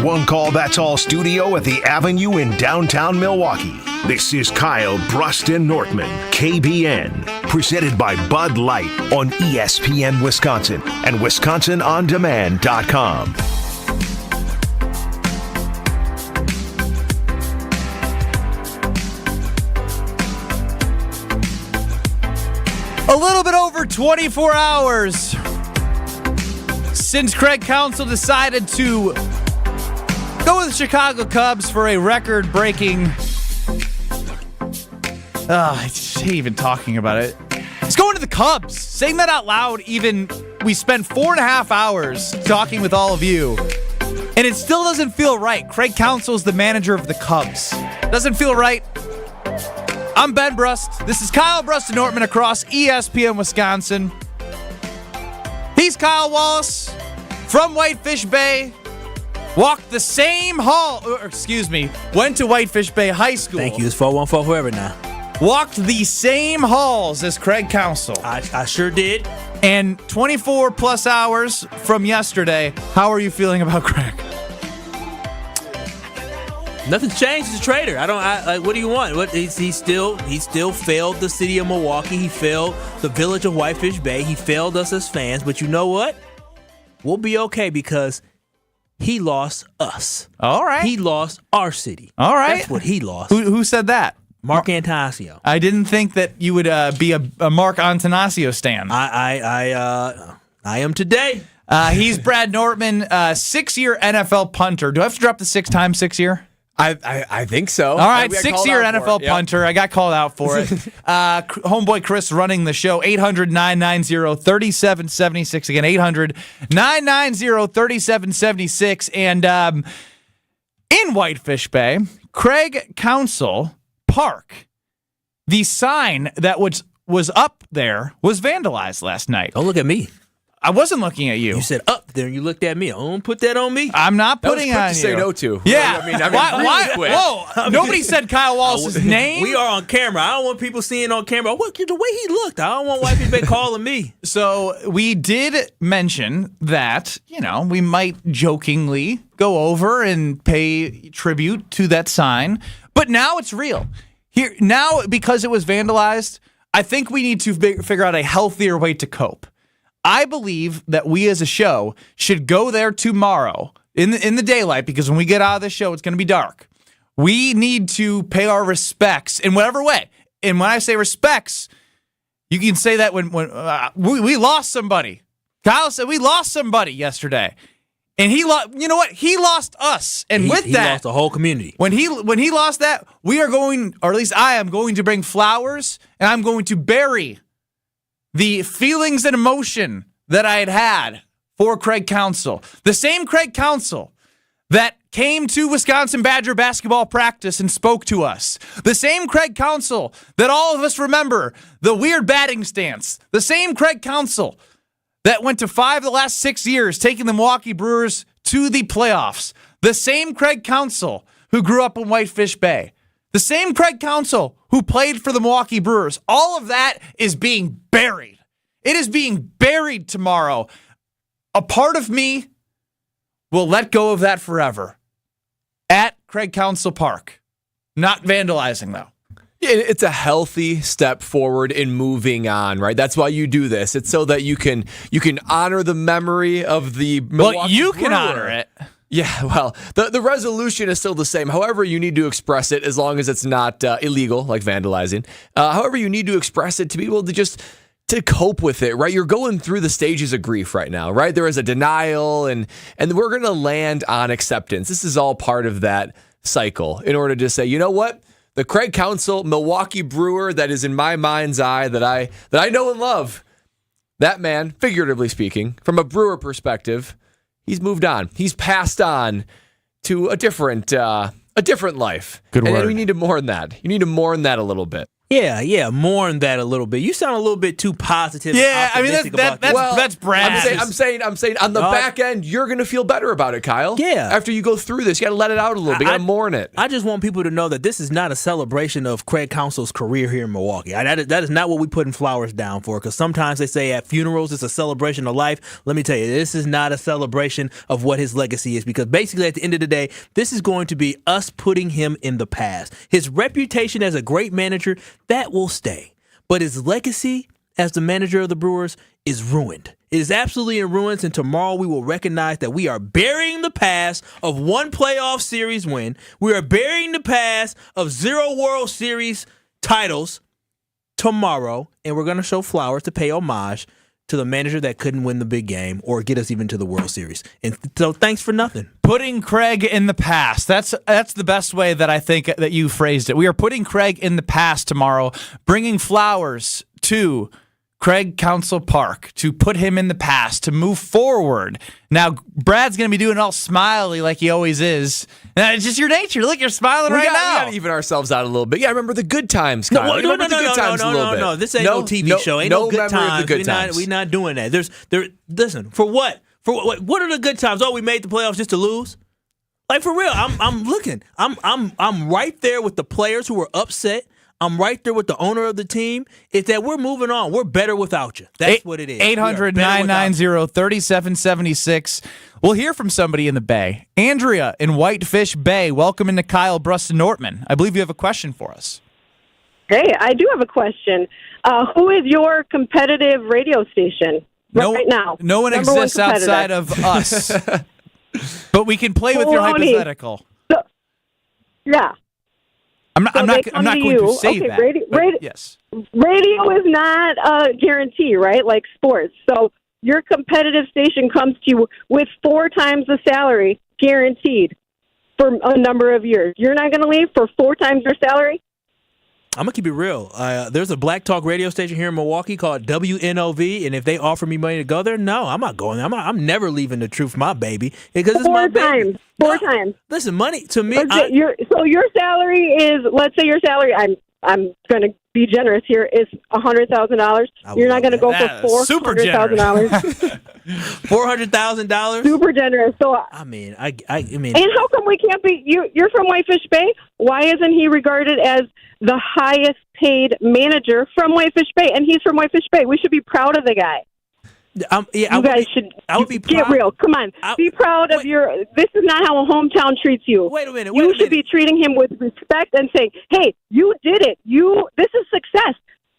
One Call That's All studio at the Avenue in downtown Milwaukee. This is Kyle, Brust, and Nortman, KBN, presented by Bud Light on ESPN Wisconsin and WisconsinOnDemand.com. A little bit over 24 hours since Craig Counsell decided to go with the Chicago Cubs for a record-breaking... I hate even talking about it. It's going to the Cubs. Saying that out loud, even we spent 4.5 hours talking with all of you, and it still doesn't feel right. Craig Counsell is the manager of the Cubs. Doesn't feel right. I'm Ben Brust. This is Kyle, Brust, and Nortman across ESPN Wisconsin. He's Kyle Wallace from Whitefish Bay. Walked the same went to Whitefish Bay High School. Thank you. It's 414 forever now. Walked the same halls as Craig Counsell. I sure did. And 24 plus hours from yesterday, how are you feeling about Craig? Nothing's changed. He's a traitor. What do you want? He still failed the city of Milwaukee. He failed the village of Whitefish Bay. He failed us as fans. But you know what? We'll be okay because he lost us. All right. He lost our city. All right. That's what he lost. Who said that? Mark Antanasio. I didn't think that you would be a Mark Antanasio stan. I am today. He's Brad Nortman, 6-year NFL punter. Do I have to drop the 6 times 6 year? I think so. All right, 6-year NFL punter. I got called out for it. Homeboy Chris running the show, 800-990-3776. Again, 800-990-3776. And in Whitefish Bay, Craig Counsell Park, the sign that was up there was vandalized last night. Don't look at me. I wasn't looking at you. You said up there and you looked at me. Don't put that on me. I'm not putting that on was you. quick to say no to. Yeah. Really quick. Whoa. Nobody said Kyle Wallace's name. We are on camera. I don't want people seeing on camera. What the way he looked. I don't want white people calling me. So we did mention that, we might jokingly go over and pay tribute to that sign. But now it's real. Now, because it was vandalized, I think we need to figure out a healthier way to cope. I believe that we as a show should go there tomorrow in the daylight, because when we get out of the show, it's going to be dark. We need to pay our respects in whatever way. And when I say respects, you can say that when we lost somebody. Kyle said we lost somebody yesterday. And you know what? He lost us. And he lost the whole community. When he lost that, we are going, or at least I am going to bring flowers, and I'm going to bury the feelings and emotion that I had for Craig Counsell. The same Craig Counsell that came to Wisconsin Badger basketball practice and spoke to us. The same Craig Counsell that all of us remember, the weird batting stance. The same Craig Counsell that went to 5 of the last 6 years, taking the Milwaukee Brewers to the playoffs. The same Craig Counsell who grew up in Whitefish Bay. The same Craig Counsell who played for the Milwaukee Brewers. All of that is being buried. It is being buried tomorrow. A part of me will let go of that forever. At Craig Counsell Park. Not vandalizing, though. It's a healthy step forward in moving on, right? That's why you do this. It's so that you can honor the memory of the Milwaukee Well, you can Brewer. honor it. Yeah, well, the resolution is still the same. However, you need to express it as long as it's not illegal, like vandalizing. However, you need to express it to be able to just to cope with it, right? You're going through the stages of grief right now, right? There is a denial, and we're going to land on acceptance. This is all part of that cycle in order to say, you know what? The Craig Counsell Milwaukee Brewer that is in my mind's eye that I know and love, that man, figuratively speaking, from a Brewer perspective, he's moved on. He's passed on to a different life. Good word. And we need to mourn that. You need to mourn that a little bit. Yeah, mourn that a little bit. You sound a little bit too positive. Yeah, I mean that's Brad. I'm saying on the back end, you're going to feel better about it, Kyle. Yeah. After you go through this, you got to let it out a little bit. You got to mourn it. I just want people to know that this is not a celebration of Craig Counsell's career here in Milwaukee. That is not what we putting flowers down for, because sometimes they say at funerals it's a celebration of life. Let me tell you, this is not a celebration of what his legacy is, because basically at the end of the day, this is going to be us putting him in the past. His reputation as a great manager, that will stay. But his legacy as the manager of the Brewers is ruined. It is absolutely in ruins, and tomorrow we will recognize that we are burying the past of one playoff series win. We are burying the past of 0 World Series titles tomorrow, and we're going to show flowers to pay homage to the manager that couldn't win the big game or get us even to the World Series. And so thanks for nothing. Putting Craig in the past. That's the best way that I think that you phrased it. We are putting Craig in the past tomorrow, bringing flowers to Craig Counsell Park to put him in the past, to move forward. Now, Brad's going to be doing it all smiley like he always is. And it's just your nature. Look, you're smiling now. We got to even ourselves out a little bit. Yeah, remember the good times, Kyle. No. This ain't no TV show. Ain't no good times. We're not doing that. Listen, for what? What are the good times? Oh, we made the playoffs just to lose? Like, for real, I'm looking. I'm right there with the players who were upset. I'm right there with the owner of the team. It's that we're moving on. We're better without you. That's what it is. 800-990-3776. We'll hear from somebody in the Bay. Andrea in Whitefish Bay. Welcome into Kyle, Brust, and Nortman. I believe you have a question for us. Hey, I do have a question. Who is your competitive radio station right now? No one exists outside of us. But we can play with your hypothetical. Yeah. I'm not going to say that. Yes. Radio is not a guarantee, right? Like sports. So your competitive station comes to you with 4 times the salary guaranteed for a number of years. You're not going to leave for 4 times your salary? I'm going to keep it real. There's a black talk radio station here in Milwaukee called WNOV, and if they offer me money to go there, no, I'm not going. I'm never leaving the truth, my baby, because it's my baby. 4 times. Listen, money to me. So your salary is, let's say your salary, I'm going to be generous here, is $100,000. You're not going to go for $400,000. $400,000. Super generous. So I mean. And how come we can't be? You're from Whitefish Bay. Why isn't he regarded as the highest paid manager from Whitefish Bay? And he's from Whitefish Bay. We should be proud of the guy. You guys should get real. Come on. Be proud of your... This is not how a hometown treats you. Wait a minute. You should be treating him with respect and saying, hey, you did it. This is success.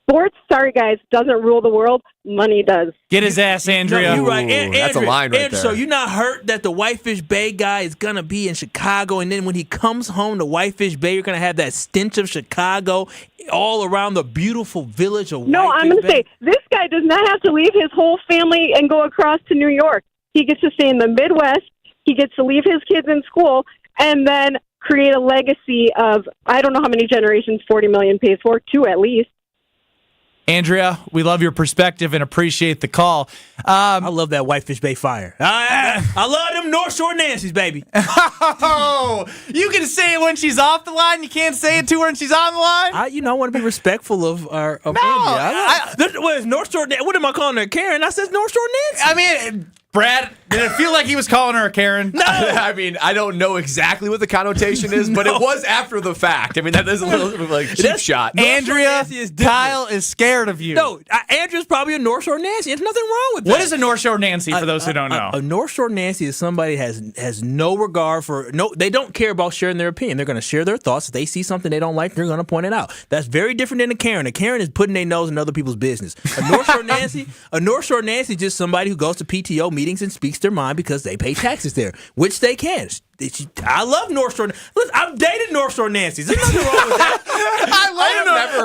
Sports, sorry guys, doesn't rule the world. Money does. Get his ass, Andrea. No, you're right. That's a line right there. So you're not hurt that the Whitefish Bay guy is going to be in Chicago, and then when he comes home to Whitefish Bay, you're going to have that stench of Chicago all around the beautiful village of Whitefish Bay? No, I'm going to say, this guy does not have to leave his whole family and go across to New York. He gets to stay in the Midwest. He gets to leave his kids in school and then create a legacy of, I don't know how many generations 40 million pays for, 2 at least. Andrea, we love your perspective and appreciate the call. I love that Whitefish Bay Fire. I love them North Shore Nancy's, baby. Oh, you can say it when she's off the line. You can't say it to her when she's on the line. I want to be respectful of Andrea. What is North Shore? What am I calling her, Karen? I said North Shore Nancy. I mean, Brad, did it feel like he was calling her a Karen? No. I mean, I don't know exactly what the connotation is, but it was after the fact. I mean, that is a little bit like cheap shot. Andrea, Kyle is scared of you. No, Andrea's probably a North Shore Nancy. There's nothing wrong with that. What is a North Shore Nancy, for those who don't know? A North Shore Nancy is somebody has no regard for, they don't care about sharing their opinion. They're going to share their thoughts. If they see something they don't like, they're going to point it out. That's very different than a Karen. A Karen is putting their nose in other people's business. A North Shore Nancy is just somebody who goes to PTO meetings and speaks their mind because they pay taxes there, which they can. I love North Shore. Listen, I've dated North Shore Nancy's. There's nothing wrong with that.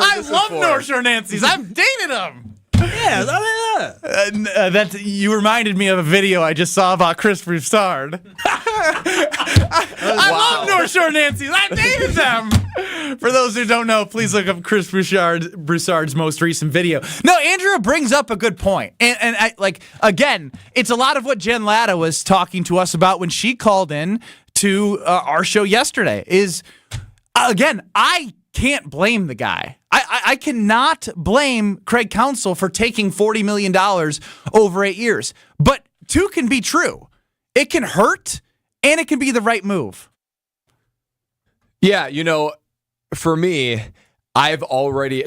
I love North Shore Nancy's. I've dated them. Yeah, you reminded me of a video I just saw about Chris Broussard. I love North Shore Nancy's. I dated them. For those who don't know, please look up Chris Broussard's most recent video. No, Andrea brings up a good point. And again, it's a lot of what Jen Latta was talking to us about when she called in to our show yesterday is, again, I can't blame the guy. I cannot blame Craig Counsell for taking $40 million over 8 years. But two can be true. It can hurt, and it can be the right move. Yeah, for me, I've already...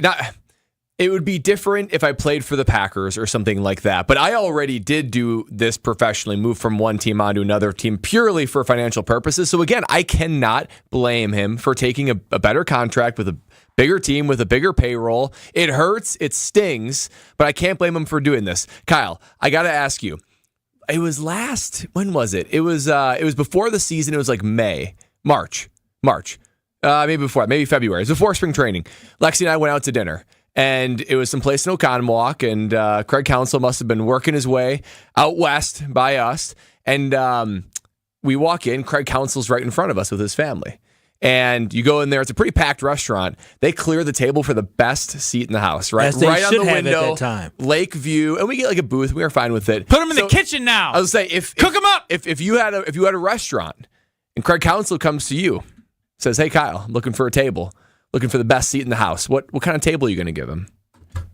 It would be different if I played for the Packers or something like that. But I already did do this professionally, move from one team on to another team purely for financial purposes. So again, I cannot blame him for taking a better contract with a bigger team, with a bigger payroll. It hurts, it stings, but I can't blame him for doing this. Kyle, I got to ask you, it was when was it? It was before the season. It was like March. Maybe before, maybe February. It was before spring training. Lexi and I went out to dinner. And it was someplace in Oconomowoc, and Craig Counsell must have been working his way out west by us. And we walk in, Craig Counsell's right in front of us with his family. And you go in there, it's a pretty packed restaurant. They clear the table for the best seat in the house, right? As they right should on the have window, at that time. lake view, and we get like a booth. We are fine with it. Put him in the kitchen now. I was say cook him up. If you had a restaurant, and Craig Counsell comes to you, says, "Hey Kyle, I'm looking for a table. Looking for the best seat in the house. What kind of table are you going to give him?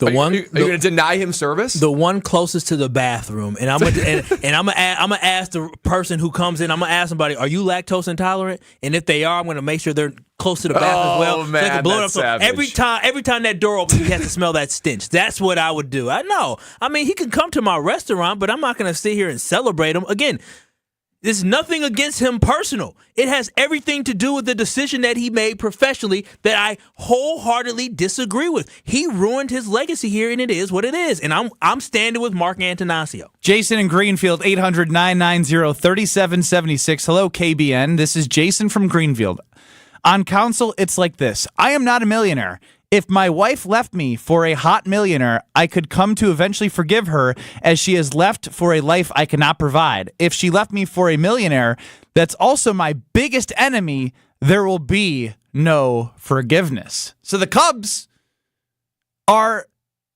Are you going to deny him service? The one closest to the bathroom, and I'm gonna ask the person who comes in. I'm gonna ask somebody, "Are you lactose intolerant?" And if they are, I'm gonna make sure they're close to the bath as well. Oh man, so they can blow it up. savage. So every time that door opens, he has to smell that stench. That's what I would do. I know. I mean, he can come to my restaurant, but I'm not gonna sit here and celebrate him again. There's nothing against him personal. It has everything to do with the decision that he made professionally that I wholeheartedly disagree with. He ruined his legacy here, and it is what it is. And I'm standing with Mark Antanasio. Jason in Greenfield, 800-990-3776. Hello, KBN. This is Jason from Greenfield. On Counsell, it's like this. I am not a millionaire. If my wife left me for a hot millionaire, I could come to eventually forgive her, as she has left for a life I cannot provide. If she left me for a millionaire that's also my biggest enemy, there will be no forgiveness. So the Cubs are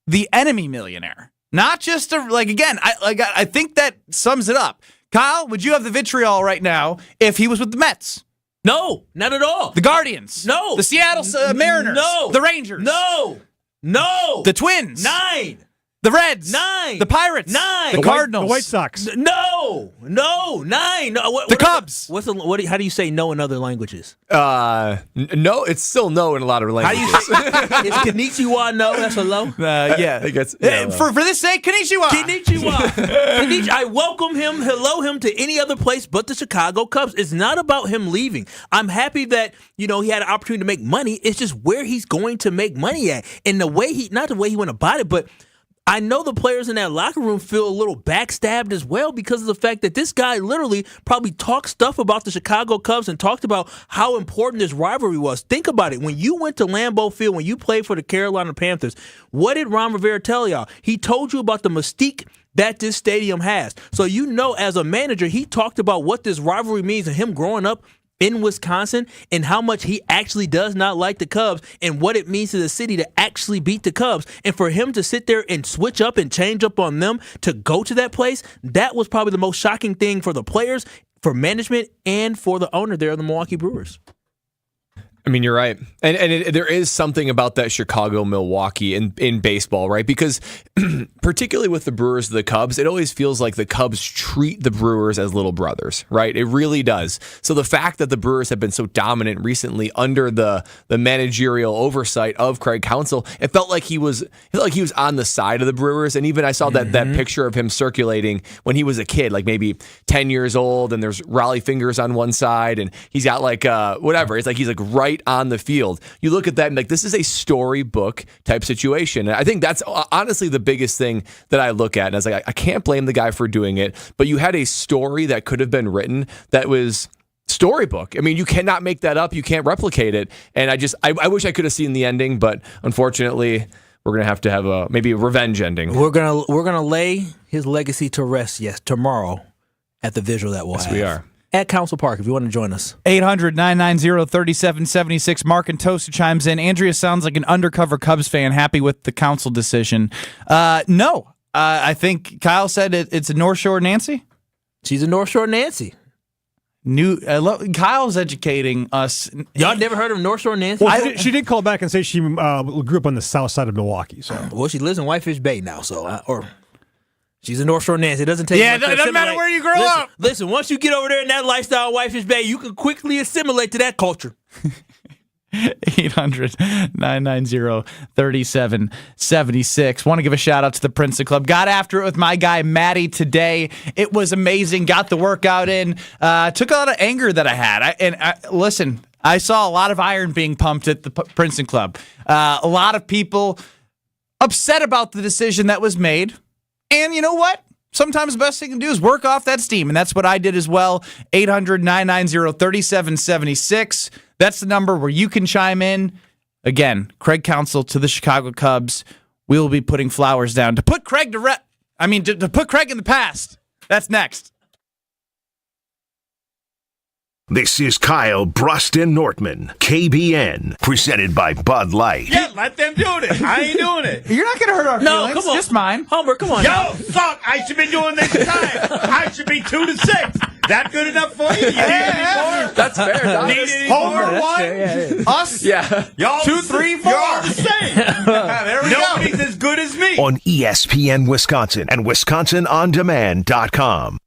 the enemy millionaire, not just I think that sums it up. Kyle, would you have the vitriol right now if he was with the Mets? No, not at all. The Guardians. No. The Seattle Mariners. No. The Rangers. No. The Twins. 9. The Reds. 9. The Pirates. 9. The Cardinals. The White Sox. No. 9. No. The Cubs. How do you say no in other languages? No, it's still no in a lot of languages. How do you say? Is Konnichiwa no? That's a low. Yeah. I guess, For this sake, Konnichiwa. Konnichiwa. I welcome him, hello him to any other place but the Chicago Cubs. It's not about him leaving. I'm happy that, he had an opportunity to make money. It's just where he's going to make money at. And not the way he went about it, but I know the players in that locker room feel a little backstabbed as well because of the fact that this guy literally probably talked stuff about the Chicago Cubs and talked about how important this rivalry was. Think about it. When you went to Lambeau Field, when you played for the Carolina Panthers, what did Ron Rivera tell y'all? He told you about the mystique that this stadium has. So as a manager, he talked about what this rivalry means and him growing up in Wisconsin and how much he actually does not like the Cubs and what it means to the city to actually beat the Cubs. And for him to sit there and switch up and change up on them to go to that place, that was probably the most shocking thing for the players, for management, and for the owner there of the Milwaukee Brewers. I mean, you're right. And there is something about that Chicago-Milwaukee in baseball, right? Because particularly with the Brewers and the Cubs, it always feels like the Cubs treat the Brewers as little brothers, right? It really does. So the fact that the Brewers have been so dominant recently under the managerial oversight of Craig Counsell, it felt like he was on the side of the Brewers. And even I saw that picture of him circulating when he was a kid, like maybe 10 years old, and there's Raleigh fingers on one side, and he's got whatever. It's like he's like right on the field. You look at that and this is a storybook type situation. And I think that's honestly the biggest thing that I look at. And I was like, I can't blame the guy for doing it, but you had a story that could have been written that was storybook. I mean, you cannot make that up. You can't replicate it. And I wish I could have seen the ending, but unfortunately, we're gonna have to have maybe a revenge ending. We're gonna lay his legacy to rest. Yes, tomorrow at the visual that we'll have. Yes, we are. At Council Park, if you want to join us. 800-990-3776. Mark and Toast chimes in. Andrea sounds like an undercover Cubs fan, happy with the Counsell decision. No. I think Kyle said it's a North Shore Nancy. She's a North Shore Nancy. Kyle's educating us. Y'all never heard of North Shore Nancy? Well, she did call back and say she grew up on the south side of Milwaukee. So, well, she lives in Whitefish Bay now, or she's a North Shore Nancy. It doesn't take much to it doesn't matter where you grow up. Listen, once you get over there in that lifestyle, Whitefish Bay, you can quickly assimilate to that culture. 800-990-3776. Want to give a shout out to the Princeton Club. Got after it with my guy Matty today. It was amazing. Got the workout in. Took a lot of anger that I had. Listen, I saw a lot of iron being pumped at the Princeton Club. A lot of people upset about the decision that was made. And you know what? Sometimes the best thing to do is work off that steam, and that's what I did as well. 800-990-3776. That's the number where you can chime in. Again, Craig Counsell to the Chicago Cubs. We will be putting flowers down to put Craig to put Craig in the past. That's next. This is Kyle, Brust, and Nortman, KBN, presented by Bud Light. Yeah, let them do it. I ain't doing it. You're not going to hurt our feelings. Come on. Just mine. Homer, come on. Yo, fuck, I should be doing this time. I should be 2-6. That good enough for you? You need any more? That's fair. Need any more? One? Us? Yeah. Y'all 2, 3, 4. You're all the same. There we Nobody's go. as good as me. On ESPN Wisconsin and WisconsinOnDemand.com.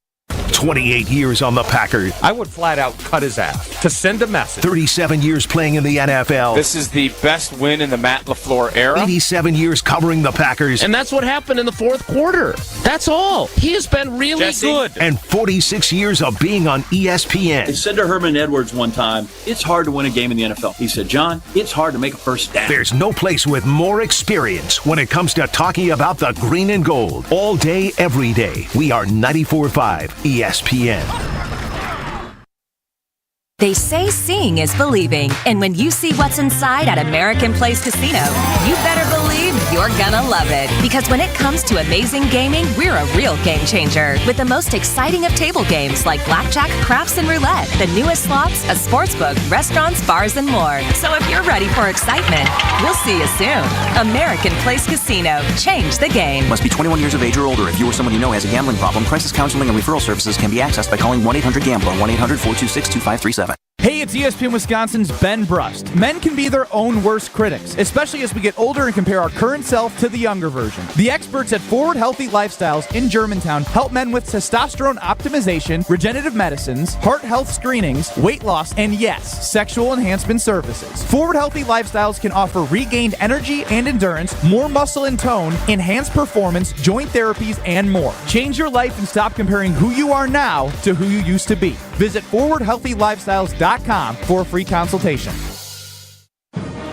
28 years on the Packers, I would flat out cut his ass to send a message. 37 years playing in the NFL, This is the best win in the Matt LaFleur era. 87 years covering the Packers, And that's what happened in the fourth quarter. That's all. He has been really good. and 46 years of being on I ESPN. said to Herman Edwards one time, it's hard to win a game in the NFL. He said, John, it's hard to make a first down. There's no place with more experience when it comes to talking about the green and gold. All day, every day. We are 94.5 ESPN. They say seeing is believing, and when you see what's inside at American Place Casino, you better believe you're gonna love it. Because when it comes to amazing gaming, we're a real game changer. With the most exciting of table games like blackjack, craps, and roulette, the newest slots, a sports book, restaurants, bars, and more. So if you're ready for excitement, we'll see you soon. American Place Casino. Change the game. Must be 21 years of age or older. If you or someone you know has a gambling problem, crisis counseling and referral services can be accessed by calling 1-800-GAMBLER, 1-800-426-2537. Hey, it's ESPN Wisconsin's Ben Brust. Men can be their own worst critics, especially as we get older and compare our current self to the younger version. The experts at Forward Healthy Lifestyles in Germantown help men with testosterone optimization, regenerative medicines, heart health screenings, weight loss, and yes, sexual enhancement services. Forward Healthy Lifestyles can offer regained energy and endurance, more muscle and tone, enhanced performance, joint therapies, and more. Change your life and stop comparing who you are now to who you used to be. Visit forwardhealthylifestyles.com for a free consultation.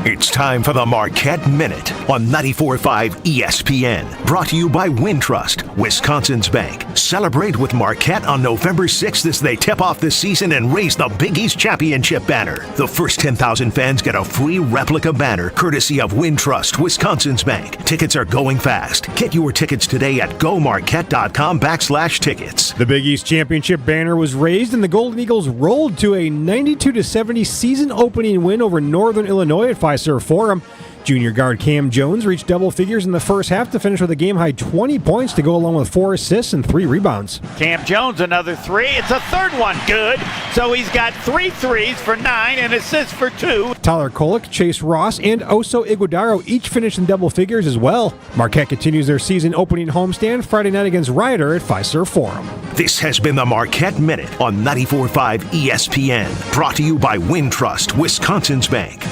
It's time for the Marquette Minute on 94.5 ESPN. Brought to you by Wintrust, Wisconsin's bank. Celebrate with Marquette on November 6th as they tip off the season and raise the Big East Championship banner. The first 10,000 fans get a free replica banner courtesy of Wintrust, Wisconsin's bank. Tickets are going fast. Get your tickets today at gomarquette.com/tickets. the Big East Championship banner was raised, and the Golden Eagles rolled to a 92-70 season-opening win over Northern Illinois at Fiserv Forum. Junior guard Cam Jones reached double figures in the first half to finish with a game-high 20 points to go along with 4 assists and 3 rebounds. Cam Jones, another 3. It's a third one. Good. So he's got 3 threes for 9 and assists for 2. Tyler Kolek, Chase Ross, and Oso Iguodaro each finished in double figures as well. Marquette continues their season-opening homestand Friday night against Rider at Fiserv Forum. This has been the Marquette Minute on 94.5 ESPN. Brought to you by Wintrust, Wisconsin's bank.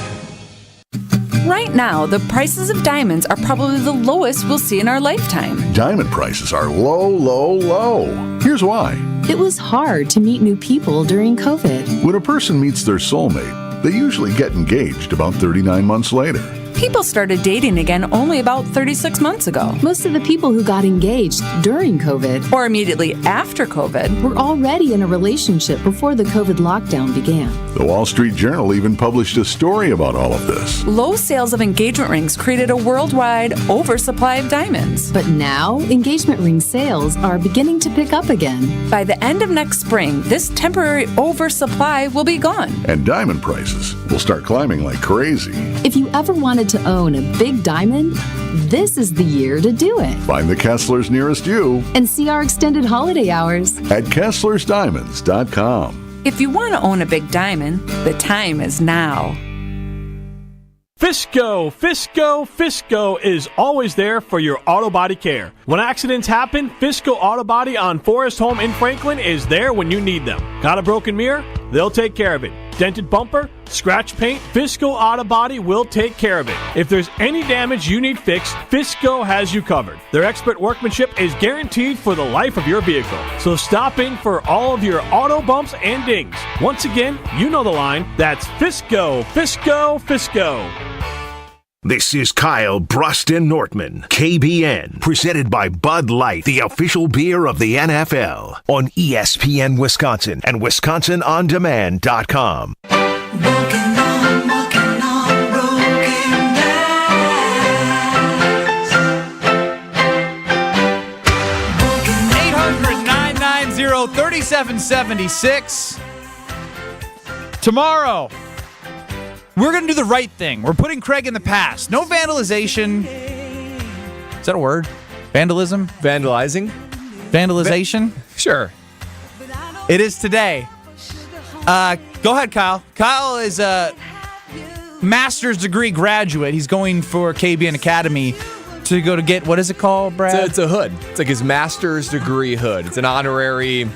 Right now, the prices of diamonds are probably the lowest we'll see in our lifetime. Diamond prices are low, low, low. Here's why. It was hard to meet new people during COVID. When a person meets their soulmate, they usually get engaged about 39 months later. People started dating again only about 36 months ago. Most of the people who got engaged during COVID or immediately after COVID were already in a relationship before the COVID lockdown began. The Wall Street Journal even published a story about all of this. Low sales of engagement rings created a worldwide oversupply of diamonds. But now, engagement ring sales are beginning to pick up again. By the end of next spring, this temporary oversupply will be gone. And diamond prices will start climbing like crazy. If you ever wanted to own a big diamond, this is the year to do it. Find the Kesslers nearest you and see our extended holiday hours at KesslersDiamonds.com. If you want to own a big diamond, the time is now. Fisco is always there for your auto body care. When accidents happen, Fisco Auto Body on Forest Home in Franklin is there when you need them. Got a broken mirror? They'll take care of it. Dented bumper? Scratch paint? Fisco Auto Body will take care of it. If there's any damage you need fixed, Fisco has you covered. Their expert workmanship is guaranteed for the life of your vehicle. So stop in for all of your auto bumps and dings. Once again, you know the line. That's Fisco. This is Kyle, Brust, and Nortman, KBN, presented by Bud Light, the official beer of the NFL, on ESPN Wisconsin and WisconsinOnDemand.com. 800-990-3776. Tomorrow, we're going to do the right thing. We're putting Craig in the past. No vandalization. Is that a word? Vandalism? Vandalizing? Vandalization? Sure. It is today. Go ahead, Kyle. Kyle is a master's degree graduate. He's going for KBN Academy to go to get, what is it called, Brad? It's a hood. It's like his master's degree hood. It's an honorary...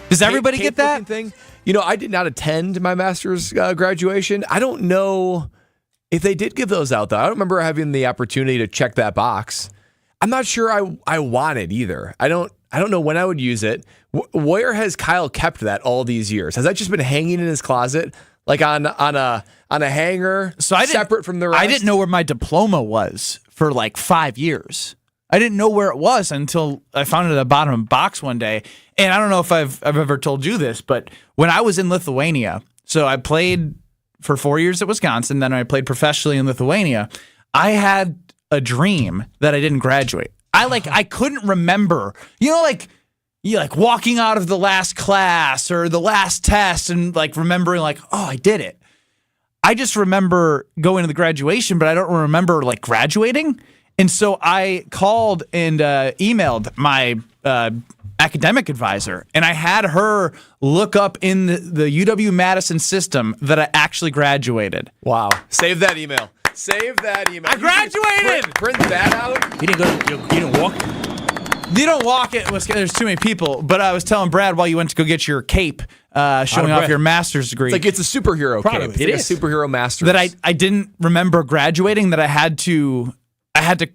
Does everybody get that? Thing. You know, I did not attend my master's graduation. I don't know if they did give those out, though. I don't remember having the opportunity to check that box. I'm not sure I want it either. I don't know when I would use it. Where has Kyle kept that all these years? Has that just been hanging in his closet, like on a hanger, separate from the rest? I didn't know where my diploma was for like 5 years. I didn't know where it was until I found it at the bottom of a box one day. And I don't know if I've ever told you this, but when I was in Lithuania, so I played for 4 years at Wisconsin, then I played professionally in Lithuania, I had a dream that I didn't graduate. I couldn't remember. You know, like walking out of the last class or the last test and like remembering like, oh, I did it. I just remember going to the graduation, but I don't remember like graduating. And so I called and emailed my academic advisor, and I had her look up in the UW-Madison system that I actually graduated. Wow. Save that email. I graduated! Print that out. You didn't walk it. You don't walk it. There's too many people. But I was telling Brad while you went to go get your cape, showing off your master's degree. It's like it's a superhero cape. It is a superhero master's. That I didn't remember graduating, that I had to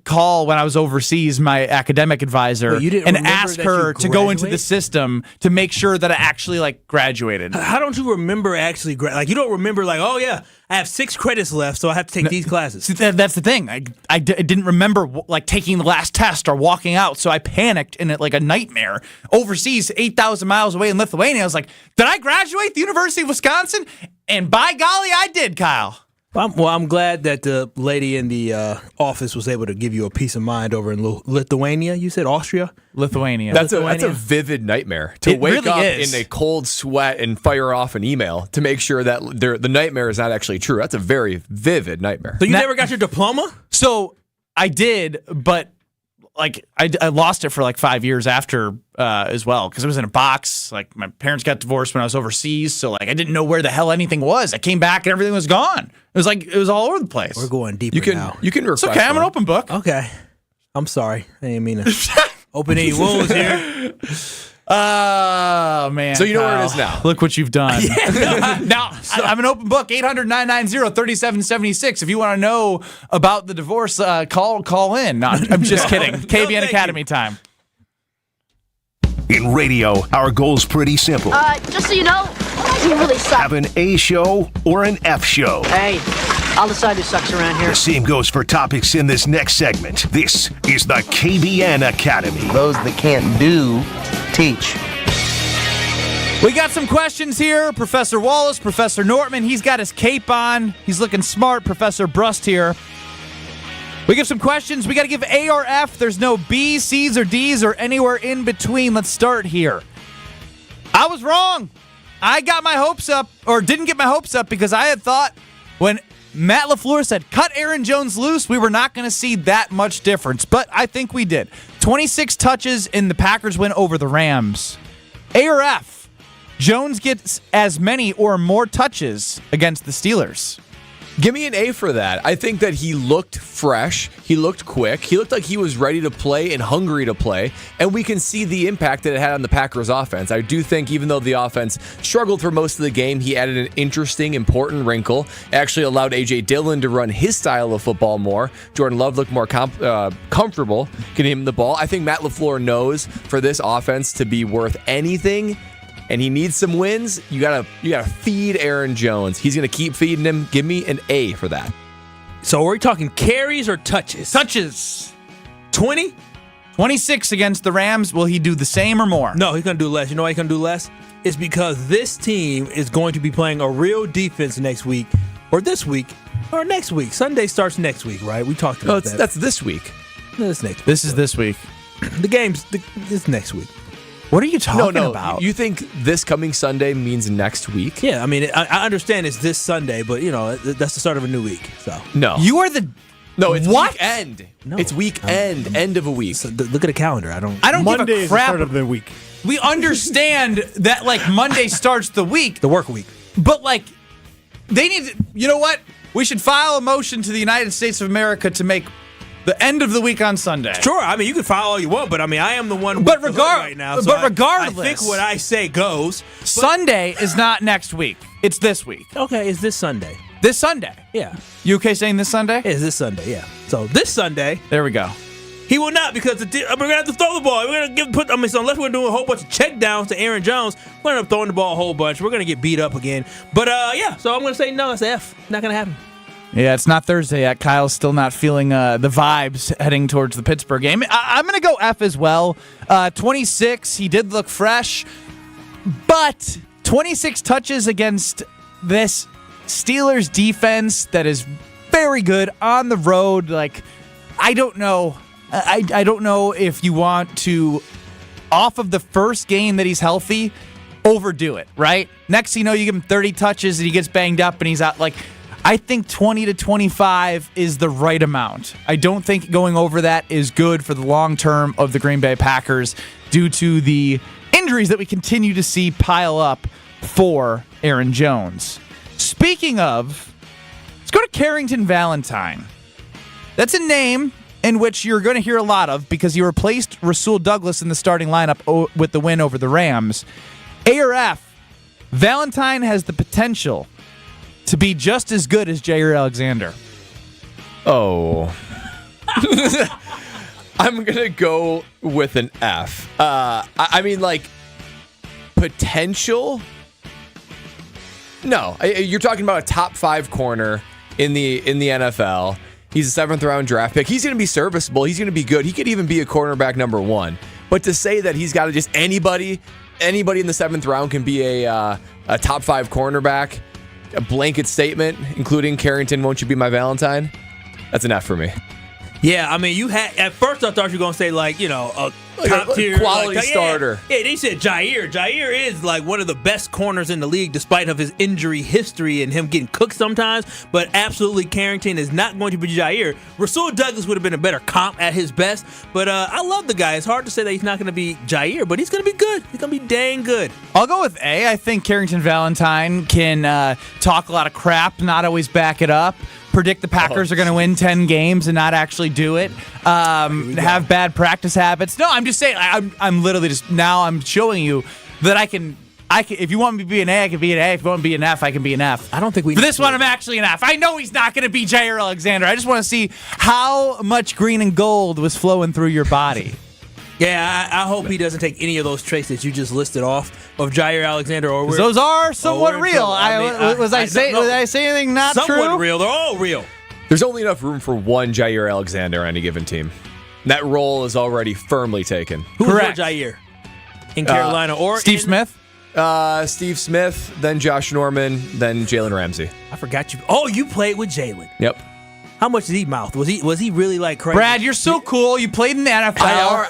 call when I was overseas my academic advisor and ask her to go into the system to make sure that I actually like graduated. How don't you remember actually like you don't remember like, oh yeah, I have 6 credits left, so I have to take these classes. That's the thing. I didn't remember like taking the last test or walking out, so I panicked in it like a nightmare. Overseas, 8,000 miles away in Lithuania, I was like, did I graduate the University of Wisconsin? And by golly, I did, Kyle. Well, I'm glad that the lady in the office was able to give you a peace of mind over in Lithuania. You said Austria? Lithuania. That's a vivid nightmare to wake up in a cold sweat and fire off an email to make sure that the nightmare is not actually true. That's a very vivid nightmare. So you never got your diploma? So I did, but like I lost it for like 5 years after as well, because it was in a box. Like my parents got divorced when I was overseas, so like I didn't know where the hell anything was. I came back and everything was gone. It was all over the place. We're going deeper now. You can refresh. It's okay. I'm an open book. Okay. I'm sorry. I didn't mean to open any wounds here. Oh, man. So you know where it is now. Look what you've done. Now, I'm an open book, 800-990-3776. If you want to know about the divorce, call in. No, I'm just kidding. KBN Academy time. In radio, our goal's pretty simple. Just so you know, you really suck. Have an A show or an F show. Hey, I'll decide who sucks around here. The same goes for topics in this next segment. This is the KBN Academy. Those that can't do, teach. We got some questions here. Professor Wallace, Professor Nortman, he's got his cape on. He's looking smart. Professor Brust here. We give some questions. We got to give A or F. There's no B's, C's, or D's, or anywhere in between. Let's start here. I was wrong. I got my hopes up, or didn't get my hopes up, because I had thought when Matt LaFleur said, cut Aaron Jones loose, we were not going to see that much difference. But I think we did. 26 touches in the Packers win over the Rams. A or F? Jones gets as many or more touches against the Steelers. Give me an A for that. I think that he looked fresh. He looked quick. He looked like he was ready to play and hungry to play. And we can see the impact that it had on the Packers offense. I do think even though the offense struggled for most of the game, he added an interesting, important wrinkle. Actually allowed A.J. Dillon to run his style of football more. Jordan Love looked more comfortable getting him the ball. I think Matt LaFleur knows for this offense to be worth anything, and he needs some wins, you gotta feed Aaron Jones. He's gonna keep feeding him. Give me an A for that. So are we talking carries or touches? Touches. 20? 26 against the Rams. Will he do the same or more? No, he's going to do less. You know why he's going to do less? It's because this team is going to be playing a real defense next week, or this week, or next week. Sunday starts next week, right? We talked about that. That's this week. No, that's next week. This is this week. The game's this next week. What are you talking about? You think this coming Sunday means next week? Yeah, I mean, I understand it's this Sunday, but, that's the start of a new week. So No. You are the... No, it's what? weekend. No. It's weekend, end of a week. So look at the calendar. I don't Monday give a is the crap. start of the week. We understand that, Monday starts the week. The work week. But, they need to... You know what? We should file a motion to the United States of America to make the end of the week on Sunday. Sure, I mean, you can file all you want, but, I am the one But with the hook right now. So regardless... I think what I say goes. Sunday is not next week. It's this week. Okay, it's this Sunday. This Sunday? Yeah. You okay saying this Sunday? It's this Sunday, yeah. So this Sunday... There we go. He will not, because we're going to have to throw the ball. We're going to so unless we're doing a whole bunch of check downs to Aaron Jones, we're going to end up throwing the ball a whole bunch. We're going to get beat up again. But, so I'm going to say no. It's F. Not going to happen. Yeah, it's not Thursday yet. Kyle's still not feeling the vibes heading towards the Pittsburgh game. I'm going to go F as well. 26, he did look fresh. But 26 touches against this Steelers defense that is very good on the road. I don't know. I don't know if you want to, off of the first game that he's healthy, overdo it, right? Next thing you know, you give him 30 touches and he gets banged up and he's out. I think 20 to 25 is the right amount. I don't think going over that is good for the long term of the Green Bay Packers due to the injuries that we continue to see pile up for Aaron Jones. Speaking of, let's go to Carrington Valentine. That's a name in which you're going to hear a lot of because he replaced Rasul Douglas in the starting lineup with the win over the Rams. A or F, Valentine has the potential to be just as good as Jair Alexander. Oh. I'm going to go with an F. Potential? No. You're talking about a top 5 corner in the NFL. He's a 7th round draft pick. He's going to be serviceable. He's going to be good. He could even be a cornerback number 1. But to say that he's got to just anybody in the 7th round can be a top 5 cornerback, a blanket statement, including Carrington, won't you be my Valentine? That's an F for me. Yeah, I mean, you had at first I thought you were gonna say a top tier quality starter. Yeah, they said Jair. Jair is one of the best corners in the league, despite of his injury history and him getting cooked sometimes. But absolutely, Carrington is not going to be Jair. Rasul Douglas would have been a better comp at his best. But I love the guy. It's hard to say that he's not going to be Jair, but he's going to be good. He's going to be dang good. I'll go with A. I think Carrington Valentine can talk a lot of crap, not always back it up. Predict the Packers are going to win 10 games and not actually do it. Have bad practice habits. No, I'm just saying. I'm literally just now. I'm showing you that I can. If you want me to be an A, I can be an A. If you want me to be an F, I can be an F. I don't think we. For this one, I'm actually an F. I know he's not going to be Jair Alexander. I just want to see how much green and gold was flowing through your body. Yeah, I hope he doesn't take any of those traits that you just listed off of Jair Alexander. Or those are somewhat real. Was I saying anything not true? Somewhat real. They're all real. There's only enough room for one Jair Alexander on any given team. That role is already firmly taken. Who's your Jair in Carolina or Steve Smith? Steve Smith, then Josh Norman, then Jalen Ramsey. I forgot you. Oh, you played with Jalen. Yep. How much did he mouth? Was he really crazy? Brad, you're so cool. You played in the NFL.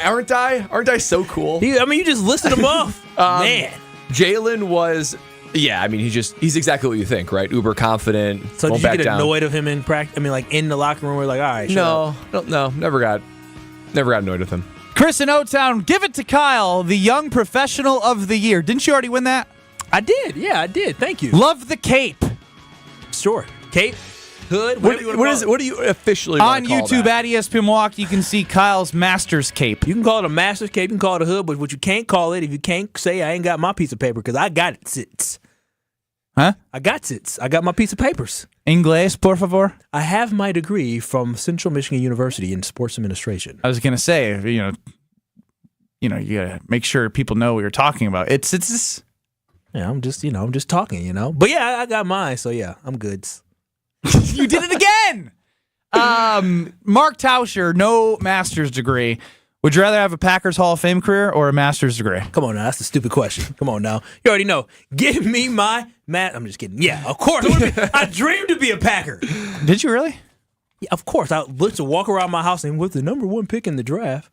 Aren't I? Aren't I so cool? You just listed him off. Man. Jalen was, he's exactly what you think, right? Uber confident. So did you get annoyed of him in practice? I mean, in the locker room, we're all right. No, never got annoyed with him. Chris in O-Town, give it to Kyle, the Young Professional of the Year. Didn't you already win that? I did. Yeah, I did. Thank you. Love the cape. Sure. Cape, hood, whatever you want to call it. What do you officially On want to call YouTube that? at ESPN Milwaukee, you can see Kyle's Masters cape. You can call it a master's cape, you can call it a hood, but what you can't call it, if you can't say I ain't got my piece of paper, because I got it, sits. Huh? I got it. I got my piece of papers. Inglés, por favor. I have my degree from Central Michigan University in sports administration. I was going to say, you got to make sure people know what you're talking about. It's Yeah, I'm just talking, But yeah, I got mine, so yeah, I'm good. You did it again. Mark Tauscher, no master's degree. Would you rather have a Packers Hall of Fame career or a master's degree? Come on now, that's a stupid question. Come on now. You already know. Give me my I'm just kidding. Yeah, of course. I dreamed to be a Packer. Did you really? Yeah, of course. I looked to walk around my house and with the number 1 pick in the draft.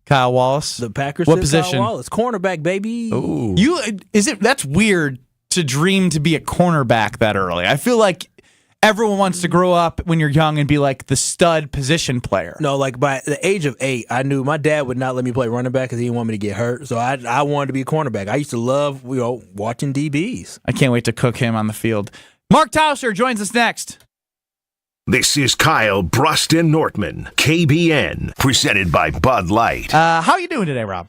Kyle Wallace. The Packers. What took position? Kyle Wallace, cornerback, baby. Ooh. That's weird to dream to be a cornerback that early. I feel like everyone wants to grow up when you're young and be like the stud position player. No, like by the age of 8, I knew my dad would not let me play running back because he didn't want me to get hurt. So I wanted to be a cornerback. I used to love watching DBs. I can't wait to cook him on the field. Mark Tauscher joins us next. This is Kyle, Brust, and Nortman, KBN, presented by Bud Light. How are you doing today, Rob?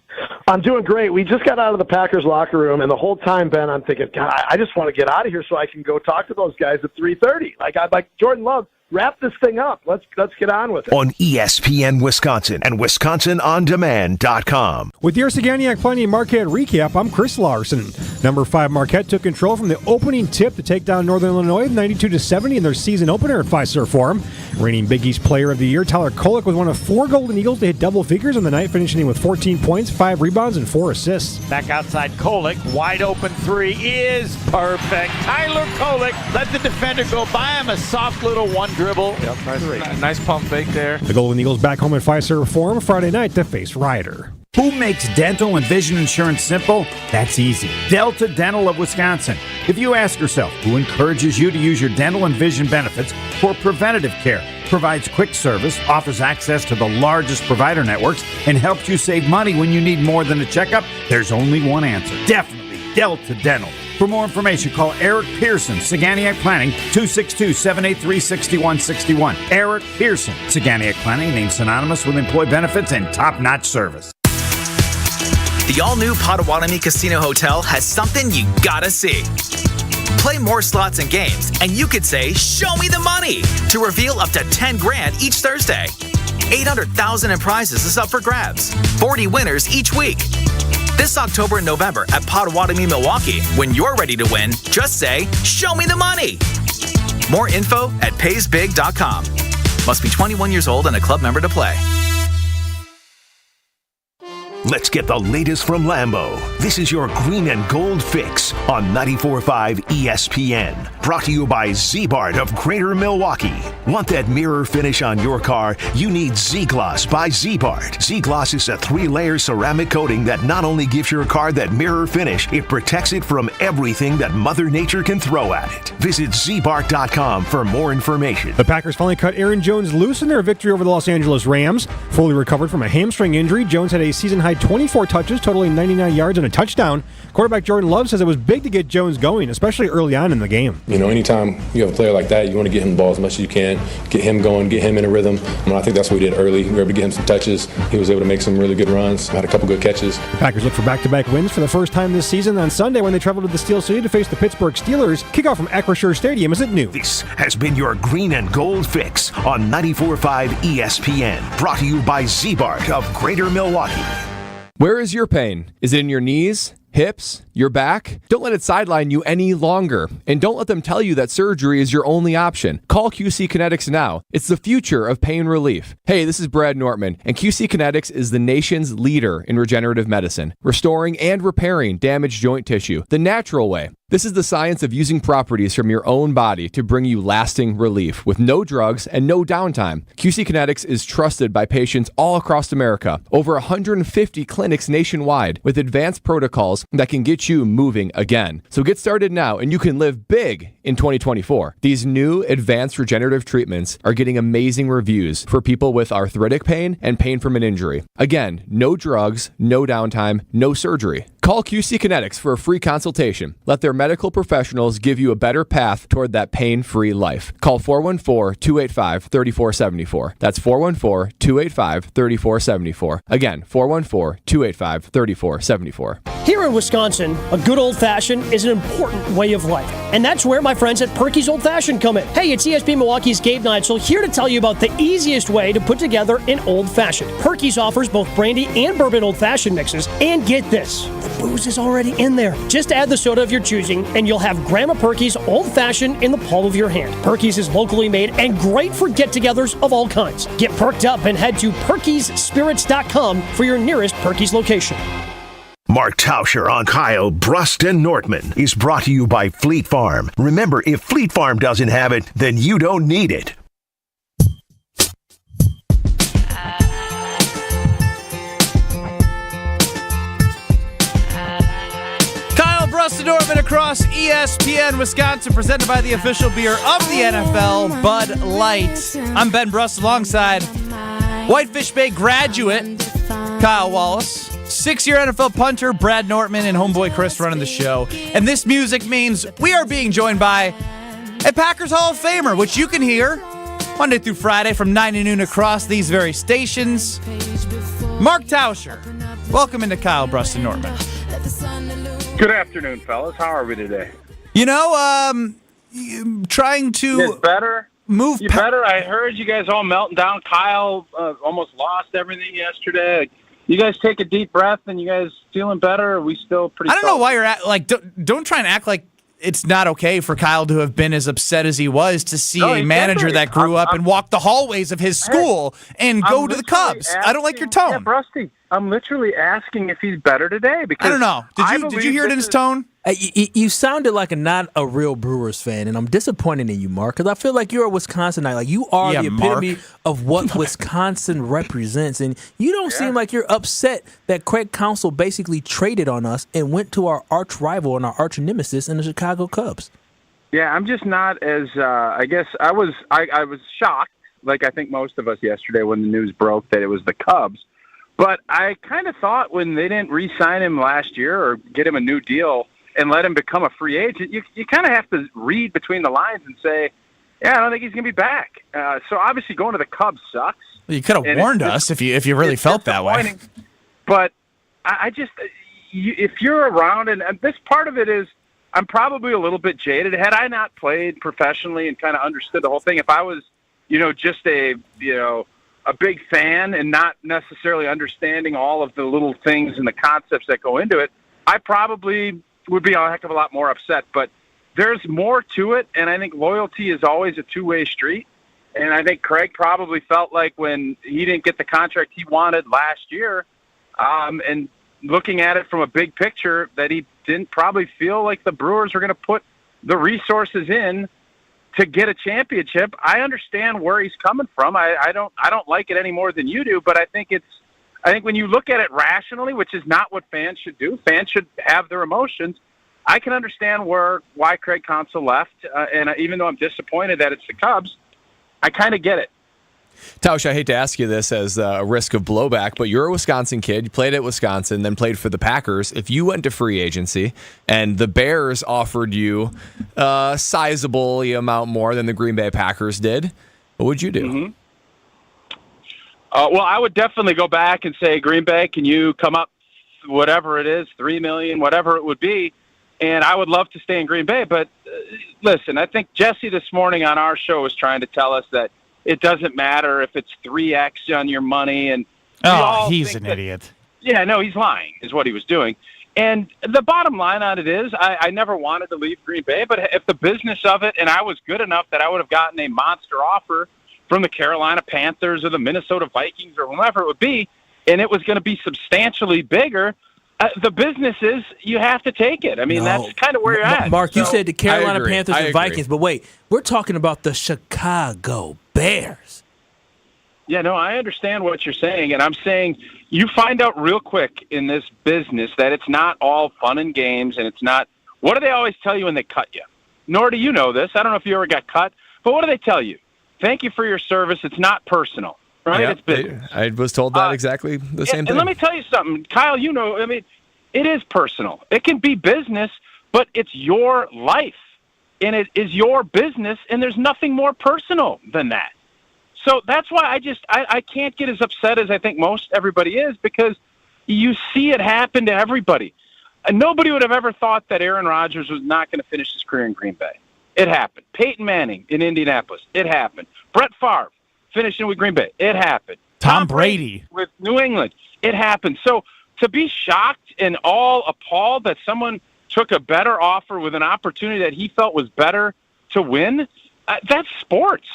I'm doing great. We just got out of the Packers locker room, and the whole time, Ben, I'm thinking, God, I just want to get out of here so I can go talk to those guys at 3:30. Like Jordan Love, wrap this thing up. Let's get on with it. On ESPN Wisconsin and WisconsinOnDemand.com. With your Saganiac Plenty Marquette recap, I'm Chris Larson. Number 5 Marquette took control from the opening tip to take down Northern Illinois 92-70 in their season opener at Fiserv Forum. Reigning Big East Player of the Year, Tyler Kolek was one of 4 Golden Eagles to hit double figures on the night, finishing with 14 points, 5 rebounds, and 4 assists. Back outside Kolek, wide open 3 is perfect. Tyler Kolek let the defender go by him, a soft little one dribble. Yep, nice pump fake there. The Golden Eagles back home at Fiserv Forum Friday night to face Ryder. Who makes dental and vision insurance simple? That's easy. Delta Dental of Wisconsin. If you ask yourself, who encourages you to use your dental and vision benefits for preventative care, provides quick service, offers access to the largest provider networks, and helps you save money when you need more than a checkup, there's only one answer. Definitely Delta Dental. For more information, call Eric Pearson, Saganiac Planning, 262-783-6161. Eric Pearson, Saganiac Planning, named synonymous with employee benefits and top-notch service. The all-new Potawatomi Casino Hotel has something you gotta see. Play more slots and games, and you could say, "Show me the money," to reveal up to 10 grand each Thursday. 800,000 in prizes is up for grabs. 40 winners each week. This October and November at Potawatomi, Milwaukee. When you're ready to win, just say, "Show me the money." More info at paysbig.com. Must be 21 years old and a club member to play. Let's get the latest from Lambeau. This is your green and gold fix on 94.5 ESPN. Brought to you by Z-Bart of Greater Milwaukee. Want that mirror finish on your car? You need Z-Gloss by Z-Bart. Z-Gloss is a 3-layer ceramic coating that not only gives your car that mirror finish, it protects it from everything that Mother Nature can throw at it. Visit zbart.com for more information. The Packers finally cut Aaron Jones loose in their victory over the Los Angeles Rams. Fully recovered from a hamstring injury, Jones had a season-high 24 touches, totaling 99 yards and a touchdown. Quarterback Jordan Love says it was big to get Jones going, especially early on in the game. You know, anytime you have a player like that, you want to get him the ball as much as you can, get him going, get him in a rhythm. And I think that's what we did early. We were able to get him some touches. He was able to make some really good runs, had a couple good catches. The Packers look for back-to-back wins for the first time this season on Sunday when they travel to the Steel City to face the Pittsburgh Steelers. Kickoff from Acrisure Stadium is at noon. This has been your green and gold fix on 94.5 ESPN. Brought to you by Z-Bart of Greater Milwaukee. Where is your pain? Is it in your knees, hips, your back? Don't let it sideline you any longer. And don't let them tell you that surgery is your only option. Call QC Kinetics now. It's the future of pain relief. Hey, this is Brad Nortman, and QC Kinetics is the nation's leader in regenerative medicine, restoring and repairing damaged joint tissue the natural way. This is the science of using properties from your own body to bring you lasting relief with no drugs and no downtime. QC Kinetics is trusted by patients all across America. Over 150 clinics nationwide with advanced protocols that can get you moving again. So get started now and you can live big in 2024. These new advanced regenerative treatments are getting amazing reviews for people with arthritic pain and pain from an injury. Again, no drugs, no downtime, no surgery. Call Call QC Kinetics for a free consultation. Let their medical professionals give you a better path toward that pain-free life. Call 414-285-3474. That's 414-285-3474. Again, 414-285-3474. Here in Wisconsin, a good old-fashioned is an important way of life. And that's where my friends at Perky's Old Fashioned come in. Hey, it's ESPN Milwaukee's Gabe Neitzel here to tell you about the easiest way to put together an Old Fashioned. Perky's offers both brandy and bourbon Old Fashioned mixes. And get this, the booze is already in there. Just add the soda of your choosing, and you'll have Grandma Perky's Old Fashioned in the palm of your hand. Perky's is locally made and great for get-togethers of all kinds. Get perked up and head to perkysspirits.com for your nearest Perky's location. Mark Tauscher on Kyle, Brust, and Nortman is brought to you by Fleet Farm. Remember, if Fleet Farm doesn't have it, then you don't need it. Kyle, Brust, and Nortman across ESPN Wisconsin, presented by the official beer of the NFL, Bud Light. I'm Ben Brust alongside Whitefish Bay graduate Kyle Wallace, 6-year NFL punter Brad Nortman, and homeboy Chris running the show. And this music means we are being joined by a Packers Hall of Famer, which you can hear Monday through Friday from 9 to noon across these very stations. Mark Tauscher, welcome into Kyle, Brust, and Nortman. Good afternoon, fellas. How are we today? You know, trying to It's better. move. Better. I heard you guys all melting down. Kyle almost lost everything yesterday. You guys take a deep breath, and you guys feeling better? Or are we still pretty? I don't know why you're don't try and act like it's not okay for Kyle to have been as upset as he was to see a manager that grew up and walk the hallways of his school and go to the Cubs. I don't like your tone. Yeah, Brusty, I'm literally asking if he's better today because I don't know. Did you hear it in his tone? You sounded like not a real Brewers fan, and I'm disappointed in you, Mark, because I feel like you're a Wisconsinite. Like, you are the epitome of what Wisconsin represents, and you don't seem like you're upset that Craig Counsell basically traded on us and went to our arch rival and our arch nemesis in the Chicago Cubs. Yeah, I'm just not as. I guess I was shocked, like I think most of us yesterday when the news broke that it was the Cubs. But I kind of thought when they didn't re-sign him last year or get him a new deal and let him become a free agent, you kind of have to read between the lines and say, yeah, I don't think he's going to be back. So obviously going to the Cubs sucks. Well, you could have warned us if you really felt that way. But I just, if you're around, and this part of it is, I'm probably a little bit jaded. Had I not played professionally and kind of understood the whole thing, if I was, just a big fan and not necessarily understanding all of the little things and the concepts that go into it, I probably would be a heck of a lot more upset. But there's more to it, and I think loyalty is always a two-way street. And I think Craig probably felt like when he didn't get the contract he wanted last year, and looking at it from a big picture, that he didn't probably feel like the Brewers were going to put the resources in to get a championship. I understand where he's coming from. I don't like it any more than you do, but I think when you look at it rationally, which is not what fans should do, fans should have their emotions. I can understand why Craig Counsell left, and even though I'm disappointed that it's the Cubs, I kind of get it. Tausch, I hate to ask you this as a risk of blowback, but you're a Wisconsin kid. You played at Wisconsin, then played for the Packers. If you went to free agency and the Bears offered you a sizable amount more than the Green Bay Packers did, what would you do? Mm-hmm. Well, I would definitely go back and say, Green Bay, can you come up whatever it is, $3 million, whatever it would be, and I would love to stay in Green Bay. But listen, I think Jesse this morning on our show was trying to tell us that it doesn't matter if it's 3X on your money. And he's an idiot. Yeah, no, he's lying is what he was doing. And the bottom line on it is I never wanted to leave Green Bay, but if the business of it, and I was good enough that I would have gotten a monster offer from the Carolina Panthers or the Minnesota Vikings or whoever it would be, and it was going to be substantially bigger, the business is you have to take it. I mean, that's kind of where you're at. Mark, you said the Carolina Panthers and Vikings, but wait, we're talking about the Chicago Bears. Yeah, no, I understand what you're saying, and I'm saying you find out real quick in this business that it's not all fun and games, and it's not – what do they always tell you when they cut you? Nor do you know this. I don't know if you ever got cut, but what do they tell you? Thank you for your service. It's not personal, right? Yeah, it's business. I was told that exactly the same thing. And let me tell you something. Kyle, It is personal. It can be business, but it's your life, and it is your business, and there's nothing more personal than that. So that's why I can't get as upset as I think most everybody is, because you see it happen to everybody. And nobody would have ever thought that Aaron Rodgers was not going to finish his career in Green Bay. It happened. Peyton Manning in Indianapolis. It happened. Brett Favre finishing with Green Bay. It happened. Tom Brady with New England. It happened. So to be shocked and all appalled that someone took a better offer with an opportunity that he felt was better to win, that's sports.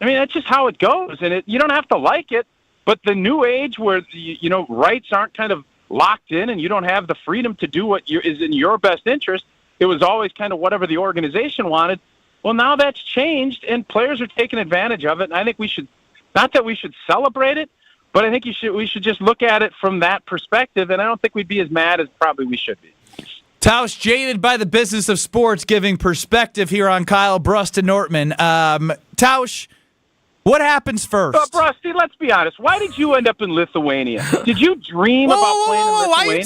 I mean, that's just how it goes. And you don't have to like it, but the new age where, rights aren't kind of locked in and you don't have the freedom to do what is in your best interest, it was always kind of whatever the organization wanted. Well, now that's changed, and players are taking advantage of it. And I think we should, not that we should celebrate it, but I think we should just look at it from that perspective, and I don't think we'd be as mad as probably we should be. Tausch, jaded by the business of sports, giving perspective here on Kyle, Brust, and Nortman. Tausch, what happens first? Brusty, let's be honest. Why did you end up in Lithuania? Did you dream about playing in Lithuania? Why are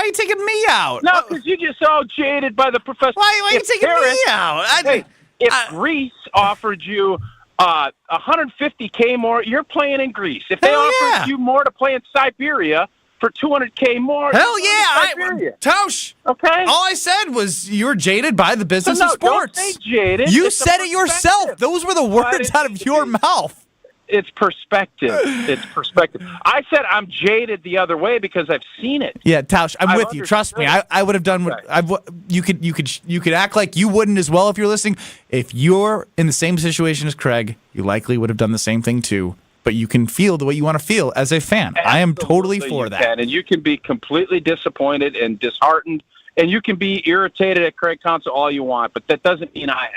you taking me out? No, because you just so jaded by the professor. Why are you taking me out? If Greece offered you $150K more, you're playing in Greece. If they offered you more to play in Siberia for $200K more, hell yeah! Tausch, okay. All I said was you're jaded by the business of sports. Don't say jaded. You said it yourself. Those were the words out of your mouth. It's perspective. It's perspective. I said I'm jaded the other way because I've seen it. Yeah, Tausch, I'm with you. Trust me. I would have done what you could act like you wouldn't as well if you're listening. If you're in the same situation as Craig, you likely would have done the same thing too. But you can feel the way you want to feel as a fan. Absolutely, I am totally for that. And you can be completely disappointed and disheartened, and you can be irritated at Craig Counsell all you want, but that doesn't mean I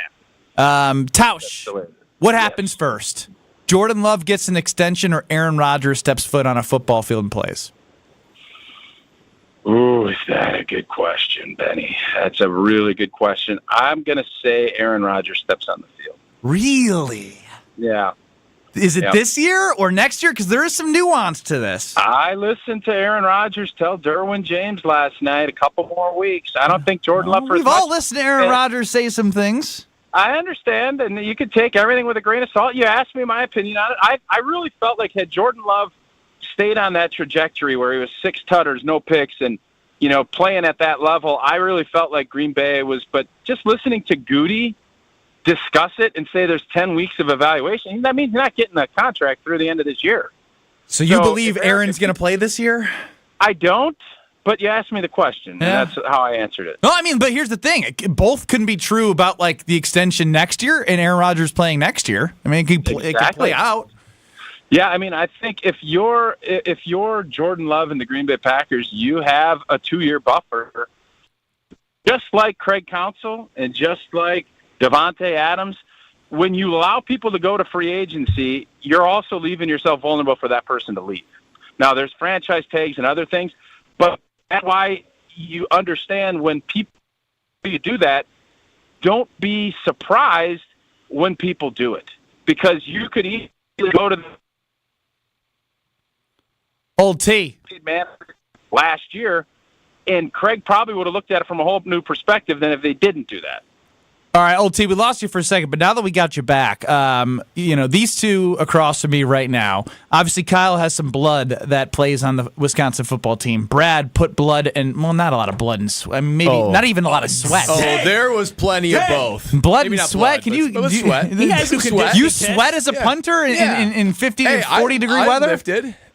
have. Tausch, what happens first? Jordan Love gets an extension, or Aaron Rodgers steps foot on a football field and plays? Ooh, is that a good question, Benny? That's a really good question. I'm going to say Aaron Rodgers steps on the field. Really? Yeah. Is it this year or next year? Because there is some nuance to this. I listened to Aaron Rodgers tell Derwin James last night, a couple more weeks. I don't think Jordan Love... We've all listened to Aaron Rodgers say some things. I understand, and you can take everything with a grain of salt. You asked me my opinion on it. I really felt like had Jordan Love stayed on that trajectory where he was 6 tutters, no picks, and playing at that level, I really felt like Green Bay was... But just listening to Goody discuss it and say there's 10 weeks of evaluation, that means you're not getting a contract through the end of this year. So you believe Aaron's going to play this year? I don't, but you asked me the question, and that's how I answered it. No, I mean, but here's the thing. Both couldn't be true about, like, the extension next year and Aaron Rodgers playing next year. I mean, it could play out. Yeah, I mean, I think if you're Jordan Love and the Green Bay Packers, you have a 2-year buffer, just like Craig Counsell and just like Devontae Adams. When you allow people to go to free agency, you're also leaving yourself vulnerable for that person to leave. Now, there's franchise tags and other things, but that's why you understand when you do that, don't be surprised when people do it, because you could easily go to the Old T last year, and Craig probably would have looked at it from a whole new perspective than if they didn't do that. All right, Old T, we lost you for a second, but now that we got you back, these two across from me right now, obviously Kyle has some blood that plays on the Wisconsin football team. Brad put blood and, not a lot of blood and sweat, not even a lot of sweat. Oh, there was plenty of both. Blood Maybe and sweat? Can you sweat? You sweat as a punter in 50 to 40 degree weather?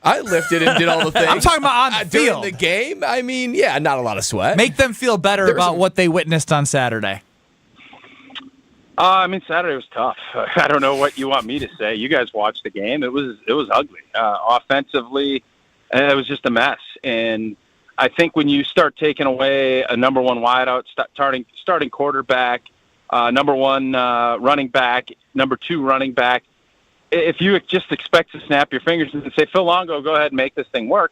I lifted and did all the things. I'm talking about on the field. During the game, I mean, not a lot of sweat. Make them feel better about what they witnessed on Saturday. Saturday was tough. I don't know what you want me to say. You guys watched the game. It was ugly. Offensively, it was just a mess. And I think when you start taking away a number one wideout, starting quarterback, number one running back, number 2 running back, if you just expect to snap your fingers and say, Phil Longo, go ahead and make this thing work,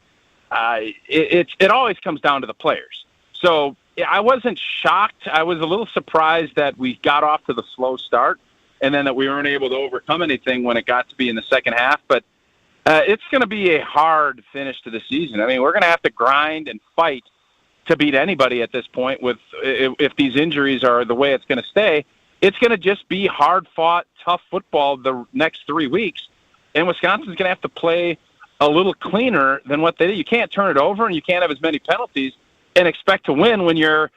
it always comes down to the players. So I wasn't shocked. I was a little surprised that we got off to the slow start and then that we weren't able to overcome anything when it got to be in the second half. But it's going to be a hard finish to the season. I mean, we're going to have to grind and fight to beat anybody at this point. With if these injuries are the way it's going to stay, it's going to just be hard-fought, tough football the next 3 weeks, and Wisconsin's going to have to play a little cleaner than what they did. You can't turn it over, and you can't have as many penalties and expect to win when you're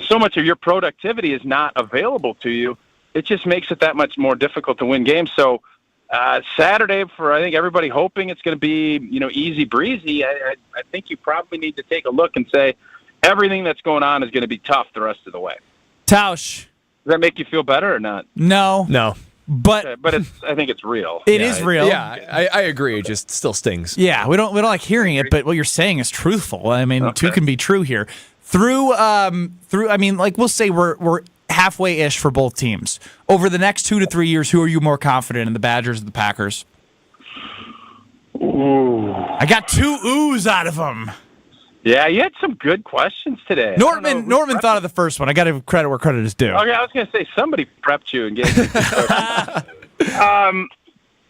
so much of your productivity is not available to you. It just makes it that much more difficult to win games. So Saturday, for I think everybody hoping it's going to be easy breezy, I think you probably need to take a look and say everything that's going on is going to be tough the rest of the way. Tausch, does that make you feel better or not? No. But I think it's real. It is real. Yeah, I agree. It just still stings. Yeah, we don't like hearing it, but what you're saying is truthful. I mean, two can be true here. Through I mean, like we'll say we're halfway-ish for both teams. Over the next 2 to 3 years, who are you more confident in, the Badgers or the Packers? Ooh. I got 2 oohs out of them. Yeah, you had some good questions today. Nortman thought of the first one. I got to give credit where credit is due. Okay, I was going to say somebody prepped you and gave you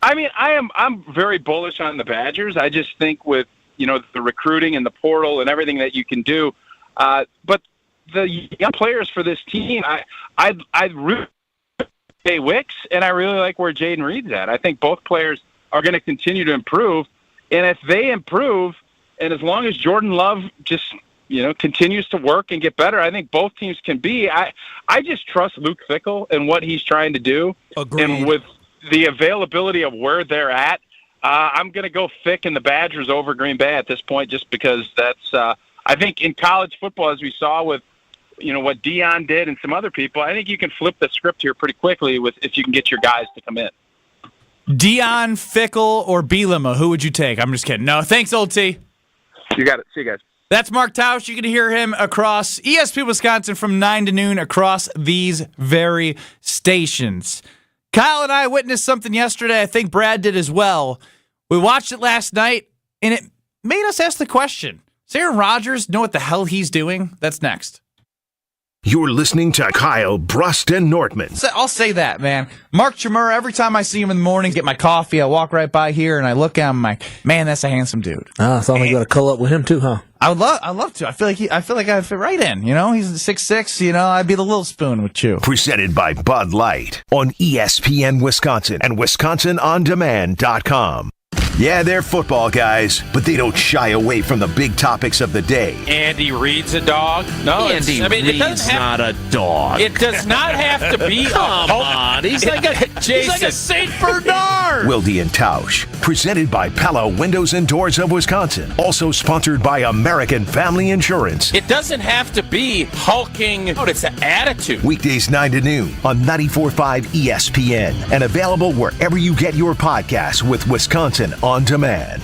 I mean, I'm very bullish on the Badgers. I just think with the recruiting and the portal and everything that you can do, but the young players for this team, I really like Wicks, and I really like where Jaden Reed's at. I think both players are going to continue to improve, and if they improve, and as long as Jordan Love just continues to work and get better, I think both teams can be. I just trust Luke Fickell and what he's trying to do. Agreed. And with the availability of where they're at, I'm going to go Fick and the Badgers over Green Bay at this point, just because that's. I think in college football, as we saw with what Deion did and some other people, I think you can flip the script here pretty quickly if you can get your guys to come in. Deion, Fickell, or Bielema, who would you take? I'm just kidding. No, thanks, Old T. You got it. See you guys. That's Mark Tausch. You can hear him across ESPN Wisconsin from 9 to noon across these very stations. Kyle and I witnessed something yesterday. I think Brad did as well. We watched it last night, and it made us ask the question, does Aaron Rodgers know what the hell he's doing? That's next. You're listening to Kyle, Brust, and Nortman. So I'll say that, man. Mark Chmura, every time I see him in the morning, get my coffee, I walk right by here, and I look at him, I'm like, man, that's a handsome dude. I thought you got to cull up with him too, huh? I'd love to. I feel like I'd fit right in. He's 6'6", I'd be the little spoon with Chew. Presented by Bud Light on ESPN Wisconsin and WisconsinOnDemand.com. Yeah, they're football guys, but they don't shy away from the big topics of the day. Andy Reid's a dog? No, Reid's not a dog. It does not have to be Come on, he's like a Saint Bernard. Wilde and Tausch, presented by Pella Windows and Doors of Wisconsin. Also sponsored by American Family Insurance. It doesn't have to be hulking. It's an attitude. Weekdays 9 to noon on 94.5 ESPN and available wherever you get your podcasts with Wisconsin On Demand.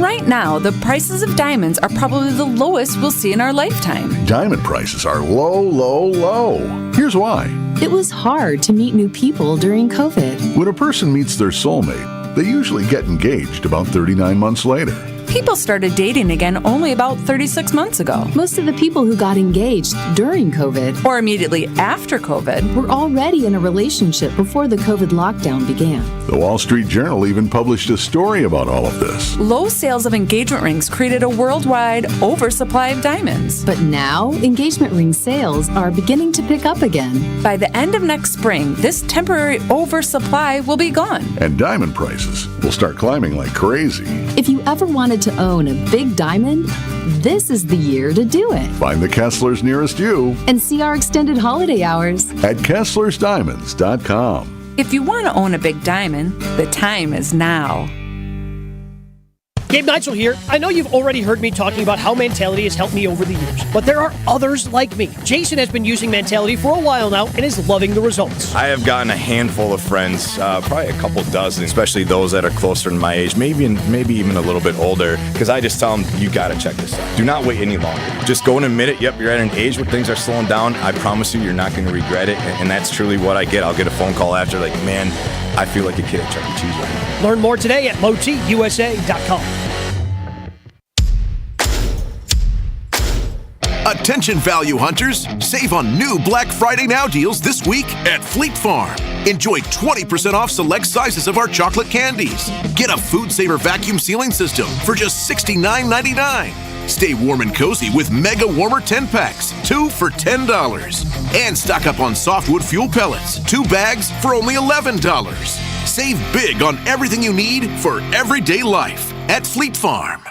Right now, the prices of diamonds are probably the lowest we'll see in our lifetime. Diamond prices are low, low, low. Here's why. It was hard to meet new people during COVID. When a person meets their soulmate, they usually get engaged about 39 months later. People started dating again only about 36 months ago. Most of the people who got engaged during COVID or immediately after COVID were already in a relationship before the COVID lockdown began. The Wall Street Journal even published a story about all of this. Low sales of engagement rings created a worldwide oversupply of diamonds. But now, engagement ring sales are beginning to pick up again. By the end of next spring, this temporary oversupply will be gone. And diamond prices will start climbing like crazy. If you ever wanted to own a big diamond, this is the year to do it. Find the Kesslers nearest you and see our extended holiday hours at KesslersDiamonds.com. If you want to own a big diamond, the time is now. Gabe Neitzel here. I know you've already heard me talking about how Mentality has helped me over the years, but there are others like me. Jason has been using Mentality for a while now and is loving the results. I have gotten a handful of friends, probably a couple dozen, especially those that are closer to my age, maybe even a little bit older, because I just tell them, you got to check this out. Do not wait any longer. Just go and admit it. Yep, you're at an age where things are slowing down. I promise you, you're not going to regret it, and that's truly what I get. I'll get a phone call after, like, man, I feel like a kid at Chuck E. Cheese right now. Learn more today at LowTUSA.com. Attention value hunters, save on new Black Friday Now deals this week at Fleet Farm. Enjoy 20% off select sizes of our chocolate candies. Get a Food Saver vacuum sealing system for just $69.99. Stay warm and cozy with Mega Warmer 10-packs, 2 for $10. And stock up on softwood fuel pellets, 2 bags for only $11. Save big on everything you need for everyday life at Fleet Farm.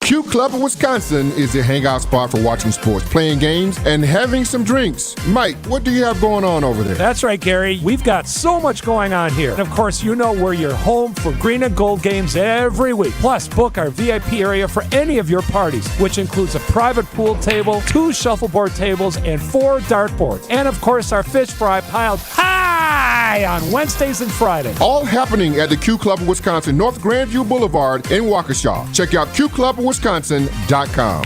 Q Club of Wisconsin is a hangout spot for watching sports, playing games, and having some drinks. Mike, what do you have going on over there? That's right, Gary. We've got so much going on here. And of course, you know we're your home for green and gold games every week. Plus, book our VIP area for any of your parties, which includes a private pool table, 2 shuffleboard tables, and 4 dartboards. And of course, our fish fry piled high on Wednesdays and Fridays. All happening at the Q Club of Wisconsin, North Grandview Boulevard in Waukesha. Check out QClubofWisconsin.com.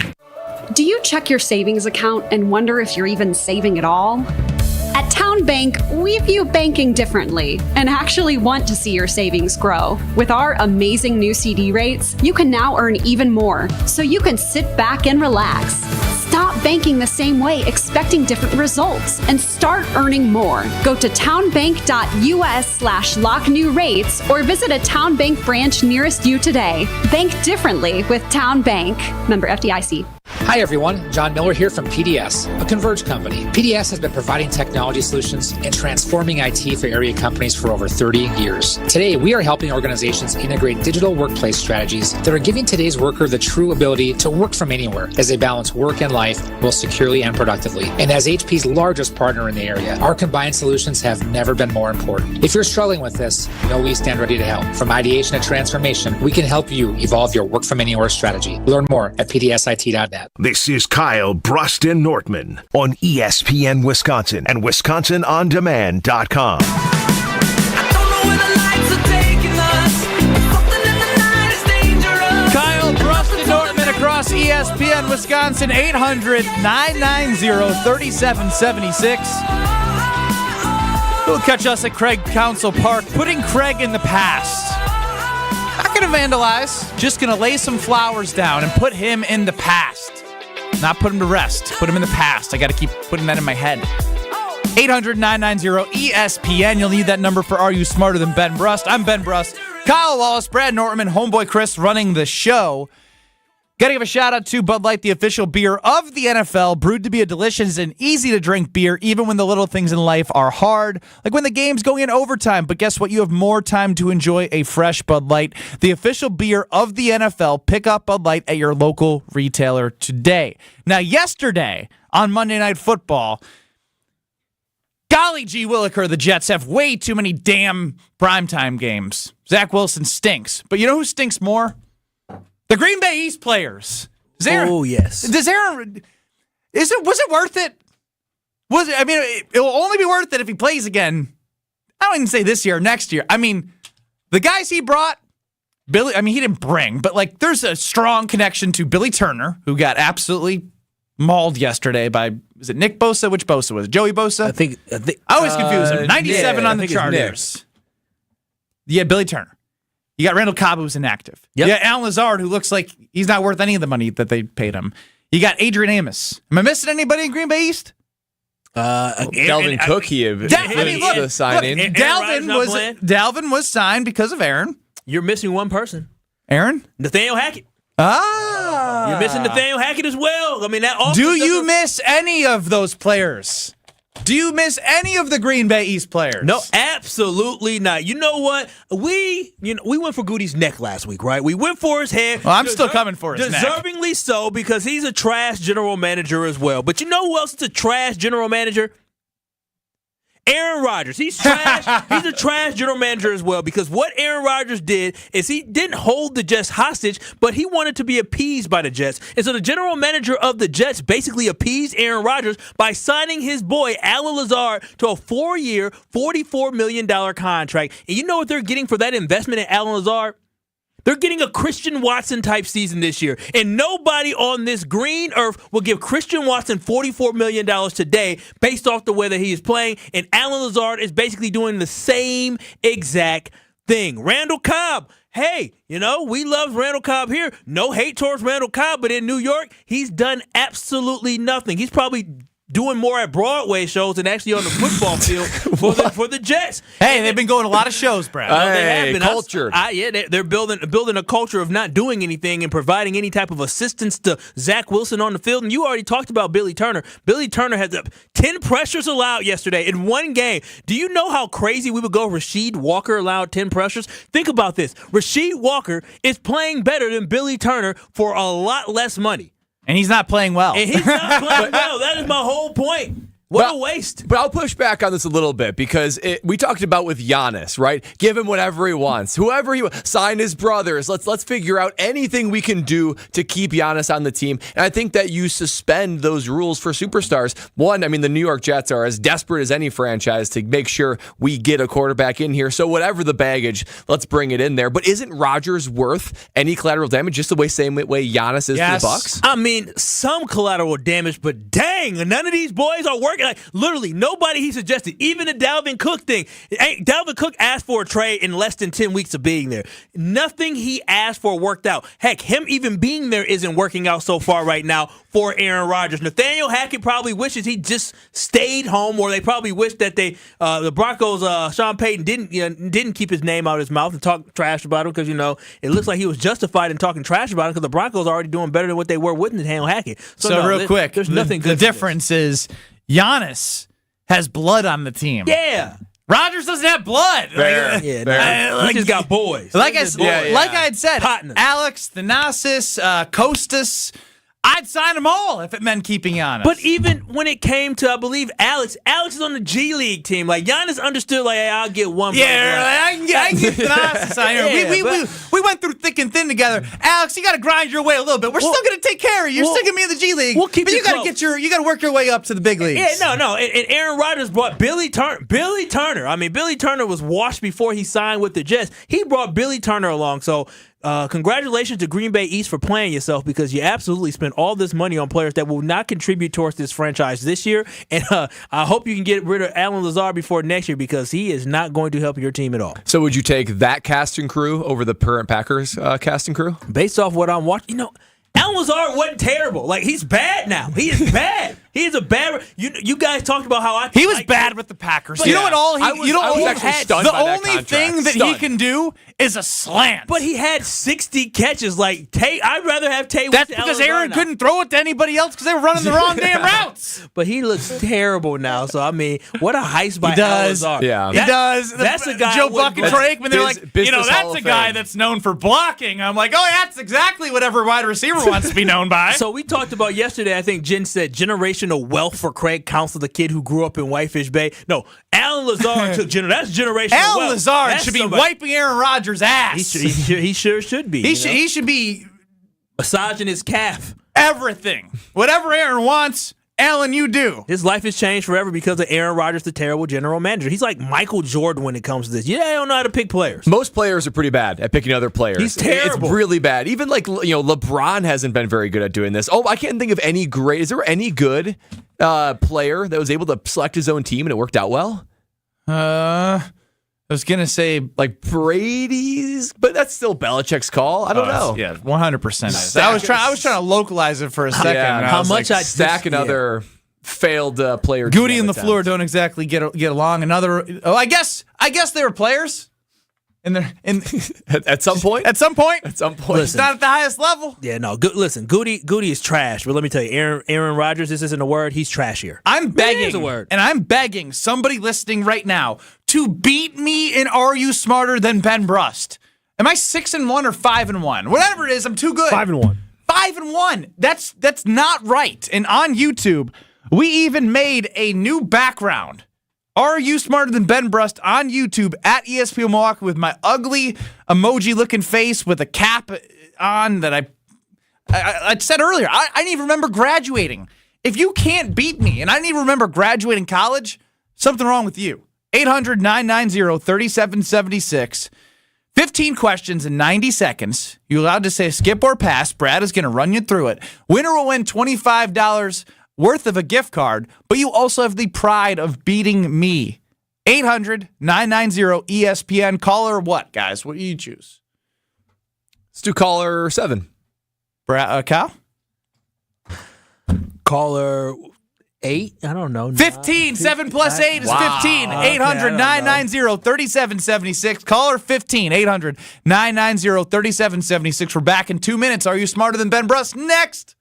Do you check your savings account and wonder if you're even saving at all? At Town Bank, we view banking differently and actually want to see your savings grow. With our amazing new CD rates, you can now earn even more, so you can sit back and relax. Stop banking the same way, expecting different results, and start earning more. Go to townbank.us/locknewrates or visit a Town Bank branch nearest you today. Bank differently with Town Bank. Member FDIC. Hi everyone, John Miller here from PDS, a Converge company. PDS has been providing technology solutions and transforming IT for area companies for over 30 years. Today, we are helping organizations integrate digital workplace strategies that are giving today's worker the true ability to work from anywhere as they balance work and life both securely and productively. And as HP's largest partner in the area, our combined solutions have never been more important. If you're struggling with this, know we stand ready to help. From ideation to transformation, we can help you evolve your work from anywhere strategy. Learn more at pdsit.net. This is Kyle, Brust, and Nortman on ESPN Wisconsin and WisconsinOnDemand.com. Kyle, Brust, and Nortman across ESPN Wisconsin, 800-990-3776. You'll catch us at Craig Council Park, putting Craig in the past. Not going to vandalize, just going to lay some flowers down and put him in the past. Not put him to rest, put him in the past. I got to keep putting that in my head. 800-990-ESPN. You'll need that number for Are You Smarter Than Ben Brust? I'm Ben Brust. Kyle Wallace, Brad Nortman, homeboy Chris running the show. Got to give a shout out to Bud Light, the official beer of the NFL, brewed to be a delicious and easy to drink beer, even when the little things in life are hard, like when the game's going in overtime. But guess what? You have more time to enjoy a fresh Bud Light, the official beer of the NFL. Pick up Bud Light at your local retailer today. Now, yesterday on Monday Night Football, golly gee Willikers, the Jets have way too many damn primetime games. Zach Wilson stinks. But you know who stinks more? The Green Bay East players. Oh, yes. Was it worth it? I mean, it will only be worth it if he plays again. I don't even say this year or next year. I mean, the guys he brought, Billy, I mean, he didn't bring, but like there's a strong connection to Billy Turner, who got absolutely mauled yesterday by, was it Nick Bosa? Which Bosa was it? Joey Bosa? I think I always confuse him. 97 on the Chargers. Yeah, Billy Turner. You got Randall Cobb, who's inactive. Yep. You got Alan Lazard, who looks like he's not worth any of the money that they paid him. You got Adrian Amos. Am I missing anybody in Green Bay East? Dalvin Cook, the signing. Dalvin was signed because of Aaron. You're missing one person. Aaron? Nathaniel Hackett. Ah. You're missing Nathaniel Hackett as well. I mean, that offense. Do you miss any of those players? Do you miss any of the Green Bay East players? No, absolutely not. You know what? We went for Goody's neck last week, right? We went for his head. Well, I'm still coming for his neck. Deservingly so, because he's a trash general manager as well. But you know who else is a trash general manager? Aaron Rodgers. He's trash. He's a trash general manager as well, because what Aaron Rodgers did is he didn't hold the Jets hostage, but he wanted to be appeased by the Jets. And so the general manager of the Jets basically appeased Aaron Rodgers by signing his boy, Alan Lazard, to a 4-year, $44 million contract. And you know what they're getting for that investment in Alan Lazard? They're getting a Christian Watson type season this year. And nobody on this green earth will give Christian Watson $44 million today based off the way that he is playing. And Alan Lazard is basically doing the same exact thing. Randall Cobb. Hey, we love Randall Cobb here. No hate towards Randall Cobb, but in New York, he's done absolutely nothing. He's probably doing more at Broadway shows than actually on the football field for the Jets. Hey, they've been going to a lot of shows, Brad. They have been cultured. They're building a culture of not doing anything and providing any type of assistance to Zach Wilson on the field. And you already talked about Billy Turner. Billy Turner had 10 pressures allowed yesterday in one game. Do you know how crazy we would go if Rasheed Walker allowed 10 pressures? Think about this. Rasheed Walker is playing better than Billy Turner for a lot less money. And he's not playing well. And he's not playing well. That is my whole point. What a waste. But I'll push back on this a little bit because we talked about with Giannis, right? Give him whatever he wants. Whoever he wants. Sign his brothers. Let's figure out anything we can do to keep Giannis on the team. And I think that you suspend those rules for superstars. One, I mean, the New York Jets are as desperate as any franchise to make sure we get a quarterback in here. So whatever the baggage, let's bring it in there. But isn't Rodgers worth any collateral damage just the same way Giannis is for the Bucks? I mean, some collateral damage, but dang, none of these boys are working. Like, literally, nobody he suggested, even the Dalvin Cook thing. Dalvin Cook asked for a trade in less than 10 weeks of being there. Nothing he asked for worked out. Heck, him even being there isn't working out so far right now for Aaron Rodgers. Nathaniel Hackett probably wishes he just stayed home, or they probably wish that the Broncos, Sean Payton didn't keep his name out of his mouth and talk trash about him because, it looks like he was justified in talking trash about him because the Broncos are already doing better than what they were with Nathaniel Hackett. So real quick, there's nothing good. The difference is Giannis has blood on the team. Yeah. Rodgers doesn't have blood. He just got boys. Like I had said, Partners. Alex, Thanasis, Kostas, I'd sign them all if it meant keeping Giannis. But even when it came to, I believe, Alex is on the G League team. Like, Giannis understood, like, hey, I'll get one. Yeah, I can get Thanasis on here. We went through thick and thin together. Alex, you got to grind your way a little bit. We're still going to take care of you. You're still going to be in the G League. We'll keep but you you got to work your way up to the big leagues. Yeah, no. And Aaron Rodgers brought Billy Turner. I mean, Billy Turner was washed before he signed with the Jets. He brought Billy Turner along. So, congratulations to Green Bay East for playing yourself because you absolutely spent all this money on players that will not contribute towards this franchise this year. And I hope you can get rid of Alan Lazard before next year because he is not going to help your team at all. So would you take that cast and crew over the current Packers cast and crew? Based off what I'm watching, Alan Lazard wasn't terrible. Like, he's bad now. He is bad. He is a bad. You guys talked about how he was bad with the Packers. But you know what? The only thing that he can do is a slant. But he had 60 catches. Like I'd rather have Tay. That's because Aaron couldn't throw it to anybody else because they were running the wrong damn routes. But he looks terrible now. So I mean, what a heist by Alan Lazard. Yeah, he does. That's a guy. Joe Buck and Troy Aikman. They're like, that's a guy that's known for blocking. I'm like, that's exactly what every wide receiver wants to be known by. So we talked about yesterday. I think Jen said generational wealth for Craig Counsell, the kid who grew up in Whitefish Bay. No, Alan Lazard took that's generational wealth. Alan Lazard should be wiping Aaron Rodgers' ass. He sure should be. He should be massaging his calf. Everything. Whatever Aaron wants, Alan, you do. His life has changed forever because of Aaron Rodgers, the terrible general manager. He's like Michael Jordan when it comes to this. Yeah, I don't know how to pick players. Most players are pretty bad at picking other players. He's terrible. It's really bad. Even LeBron hasn't been very good at doing this. I can't think of any great. Is there any good player that was able to select his own team and it worked out well? I was gonna say like Brady's, but that's still Belichick's call. I don't know. Yeah, 100%. I was trying to localize it for a second. Yeah, how much I stack another failed player. Goody and LaFleur don't exactly get along. I guess they were players. At some point. At some point. Listen, it's not at the highest level. Yeah, no. Listen, Goody is trash. But let me tell you, Aaron Rodgers. This isn't a word. He's trashier. I'm begging. It is a word. And I'm begging somebody listening right now to beat me in Are You Smarter Than Ben Brust? Am I 6-1 or 5-1? Whatever it is, I'm too good. 5-1. 5-1. That's not right. And on YouTube, we even made a new background. Are You Smarter Than Ben Brust on YouTube at ESPN Milwaukee with my ugly emoji-looking face with a cap on that I said earlier. I didn't even remember graduating. If you can't beat me, and I didn't even remember graduating college, something wrong with you. 800-990-3776. 15 questions in 90 seconds. You're allowed to say skip or pass. Brad is going to run you through it. Winner will win $25 worth of a gift card, but you also have the pride of beating me. 800-990-ESPN. Caller what, guys? What do you choose? Let's do caller 7. Cal? Caller 8? I don't know. 15. 7 plus 8 is 15. 800-990-3776. Caller 15. 800-990-3776. We're back in 2 minutes. Are you smarter than Ben Brust? Next.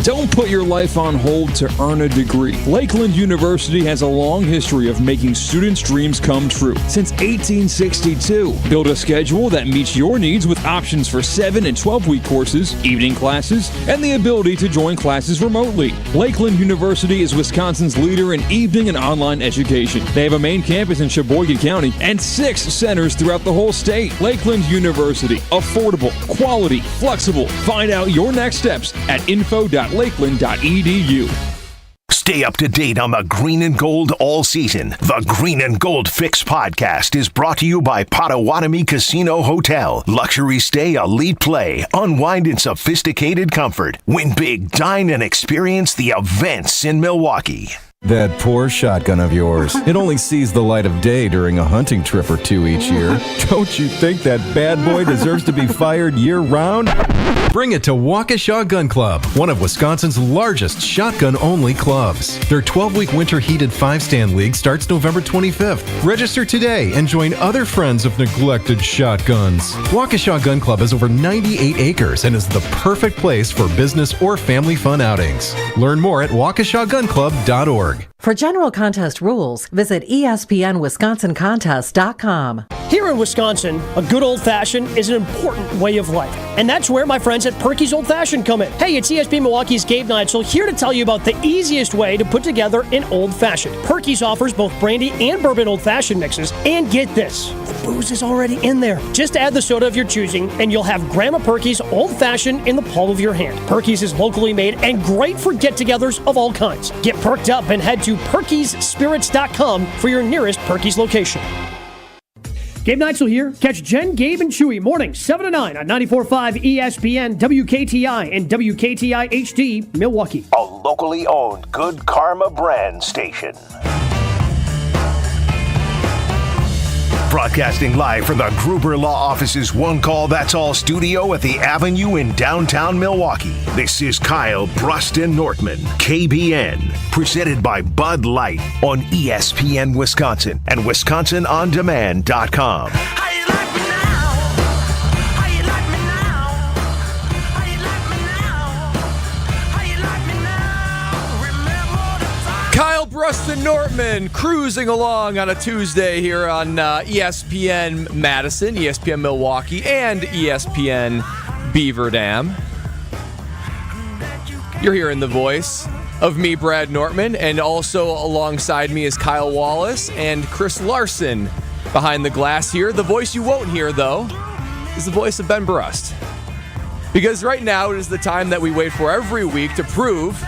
Don't put your life on hold to earn a degree. Lakeland University has a long history of making students' dreams come true. Since 1862, build a schedule that meets your needs with options for 7 and 12-week courses, evening classes, and the ability to join classes remotely. Lakeland University is Wisconsin's leader in evening and online education. They have a main campus in Sheboygan County and 6 centers throughout the whole state. Lakeland University. Affordable, quality, flexible. Find out your next steps at info.lakeland.edu. Stay up to date on the green and gold all season. The Green and Gold Fix podcast is brought to you by Potawatomi Casino Hotel. Luxury stay, elite play, unwind in sophisticated comfort. Win big, dine, and experience the events in Milwaukee. That poor shotgun of yours. It only sees the light of day during a hunting trip or two each year. Don't you think that bad boy deserves to be fired year-round? Bring it to Waukesha Gun Club, one of Wisconsin's largest shotgun-only clubs. Their 12-week winter heated 5-stand league starts November 25th. Register today and join other friends of neglected shotguns. Waukesha Gun Club has over 98 acres and is the perfect place for business or family fun outings. Learn more at waukeshagunclub.org. For general contest rules, visit ESPNWisconsinContest.com. Here in Wisconsin, a good old-fashioned is an important way of life. And that's where my friends at Perky's Old Fashioned come in. Hey, it's ESPN Milwaukee's Gabe Neitzel here to tell you about the easiest way to put together an old-fashioned. Perky's offers both brandy and bourbon old-fashioned mixes. And get this, the booze is already in there. Just add the soda of your choosing, and you'll have Grandma Perky's Old Fashioned in the palm of your hand. Perky's is locally made and great for get-togethers of all kinds. Get perked up and head to Perky'sSpirits.com for your nearest Perky's location. Gabe Neitzel here. Catch Jen, Gabe, and Chewy mornings 7 to 9 on 94.5 ESPN, WKTI, and WKTI HD, Milwaukee. A locally owned Good Karma brand station. Broadcasting live from the Gruber Law Office's One Call That's All studio at the Avenue in downtown Milwaukee. This is Kyle, Brust, and Nortman, KBN, presented by Bud Light on ESPN Wisconsin and WisconsinOnDemand.com. Kyle, Brust, and Nortman cruising along on a Tuesday here on ESPN Madison, ESPN Milwaukee, and ESPN Beaver Dam. You're hearing the voice of me, Brad Nortman, and also alongside me is Kyle Wallace and Chris Larson behind the glass here. The voice you won't hear, though, is the voice of Ben Brust. Because right now it is the time that we wait for every week to prove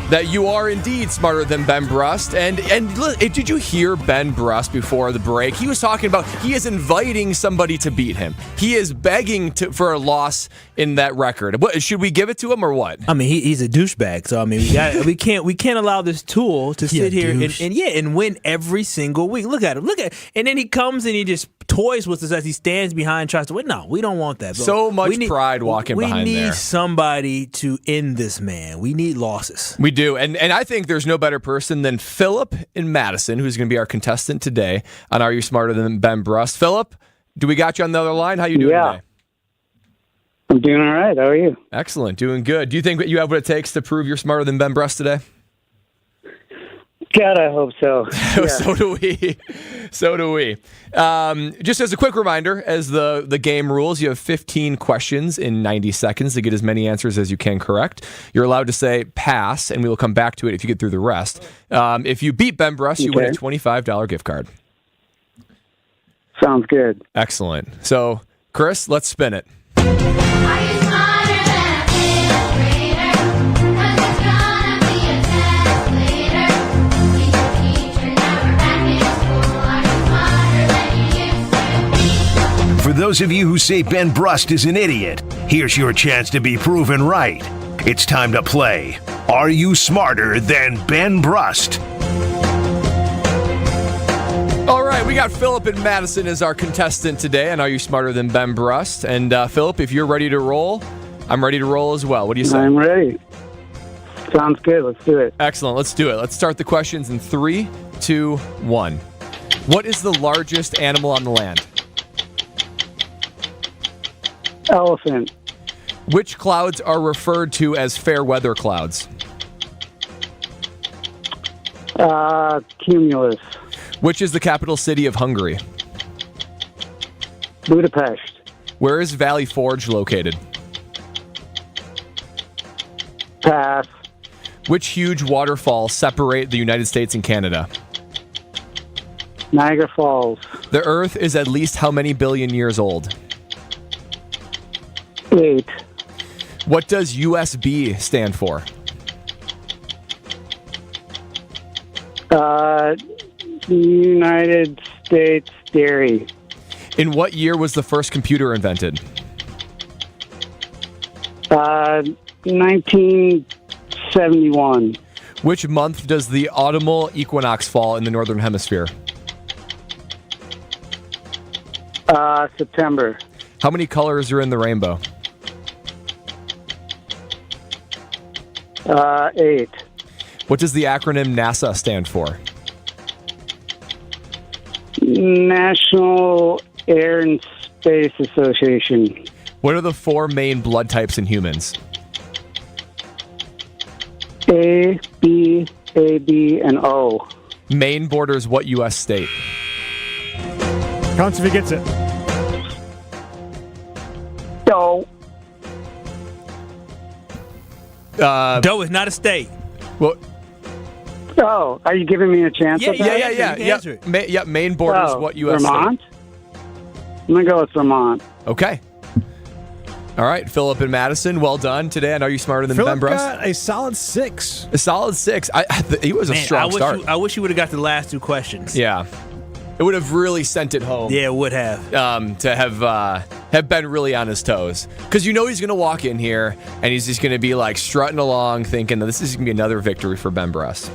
that you are indeed smarter than Ben Brust. And did you hear Ben Brust before the break? He was talking about he is inviting somebody to beat him. He is begging for a loss in that record. What, should we give it to him or what? I mean, he's a douchebag. So I mean, we can't allow this tool to sit here and win every single week. Look at him. And then he comes and he just toys with us as he stands behind, tries to win. No, we don't want that. So much pride walking behind there. We need somebody to end this man. We need losses. We do. And I think there's no better person than Philip in Madison, who's going to be our contestant today on Are You Smarter Than Ben Brust? Philip, do we got you on the other line? How you doing today? I'm doing all right. How are you? Excellent. Doing good. Do you think you have what it takes to prove you're smarter than Ben Brust today? God, I hope so. Yeah. So do we. So do we. Just as a quick reminder, as the game rules, you have 15 questions in 90 seconds to get as many answers as you can correct. You're allowed to say pass, and we will come back to it if you get through the rest. If you beat Ben Brust, you win a $25 gift card. Sounds good. Excellent. So, Chris, let's spin it. For those of you who say Ben Brust is an idiot, here's your chance to be proven right. It's time to play Are You Smarter Than Ben Brust? All right, we got Philip in Madison as our contestant today, and Are You Smarter Than Ben Brust? And Philip, if you're ready to roll, I'm ready to roll as well. What do you say? I'm ready. Sounds good. Let's do it. Excellent. Let's do it. Let's start the questions in 3, 2, 1. What is the largest animal on the land? Elephant. Which clouds are referred to as fair weather clouds? Cumulus. Which is the capital city of Hungary? Budapest. Where is Valley Forge located? Pass. Which huge waterfalls separate the United States and Canada? Niagara Falls. The Earth is at least how many billion years old? 8. What does USB stand for? United States Dairy. In what year was the first computer invented? 1971. Which month does the autumnal equinox fall in the Northern Hemisphere? September. How many colors are in the rainbow? 8. What does the acronym NASA stand for? National Air and Space Association. What are the 4 main blood types in humans? A, B, AB, and O. Maine borders what U.S. state? Counts if he gets it. Doe. Doe is not a state. Well, Oh, are you giving me a chance? Yeah, at that? Yeah. Maine borders what U.S. Vermont? state? I'm going to go with Vermont. Okay. All right, Philip and Madison, well done today. I know you're smarter than Ben Philip Brust. got a solid 6. A solid 6. He was a strong start. I wish you would have got the last 2 questions. Yeah. It would have really sent it home. Yeah, it would have. To have been really on his toes. Because you know he's going to walk in here, and he's just going to be like strutting along thinking that this is going to be another victory for Ben Brust.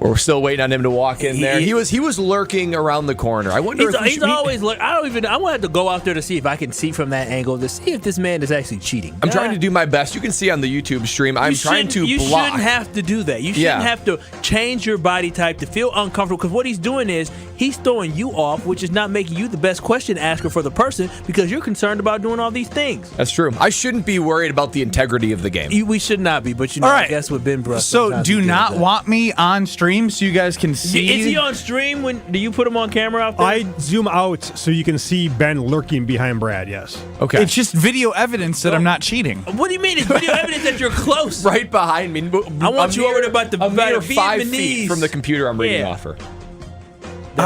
We're still waiting on him to walk in there. He was lurking around the corner. I wonder if he's always look. I want to have to go out there to see if I can see from that angle to see if this man is actually cheating. I'm trying to do my best. You can see on the YouTube stream. I'm trying to block. You shouldn't have to do that. You shouldn't have to change your body type to feel uncomfortable, because what he's doing is he's throwing you off, which is not making you the best question asker for the person because you're concerned about doing all these things. That's true. I shouldn't be worried about the integrity of the game. We should not be, but I guess with Ben Brust. So do not want me on stream so you guys can see. Is he on stream? Do you put him on camera out there? I zoom out so you can see Ben lurking behind Brad, yes. Okay. It's just video evidence that I'm not cheating. What do you mean? It's video evidence that you're close. Right behind me. I want you over there about the mere 5 Vietnamese. feet from the computer I'm reading off her.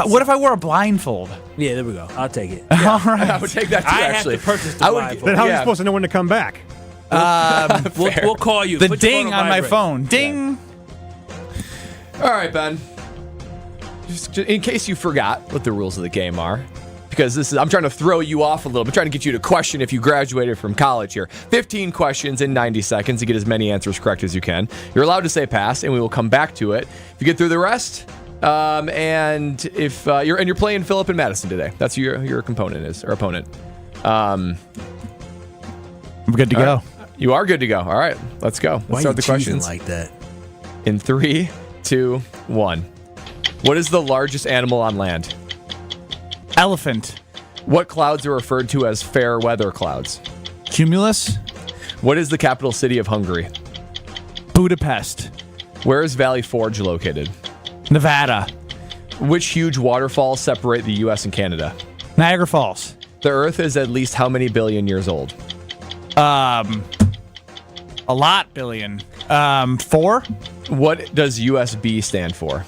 What if I wore a blindfold? Yeah, there we go. I'll take it. All right. I would take that too, actually. I have to purchase the blindfold. Then how are you supposed to know when to come back? We'll call you. The Put your ding phone on my vibrate. phone. Ding. All right, Ben. Just in case you forgot what the rules of the game are, because I'm trying to throw you off a little bit, trying to get you to question if you graduated from college here. 15 questions in 90 seconds to get as many answers correct as you can. You're allowed to say pass, and we will come back to it. If you get through the rest, and if you're playing Philip and Madison today, that's who your opponent is. I'm good to go. Right. You are good to go. All right, let's go. Let's start the questions like that. in 3, 2, 1. What is the largest animal on land? Elephant. What clouds are referred to as fair weather clouds? Cumulus. What is the capital city of Hungary? Budapest. Where is Valley Forge located? Nevada. Which huge waterfalls separate the U.S. and Canada? Niagara Falls. The Earth is at least how many billion years old? A lot billion. 4. What does USB stand for?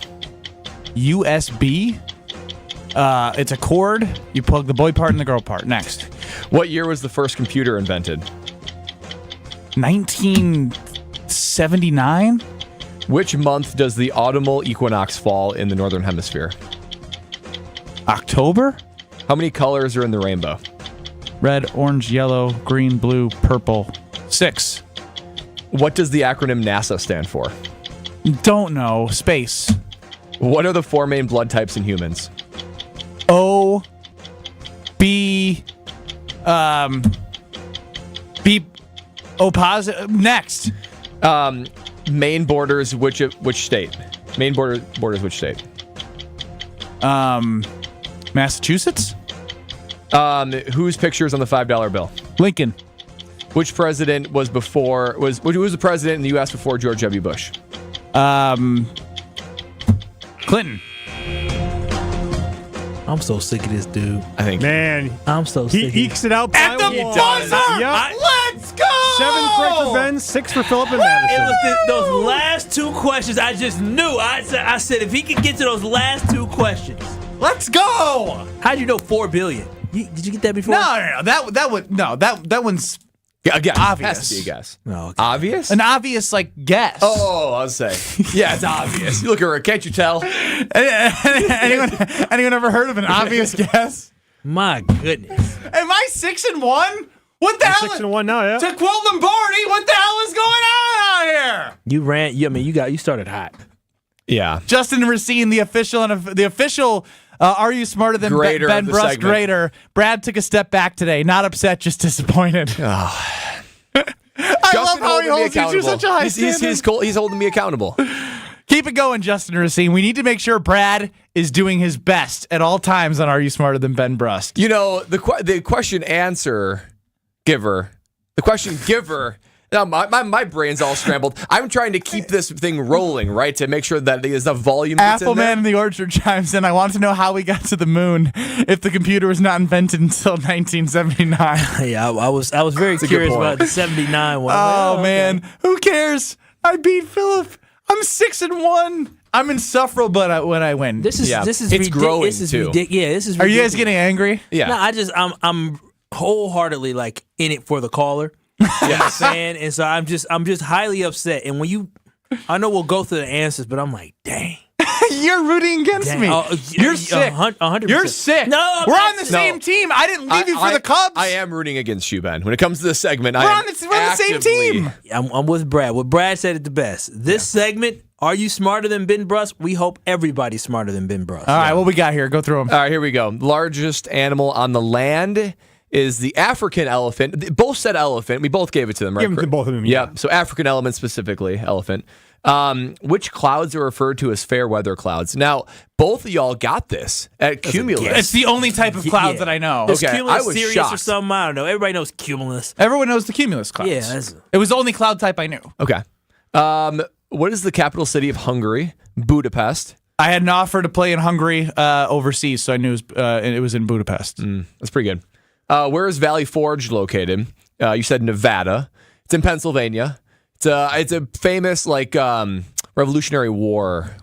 USB? It's a cord. You plug the boy part and the girl part. Next. What year was the first computer invented? 1979? Which month does the autumnal equinox fall in the Northern Hemisphere? October? How many colors are in the rainbow? Red, orange, yellow, green, blue, purple. 6. What does the acronym NASA stand for? Don't know. Space. What are the 4 main blood types in humans? O, B, B, positive. Next. Maine borders which state? Maine borders which state? Massachusetts? Whose picture is on the $5 bill? Lincoln. Which president was the president in the U.S. before George W. Bush? Clinton. I'm so sick of this dude. I think. Man, I'm so sick. he ekes it out At the buzzer! Yep. Let's go! 7 correct for Ben, 6 for Philip and It Madison. was those last two questions. I just knew. I said if he could get to those last two questions. Let's go! How'd you know $4 billion? Did you get that before? No. That one's Yeah, guess. obvious. Has to be a guess. No, okay. Obvious? An obvious guess. Oh, I was saying. Yeah, it's obvious. You look at her, can't you tell? Anyone ever heard of an obvious guess? My goodness. Am I 6-1? What the hell? 6-1 now, yeah. To quote Lombardi, what the hell is going on out here? You ran. You started hot. Yeah. Justin Racine, the official. Are you smarter than Grader Ben of the Brust segment. grader? Brad took a step back today. Not upset, just disappointed. Oh. I love how he holds you to such a high standard. He's holding me accountable. Keep it going, Justin Racine. We need to make sure Brad is doing his best at all times on Are You Smarter Than Ben Brust? You know, the question giver. Now, my brain's all scrambled. I'm trying to keep this thing rolling, right, to make sure that there's enough volume. Appleman in the Orchard chimes in. I want to know how we got to the moon if the computer was not invented until 1979. Yeah, I was very curious about the 79 one. Oh, man. Who cares? I beat Philip. I'm 6-1. I'm insufferable when I win. This is it's growing this is too. Yeah, this is. Are ridiculous. you guys getting angry? Yeah. No, I'm wholeheartedly in it for the caller. You know what I'm saying? And so I'm just highly upset. And when I know we'll go through the answers, but I'm like, dang. You're rooting against me. You're sick. 100%. You're sick. No, we're on the same team. I didn't leave you for the Cubs. I am rooting against you, Ben. When it comes to this segment, we're on the same team. I'm with Brad. What Brad said it the best. This segment, Are You Smarter Than Ben Brust? We hope everybody's smarter than Ben Brust. All right, what we got here? Go through them. All right, here we go. Largest animal on the land is the African elephant. They both said elephant. We both gave it to them, right? Give them to both of them. Yeah. So African element specifically, elephant. Which clouds are referred to as fair weather clouds? Now, both of y'all got this at Cumulus. It's the only type of cloud that I know. Is Okay, Cumulus I was Sirius shocked. or something? I don't know. Everybody knows Cumulus. Everyone knows the cumulus clouds. Yeah, it was the only cloud type I knew. Okay. What is the capital city of Hungary? Budapest. I had an offer to play in Hungary overseas, so I knew it was in Budapest. That's pretty good. Where is Valley Forge located? You said Nevada. It's in Pennsylvania. It's a famous Revolutionary War.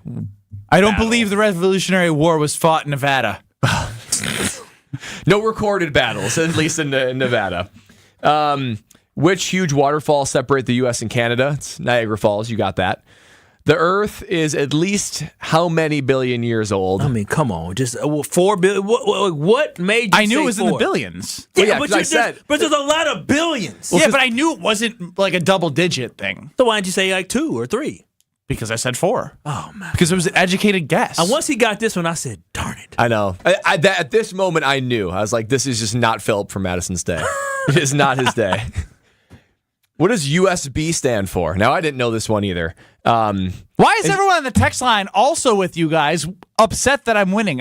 I don't believe the Revolutionary War was fought in Nevada. No recorded battles, at least in Nevada. Which huge waterfall separate the U.S. and Canada? It's Niagara Falls. You got that. The Earth is at least how many billion years old? I mean, come on, just 4 billion. What made you? I knew say it was 4? in the billions. Well, Yeah, yeah, 'cause I said. but there's a lot of billions. Yeah, but I knew it wasn't like a double-digit thing So why didn't you say 2 or 3? because I said 4. Oh man! Because it was an educated guess. And once he got this one, I said, "Darn it!" I know. At this moment, I knew. I was like, this is just not Philip from Madison's day. It is not his day. What does USB stand for? Now, I didn't know this one either. Why is everyone on the text line also with you guys upset that I'm winning?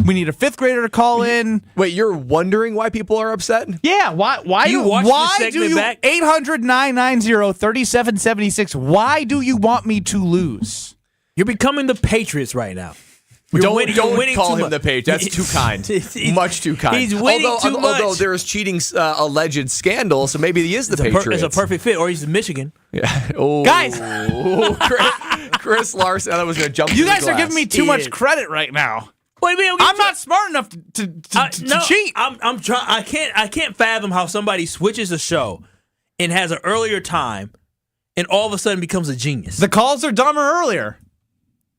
We need a 5th grader to call in. Wait, you're wondering why people are upset? Yeah, why You watched why this do segment you back? 800-990-3776? Why do you want me to lose? You're becoming the Patriots right now. Don't winning call too him much. the page. That's too kind. Much too kind. He's winning too much. Although there is cheating alleged scandal, so maybe he is the Patriots. It's a perfect fit, or he's in Michigan. Yeah. Oh, Guys. Chris Larson, I was going to jump. You guys are giving me too much credit right now. What do you mean? I'm not smart enough to cheat. I'm trying. I can't fathom how somebody switches a show and has an earlier time, and all of a sudden becomes a genius. The calls are dumber earlier.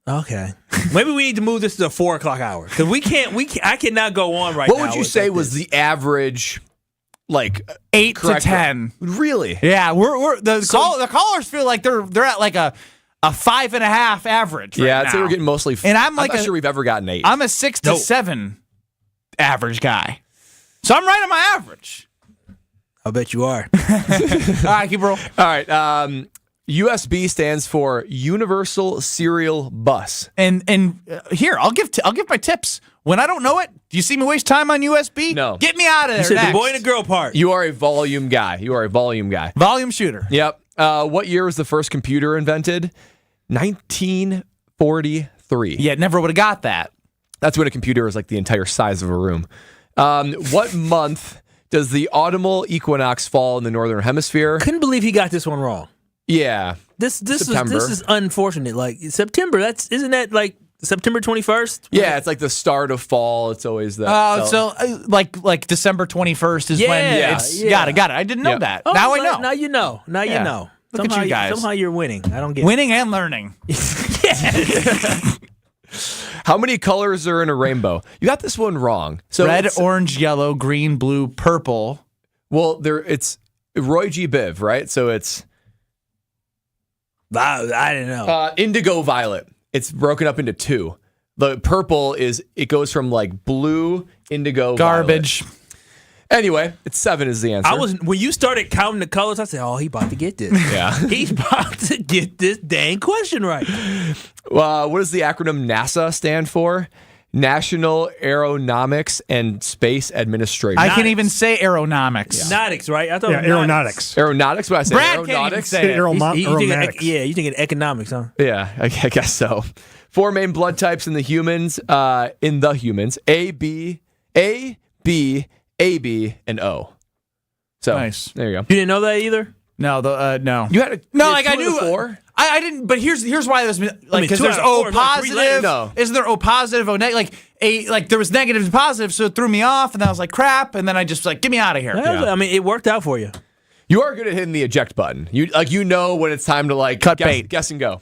Okay, maybe we need to move this to the 4 o'clock hour because I cannot go on right now. What would you say was the average, 8 to 10? Really? Yeah, the callers feel like they're at like a 5.5 average. Right Yeah, now. I'd say we're getting mostly. And I'm not sure we've ever gotten 8. I'm a 6 to 7 average guy, so I'm right on my average. I bet you are. All right, keep rolling. All right. USB stands for Universal Serial Bus. And here, I'll give my tips. When I don't know it, do you see me waste time on USB? No. Get me out of there. You said next. the boy and the girl part. You are a volume guy. Volume shooter. Yep. What year was the first computer invented? 1943. Yeah, never would have got that. That's when a computer is like the entire size of a room. What month does the autumnal equinox fall in the northern hemisphere? Couldn't believe he got this one wrong. Yeah. This September. is unfortunate. Like September, isn't that like September 21st? Yeah, it's like the start of fall. It's always that. Like December 21st is when it's got it. I didn't know that. Oh, now I know. Now you know. You know. Look at you guys. Somehow you're winning. I don't get winning and learning. How many colors are in a rainbow? You got this one wrong. So red, orange, yellow, green, blue, purple. Well, it's Roy G. Biv, right? So it's I don't know. Indigo, violet. It's broken up into two. The purple it goes from like blue, indigo, garbage. Violet. Anyway, it's 7 is the answer. When you started counting the colors, I said, "Oh, he about to get this. Yeah, he's about to get this dang question right." What does the acronym NASA stand for? National Aeronautics and Space Administration. I can't even say aeronomics. Nautics, right? I thought aeronautics. Aeronautics, what I say? Brad aeronautics? Can't even say it. You thinking economics, huh? Yeah, I guess so. 4 main blood types in the humans. A, B, and O. So nice. There you go. You didn't know that either? No, no. You had I knew 4. I didn't. But here's why there's because there's O positive. No. Isn't there O positive? O negative? Like there was negative and positive, so it threw me off, and then I was like crap, and then I just get me out of here. Yeah. I mean, it worked out for you. You are good at hitting the eject button. You know when it's time to cut bait, guess and go.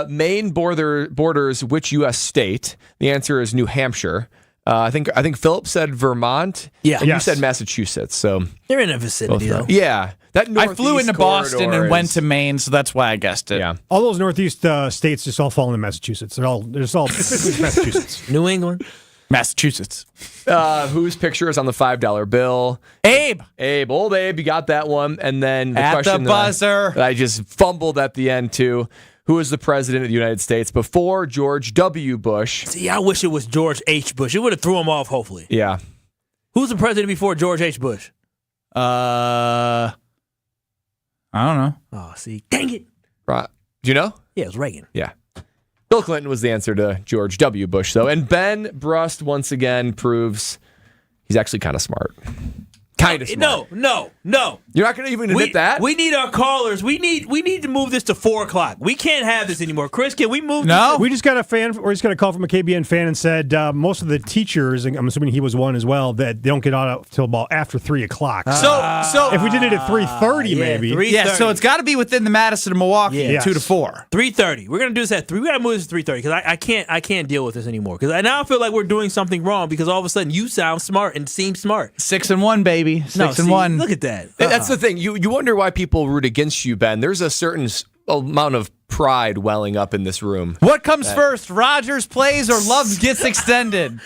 Maine borders which U.S. state? The answer is New Hampshire. I think Philip said Vermont. Yeah. And you said Massachusetts. So they're in a vicinity, though. Yeah. I flew into Boston and went to Maine, so that's why I guessed it. Yeah. All those Northeast states just all fall into Massachusetts. It's Massachusetts. New England. Massachusetts. Whose picture is on the $5 bill? Abe. Old Abe. You got that one. And then the at question the buzzer. that I just fumbled at the end, too. Who was the president of the United States before George W. Bush? See, I wish it was George H. Bush. It would have threw him off, hopefully. Yeah. Who's the president before George H. Bush? I don't know. Oh, see. Dang it. Right. Do you know? Yeah, it was Reagan. Yeah. Bill Clinton was the answer to George W. Bush, though. And Ben Brust, once again, proves he's actually kind of smart. Kind of smart. No. You're not going to even admit that? We need our callers. We need to move this to 4 o'clock. We can't have this anymore. Chris, can we move No. We just got a call from a KBN fan and said most of the teachers, and I'm assuming he was one as well, that they don't get out till about after 3 o'clock. So if we did it at 3:30, maybe. 3:30. Yeah, so it's got to be within the Madison and Milwaukee, 2 to 4. 3:30. We're gonna do this at 3. We gotta move this to 3:30 because I can't deal with this anymore. Because now I feel like we're doing something wrong because all of a sudden you sound smart and seem smart. 6-1, baby. 6-1. Look at that. That's the thing. You wonder why people root against you, Ben. There's a certain amount of pride welling up in this room. What comes first, Rogers plays or Love gets extended?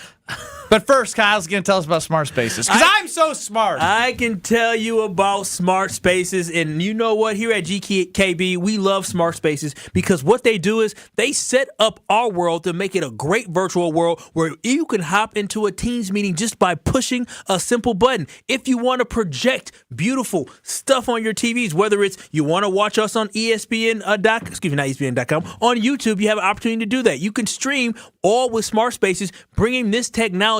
But first, Kyle's going to tell us about smart spaces because I'm so smart. I can tell you about smart spaces, and you know what? Here at GKB, we love smart spaces because what they do is they set up our world to make it a great virtual world where you can hop into a Teams meeting just by pushing a simple button. If you want to project beautiful stuff on your TVs, whether it's you want to watch us on ESPN.com, on YouTube, you have an opportunity to do that. You can stream all with smart spaces, bringing this technology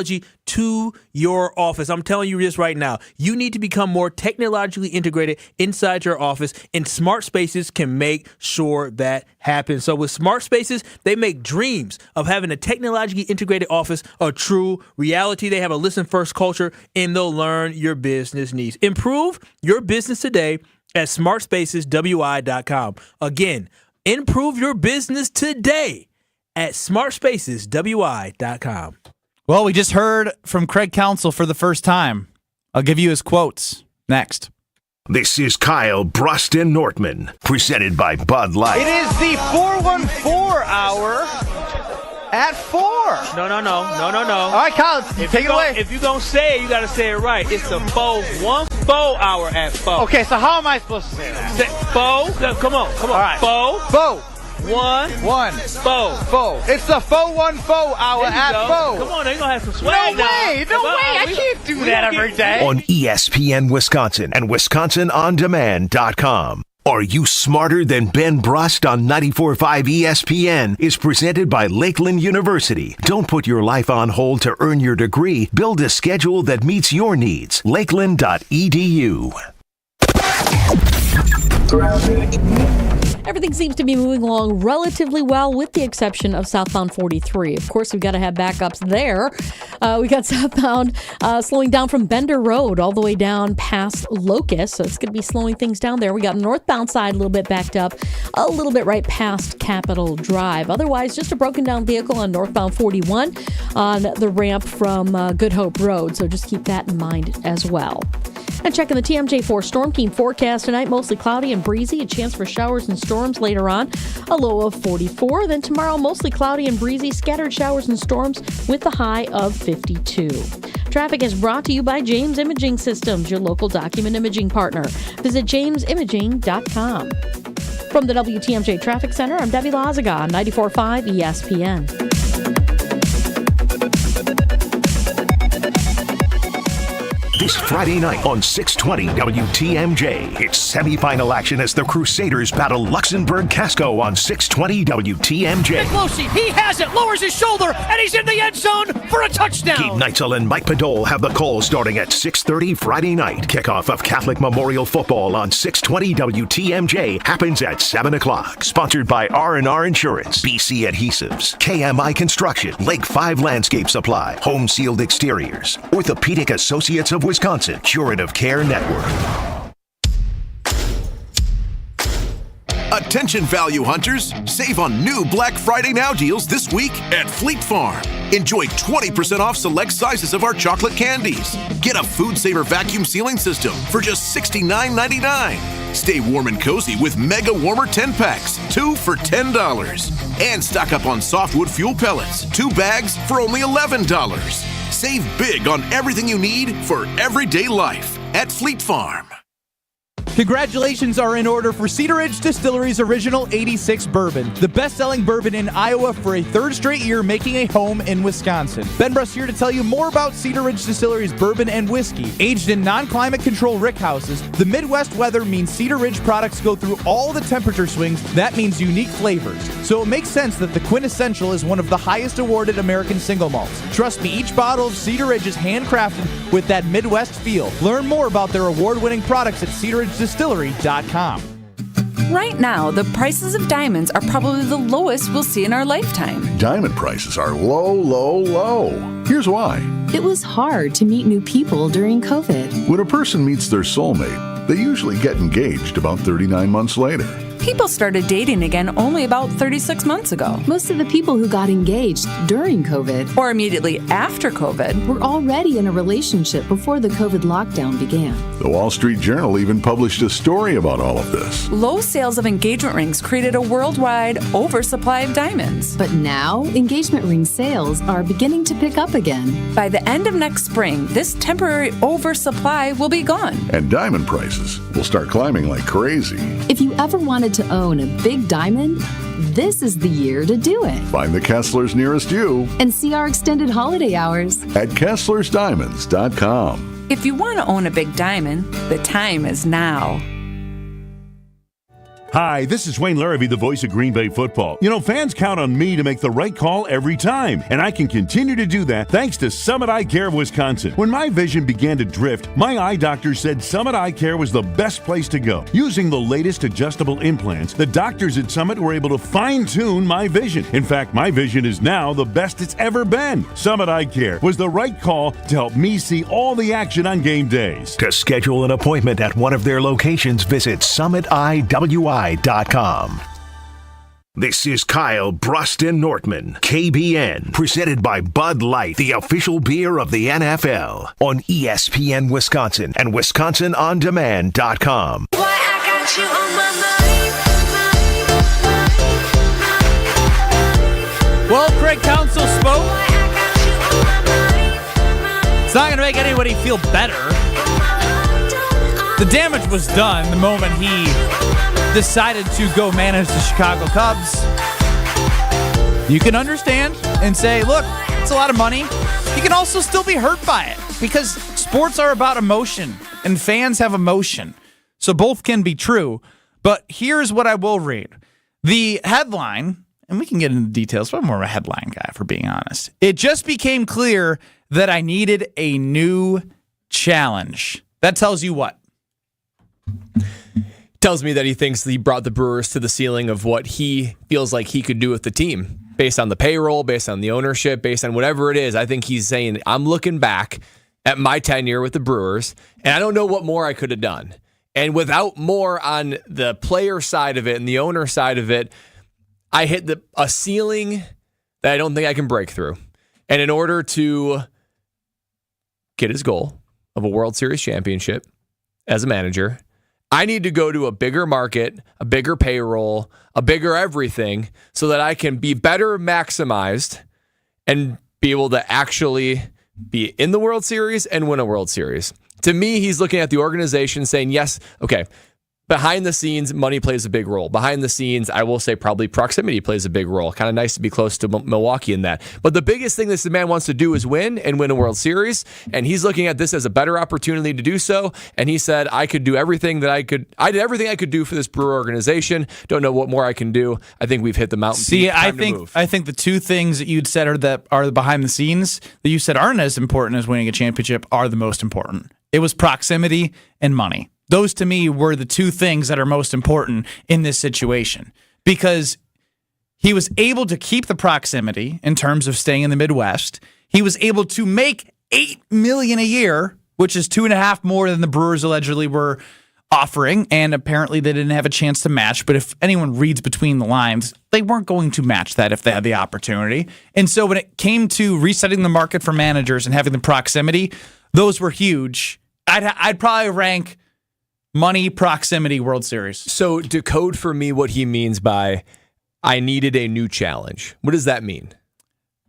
to your office. I'm telling you this right now. You need to become more technologically integrated inside your office, and smart spaces can make sure that happens. So with smart spaces, they make dreams of having a technologically integrated office a true reality. They have a listen first culture, and they'll learn your business needs. Improve your business today at smartspaceswi.com. Again, improve your business today at smartspaceswi.com. Well, we just heard from Craig Counsell for the first time. I'll give you his quotes next. This is Kyle, Brust, and Nortman, presented by Bud Light. It is the 414 hour at 4. No. All right, Kyle, take it away. If you're going to say it, you got to say it right. It's the 414. Faux hour at Faux. Okay, so how am I supposed to say that? Faux. Come on. All right. Faux. Faux. One. Faux. Faux. It's the Faux 1 Faux hour at Faux. Come on, they're going to have some swag No way. I can't do that every day. On ESPN Wisconsin and WisconsinOnDemand.com. Are you smarter than Ben Brust on 94.5 ESPN is presented by Lakeland University. Don't put your life on hold to earn your degree. Build a schedule that meets your needs. Lakeland.edu. Everything seems to be moving along relatively well with the exception of southbound 43. Of course, we've got to have backups there. We got southbound slowing down from Bender Road all the way down past Locust. So it's going to be slowing things down there. We got northbound side a little bit backed up, a little bit right past Capitol Drive. Otherwise, just a broken down vehicle on northbound 41 on the ramp from Good Hope Road. So just keep that in mind as well. And checking the TMJ4 Storm Team forecast tonight, mostly cloudy and breezy, a chance for showers and storms later on, a low of 44. Then tomorrow, mostly cloudy and breezy, scattered showers and storms with a high of 52. Traffic is brought to you by James Imaging Systems, your local document imaging partner. Visit jamesimaging.com. From the WTMJ Traffic Center, I'm Debbie Lazaga on 94.5 ESPN. This Friday night on 620 WTMJ, it's semifinal action as the Crusaders battle Luxembourg Casco on 620 WTMJ. Nicolosi, he has it, lowers his shoulder, and he's in the end zone for a touchdown. Keith Neitzel and Mike Podol have the call starting at 6:30 Friday night. Kickoff of Catholic Memorial Football on 620 WTMJ happens at 7 o'clock. Sponsored by R&R Insurance, BC Adhesives, KMI Construction, Lake 5 Landscape Supply, Home Sealed Exteriors, Orthopedic Associates of Wisconsin, Curative Care Network. Attention value hunters, save on new Black Friday Now deals this week at Fleet Farm. Enjoy 20% off select sizes of our chocolate candies. Get a Food Saver vacuum sealing system for just $69.99. Stay warm and cozy with Mega Warmer 10-packs, 2 for $10. And stock up on softwood fuel pellets, 2 bags for only $11. Save big on everything you need for everyday life at Fleet Farm. Congratulations are in order for Cedar Ridge Distillery's Original 86 Bourbon, the best-selling bourbon in Iowa for a third straight year, making a home in Wisconsin. Ben Brust here to tell you more about Cedar Ridge Distillery's bourbon and whiskey. Aged in non-climate control rickhouses, the Midwest weather means Cedar Ridge products go through all the temperature swings. That means unique flavors. So it makes sense that the Quintessential is one of the highest awarded American single malts. Trust me, each bottle of Cedar Ridge is handcrafted with that Midwest feel. Learn more about their award-winning products at cedarridgedistillery.com. Right now, the prices of diamonds are probably the lowest we'll see in our lifetime. Diamond prices are low, low, low. Here's why. It was hard to meet new people during COVID. When a person meets their soulmate, they usually get engaged about 39 months later. People started dating again only about 36 months ago. Most of the people who got engaged during COVID or immediately after COVID were already in a relationship before the COVID lockdown began. The Wall Street Journal even published a story about all of this. Low sales of engagement rings created a worldwide oversupply of diamonds. But now, engagement ring sales are beginning to pick up again. By the end of next spring, this temporary oversupply will be gone. And diamond prices will start climbing like crazy. If you ever wanted to own a big diamond, this is the year to do it. Find the Kesslers nearest you and see our extended holiday hours at KesslersDiamonds.com. If you want to own a big diamond, the time is now. Hi, this is Wayne Larrabee, the voice of Green Bay football. You know, fans count on me to make the right call every time, and I can continue to do that thanks to Summit Eye Care of Wisconsin. When my vision began to drift, my eye doctor said Summit Eye Care was the best place to go. Using the latest adjustable implants, the doctors at Summit were able to fine-tune my vision. In fact, my vision is now the best it's ever been. Summit Eye Care was the right call to help me see all the action on game days. To schedule an appointment at one of their locations, visit summitiwi.com. This is Kyle, Brust, and Nortman, KBN, presented by Bud Light, the official beer of the NFL, on ESPN Wisconsin and WisconsinOnDemand.com. Well, Craig Counsell spoke. It's not going to make anybody feel better. The damage was done the moment he decided to go manage the Chicago Cubs. You can understand and say, look, it's a lot of money. You can also still be hurt by it because sports are about emotion and fans have emotion. So both can be true. But here's what I will read. The headline, and we can get into details, but I'm more of a headline guy, for being honest. It just became clear that I needed a new challenge. That tells you what? Tells me that he thinks he brought the Brewers to the ceiling of what he feels like he could do with the team. Based on the payroll, based on the ownership, based on whatever it is, I think he's saying, I'm looking back at my tenure with the Brewers, and I don't know what more I could have done. And without more on the player side of it and the owner side of it, I hit a ceiling that I don't think I can break through. And in order to get his goal of a World Series championship as a manager, I need to go to a bigger market, a bigger payroll, a bigger everything, so that I can be better maximized and be able to actually be in the World Series and win a World Series. To me, he's looking at the organization saying, yes, okay, behind the scenes, money plays a big role. Behind the scenes, I will say probably proximity plays a big role. Kind of nice to be close to Milwaukee in that. But the biggest thing this man wants to do is win and win a World Series. And he's looking at this as a better opportunity to do so. And he said, I could do everything that I did everything I could do for this Brewer organization. Don't know what more I can do. I think we've hit the mountain. See, I think the two things that you'd said are the behind the scenes that you said aren't as important as winning a championship are the most important. It was proximity and money. Those, to me, were the two things that are most important in this situation because he was able to keep the proximity in terms of staying in the Midwest. He was able to make $8 million a year, which is 2.5 more than the Brewers allegedly were offering, and apparently they didn't have a chance to match. But if anyone reads between the lines, they weren't going to match that if they had the opportunity. And so when it came to resetting the market for managers and having the proximity, those were huge. I'd probably rank money, proximity, World Series. So decode for me what he means by I needed a new challenge. What does that mean?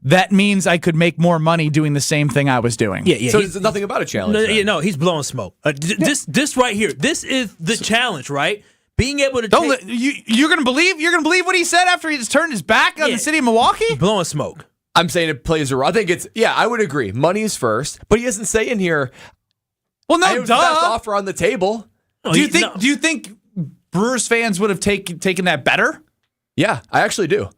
That means I could make more money doing the same thing I was doing. Yeah. So it's nothing about a challenge. No, he's blowing smoke. This right here, this is the challenge, right? Being able to you're gonna believe what he said after he just turned his back on the city of Milwaukee? Blowing smoke. I'm saying it plays a role. I think I would agree. Money is first, but he doesn't say in here. Well, no, it was the best offer on the table. Do you think Brewers fans would have taken that better? Yeah, I actually do.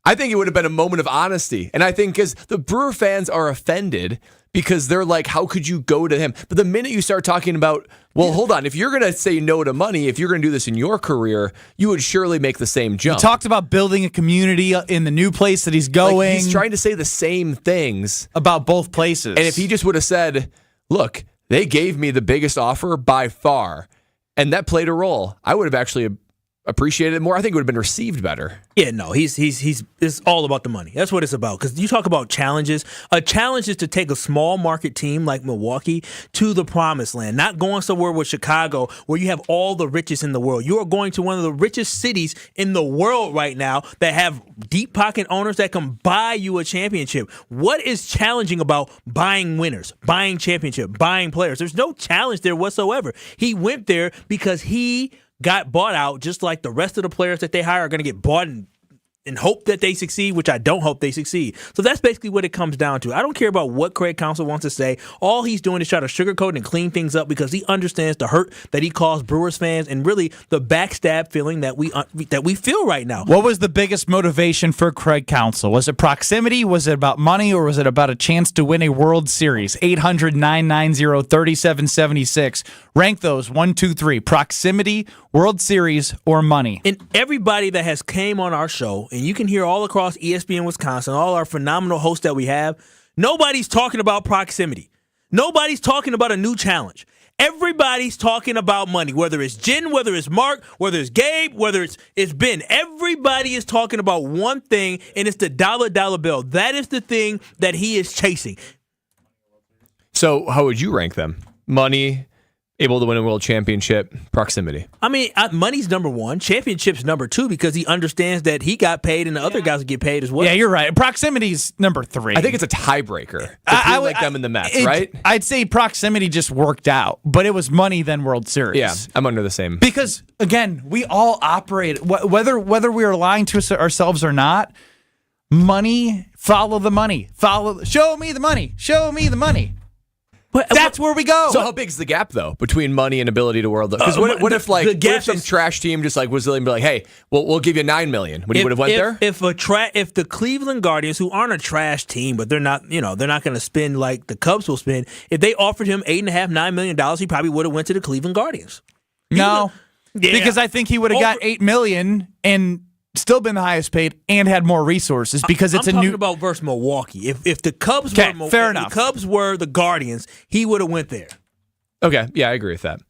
I think it would have been a moment of honesty. And I think because the Brewer fans are offended because they're like, how could you go to him? But the minute you start talking about, well, hold on, if you're going to say no to money, if you're going to do this in your career, you would surely make the same jump. He talked about building a community in the new place that he's going. Like he's trying to say the same things about both places. And if he just would have said, look, they gave me the biggest offer by far, and that played a role, I would have actually appreciated it more. I think it would have been received better. Yeah, no, he's it's all about the money. That's what it's about. Because you talk about challenges. A challenge is to take a small market team like Milwaukee to the promised land. Not going somewhere with Chicago where you have all the riches in the world. You are going to one of the richest cities in the world right now that have deep pocket owners that can buy you a championship. What is challenging about buying winners, buying championship, buying players? There's no challenge there whatsoever. He went there because he got bought out, just like the rest of the players that they hire are going to get bought and hope that they succeed, which I don't hope they succeed. So that's basically what it comes down to. I don't care about what Craig Counsell wants to say. All he's doing is try to sugarcoat and clean things up because he understands the hurt that he caused Brewers fans and really the backstab feeling that we feel right now. What was the biggest motivation for Craig Counsell? Was it proximity? Was it about money? Or was it about a chance to win a World Series? 800-990-3776. Rank those 1, 2, 3. Proximity, World Series, or money. And everybody that has came on our show, and you can hear all across ESPN Wisconsin, all our phenomenal hosts that we have, nobody's talking about proximity. Nobody's talking about a new challenge. Everybody's talking about money, whether it's Jen, whether it's Mark, whether it's Gabe, whether it's Ben. Everybody is talking about one thing, and it's the dollar bill. That is the thing that he is chasing. So how would you rank them? Money able to win a world championship, proximity. I mean, money's number one. Championship's number two because he understands that he got paid and the other guys will get paid as well. Yeah, you're right. Proximity's number three. I think it's a tiebreaker. I like them in the Mets, right? I'd say proximity just worked out, but it was money then World Series. Yeah, I'm under the same. Because, again, we all operate, whether we are lying to ourselves or not, money, follow the money. Show me the money. Show me the money. But that's where we go. So how big is the gap, though, between money and ability to world? Because what if some trash team just was willing to be like, hey, we'll give you $9 million? Would you have went there? If the Cleveland Guardians, who aren't a trash team, but they're not going to spend like the Cubs will spend, if they offered him $8.5-9 million, he probably would have went to the Cleveland Guardians. Because I think he would have got $8 million and still been the highest paid and had more resources because it's I'm talking about versus Milwaukee. If the Cubs were Milwaukee, fair enough. The Cubs were the Guardians, he would have went there. Okay, yeah, I agree with that.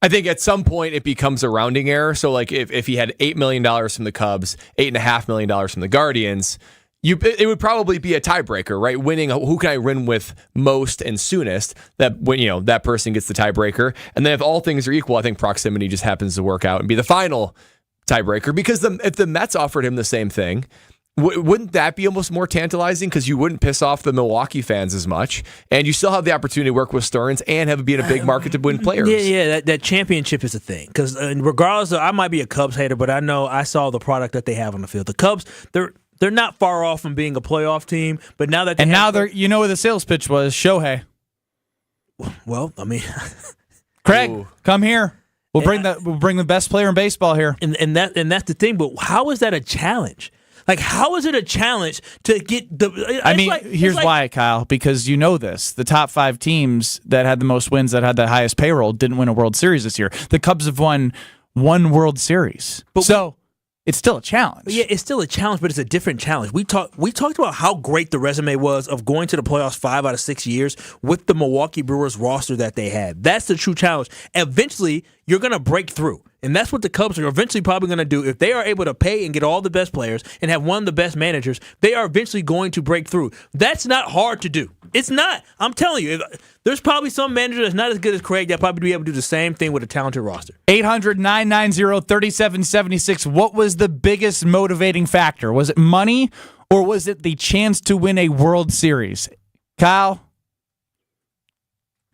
I think at some point it becomes a rounding error. So like if he had $8 million from the Cubs, $8.5 million from the Guardians, it would probably be a tiebreaker, right? Winning, who can I win with most and soonest? That when that person gets the tiebreaker, and then if all things are equal, I think proximity just happens to work out and be the final tiebreaker. Because if the Mets offered him the same thing, wouldn't that be almost more tantalizing? Because you wouldn't piss off the Milwaukee fans as much, and you still have the opportunity to work with Stearns and be in a big market to win players. Yeah, that championship is a thing. Because regardless I might be a Cubs hater, but I know I saw the product that they have on the field. The Cubs, they're not far off from being a playoff team, but now that they're what the sales pitch was, Shohei. Well, I mean, Craig, come here. We'll bring the best player in baseball here. And that's the thing, but how is that a challenge? Like, how is it a challenge to get the... Here's why, Kyle, because you know this. The top 5 teams that had the most wins, that had the highest payroll, didn't win a World Series this year. The Cubs have won 1 World Series. It's still a challenge. Yeah, it's still a challenge, but it's a different challenge. We talked about how great the resume was of going to the playoffs 5 out of 6 years with the Milwaukee Brewers roster that they had. That's the true challenge. Eventually, you're going to break through. And that's what the Cubs are eventually probably going to do. If they are able to pay and get all the best players and have one of the best managers, they are eventually going to break through. That's not hard to do. It's not. I'm telling you, there's probably some manager that's not as good as Craig that probably be able to do the same thing with a talented roster. 800-990-3776. What was the biggest motivating factor? Was it money or was it the chance to win a World Series? Kyle?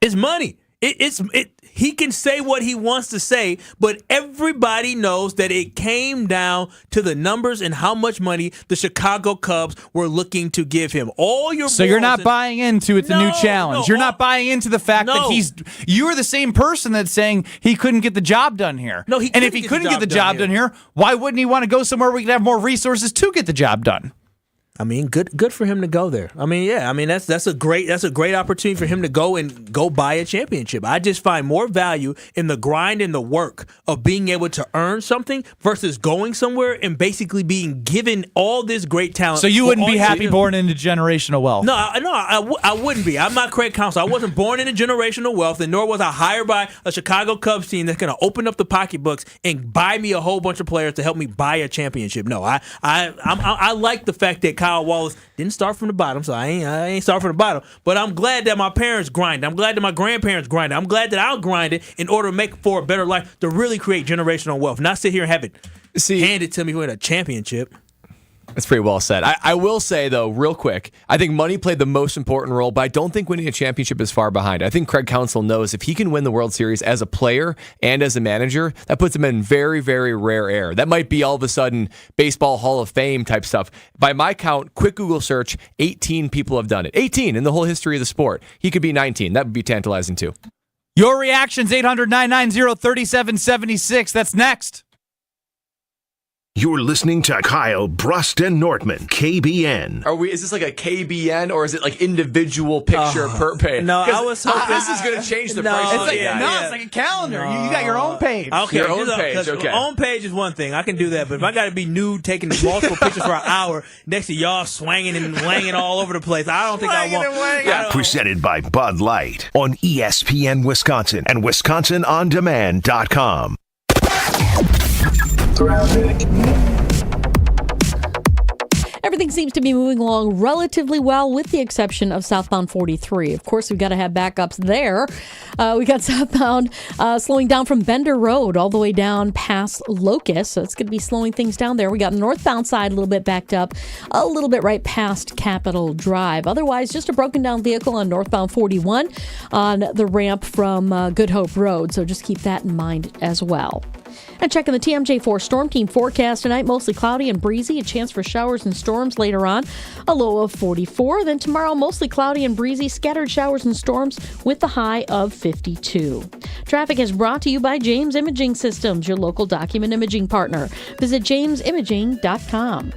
It's money. He can say what he wants to say, but everybody knows that it came down to the numbers and how much money the Chicago Cubs were looking to give him. So you're not buying into it's a new challenge. You're not buying into the fact that you're the same person that's saying he couldn't get the job done here. No, and if he couldn't get the job done here, why wouldn't he want to go somewhere where we could have more resources to get the job done? I mean, good for him to go there. I mean, yeah. I mean, that's a great opportunity for him to go buy a championship. I just find more value in the grind and the work of being able to earn something versus going somewhere and basically being given all this great talent. So you wouldn't be happy born into generational wealth? No, I wouldn't be. I'm not Craig Counsell. I wasn't born into generational wealth, and nor was I hired by a Chicago Cubs team that's going to open up the pocketbooks and buy me a whole bunch of players to help me buy a championship. No, I like the fact that Kyle Wallace didn't start from the bottom, so I ain't start from the bottom. But I'm glad that my parents grinded. I'm glad that my grandparents grinded. I'm glad that I grinded in order to make for a better life, to really create generational wealth, not sit here and have it handed to me with a championship. That's pretty well said. I will say, though, real quick, I think money played the most important role, but I don't think winning a championship is far behind. I think Craig Counsell knows if he can win the World Series as a player and as a manager, that puts him in very, very rare air. That might be all of a sudden Baseball Hall of Fame type stuff. By my count, quick Google search, 18 people have done it. 18 in the whole history of the sport. He could be 19. That would be tantalizing, too. Your reactions, 800-990-3776. That's next. You're listening to Kyle, Brust, and Nortman, KBN. Is this like a KBN or is it like individual picture per page? No, I was hoping this is going to change the price. It's like a calendar. You got your own page. Okay, your own page. Okay, own page is one thing. I can do that, but if I got to be nude taking multiple pictures for an hour next to y'all swanging and wanging all over the place, I don't think I want. Presented by Bud Light on ESPN Wisconsin and WisconsinOnDemand.com. Everything seems to be moving along relatively well with the exception of southbound 43. Of course, we've got to have backups there. We got southbound slowing down from Bender Road all the way down past Locust. So it's going to be slowing things down there. We got the northbound side a little bit backed up, a little bit right past Capitol Drive. Otherwise, just a broken down vehicle on northbound 41 on the ramp from Good Hope Road. So just keep that in mind as well. And checking the TMJ4 Storm Team forecast tonight, mostly cloudy and breezy, a chance for showers and storms later on, a low of 44. Then tomorrow, mostly cloudy and breezy, scattered showers and storms with the high of 52. Traffic is brought to you by James Imaging Systems, your local document imaging partner. Visit jamesimaging.com.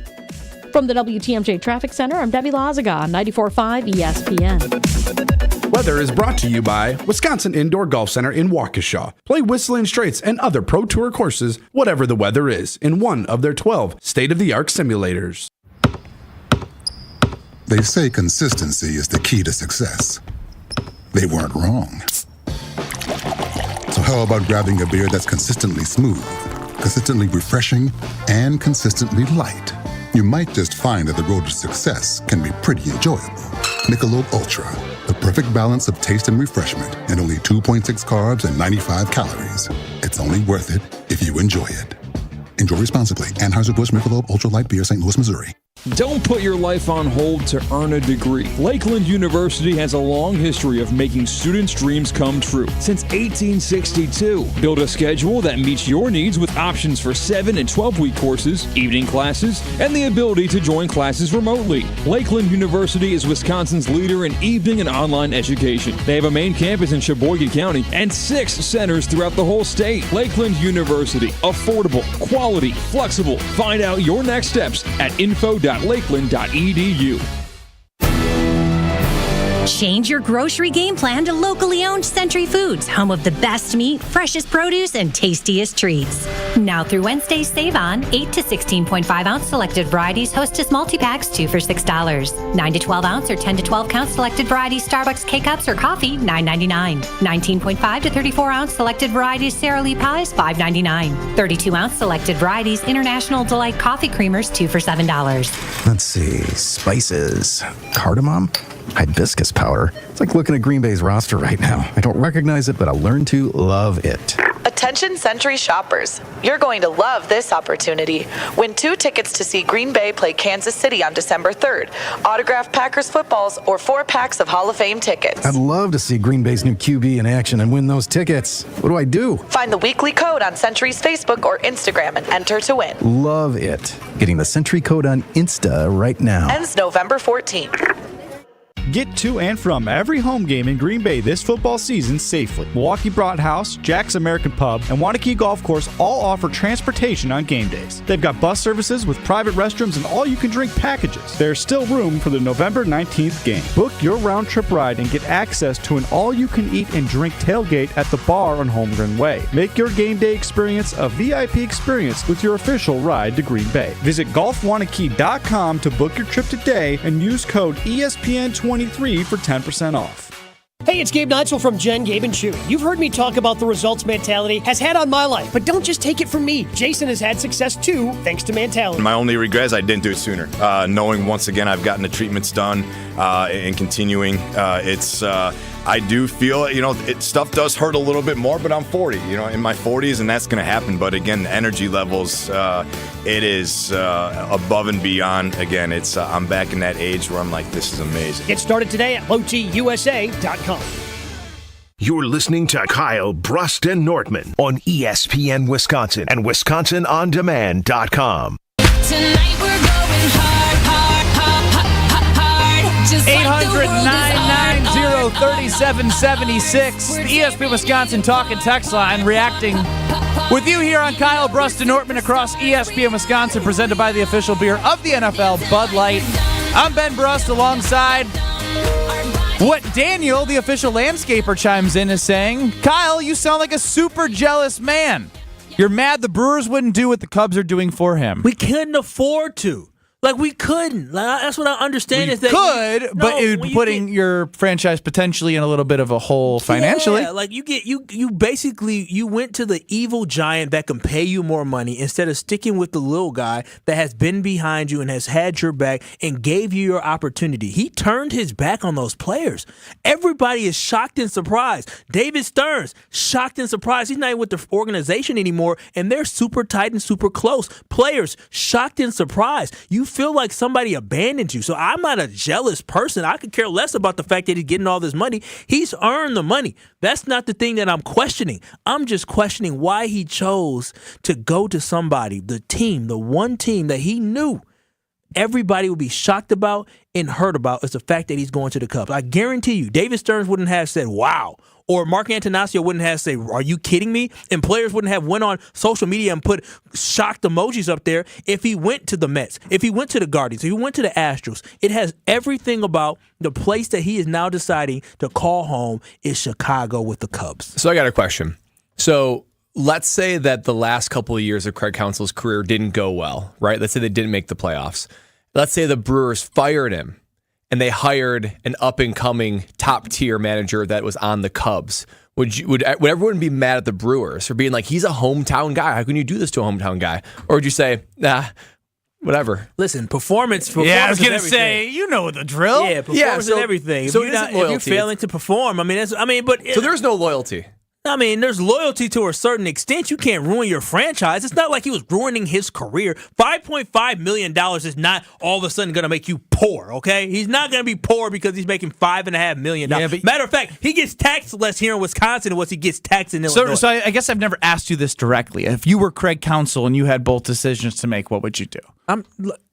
From the WTMJ Traffic Center, I'm Debbie Lazaga on 94.5 ESPN. Weather is brought to you by Wisconsin Indoor Golf Center in Waukesha. Play Whistling Straits and other Pro Tour courses, whatever the weather is, in one of their 12 state-of-the-art simulators. They say consistency is the key to success. They weren't wrong. So how about grabbing a beer that's consistently smooth, consistently refreshing, and consistently light? You might just find that the road to success can be pretty enjoyable. Michelob Ultra, the perfect balance of taste and refreshment, and only 2.6 carbs and 95 calories. It's only worth it if you enjoy it. Enjoy responsibly. Anheuser-Busch Michelob Ultra Light Beer, St. Louis, Missouri. Don't put your life on hold to earn a degree. Lakeland University has a long history of making students' dreams come true. Since 1862, build a schedule that meets your needs with options for 7 and 12-week courses, evening classes, and the ability to join classes remotely. Lakeland University is Wisconsin's leader in evening and online education. They have a main campus in Sheboygan County and 6 centers throughout the whole state. Lakeland University, affordable, quality, flexible. Find out your next steps at info.lakeland.edu. Change your grocery game plan to locally owned Century Foods, home of the best meat, freshest produce, and tastiest treats. Now through Wednesday, save on 8 to 16.5 ounce selected varieties Hostess multi-packs, 2 for $6. 9 to 12 ounce or 10 to 12 count selected varieties Starbucks K-Cups or coffee, $9.99. 19.5 to 34 ounce selected varieties Sara Lee pies, $5.99. 32 ounce selected varieties International Delight coffee creamers, 2 for $7. Let's see, spices, cardamom, hibiscus powder. It's like looking at Green Bay's roster right now. I don't recognize it, but I'll learn to love it. Attention Century shoppers. You're going to love this opportunity. Win 2 tickets to see Green Bay play Kansas City on December 3rd, autographed Packers footballs, or 4 packs of Hall of Fame tickets. I'd love to see Green Bay's new QB in action and win those tickets. What do I do? Find the weekly code on Century's Facebook or Instagram and enter to win. Love it. Getting the Century code on Insta right now. Ends November 14th. Get to and from every home game in Green Bay this football season safely. Milwaukee Broad House, Jack's American Pub, and Wanakee Golf Course all offer transportation on game days. They've got bus services with private restrooms and all-you-can-drink packages. There's still room for the November 19th game. Book your round-trip ride and get access to an all-you-can-eat and drink tailgate at the bar on Holmgren Way. Make your game day experience a VIP experience with your official ride to Green Bay. Visit golfwanakee.com to book your trip today and use code ESPN23 for 10% off. Hey, it's Gabe Neitzel from Jen, Gabe, and Chewy. You've heard me talk about the results mentality has had on my life, but don't just take it from me. Jason has had success too, thanks to mentality. My only regret is I didn't do it sooner. Knowing once again I've gotten the treatments done and continuing, I do feel, stuff does hurt a little bit more, but I'm 40, in my 40s, and that's going to happen. But again, the energy levels, it is above and beyond. Again, I'm back in that age where I'm like, this is amazing. Get started today at lowtusa.com. You're listening to Kyle, Brust, and Nortman on ESPN Wisconsin and WisconsinOnDemand.com. Tonight we're going hard, hard, hard, hard, hard. Just 800-990-3776. The ESPN Wisconsin talk and text line reacting with you here on Kyle, Brust, and Nortman across ESPN Wisconsin, presented by the official beer of the NFL, Bud Light. I'm Ben Brust alongside what Daniel, the official landscaper, chimes in is saying. Kyle, you sound like a super jealous man. You're mad the Brewers wouldn't do what the Cubs are doing for him. We couldn't afford to. Like, we couldn't. Like, that's what I understand. Is that but it would be putting your franchise potentially in a little bit of a hole financially. Yeah, like you basically went to the evil giant that can pay you more money instead of sticking with the little guy that has been behind you and has had your back and gave you your opportunity. He turned his back on those players. Everybody is shocked and surprised. David Stearns, shocked and surprised. He's not even with the organization anymore, and they're super tight and super close. Players, shocked and surprised. You feel like somebody abandoned you. So I'm not a jealous person. I could care less about the fact that he's getting all this money. He's earned the money. That's not the thing that I'm questioning. I'm just questioning why he chose to go to somebody, the team, the one team that he knew everybody would be shocked about and hurt about is the fact that he's going to the Cubs. I guarantee you, David Stearns wouldn't have said, wow. Or Mark Antanasio wouldn't have said, are you kidding me? And players wouldn't have went on social media and put shocked emojis up there if he went to the Mets, if he went to the Guardians, if he went to the Astros. It has everything about the place that he is now deciding to call home is Chicago with the Cubs. So I got a question. So let's say that the last couple of years of Craig Counsell's career didn't go well, right? Let's say they didn't make the playoffs. Let's say the Brewers fired him and they hired an up-and-coming top-tier manager that was on the Cubs. Would everyone be mad at the Brewers for being like, he's a hometown guy? How can you do this to a hometown guy? Or would you say, nah, whatever? Listen, performance I was going to say, you know the drill. Yeah, performance and everything. So if you're failing to perform, so there's no loyalty. I mean, there's loyalty to a certain extent. You can't ruin your franchise. It's not like he was ruining his career. $5.5 million is not all of a sudden going to make you poor, okay? He's not going to be poor because he's making $5.5 million. Matter of fact, he gets taxed less here in Wisconsin than what he gets taxed in Illinois. So I guess I've never asked you this directly. If you were Craig Counsell and you had both decisions to make, what would you do?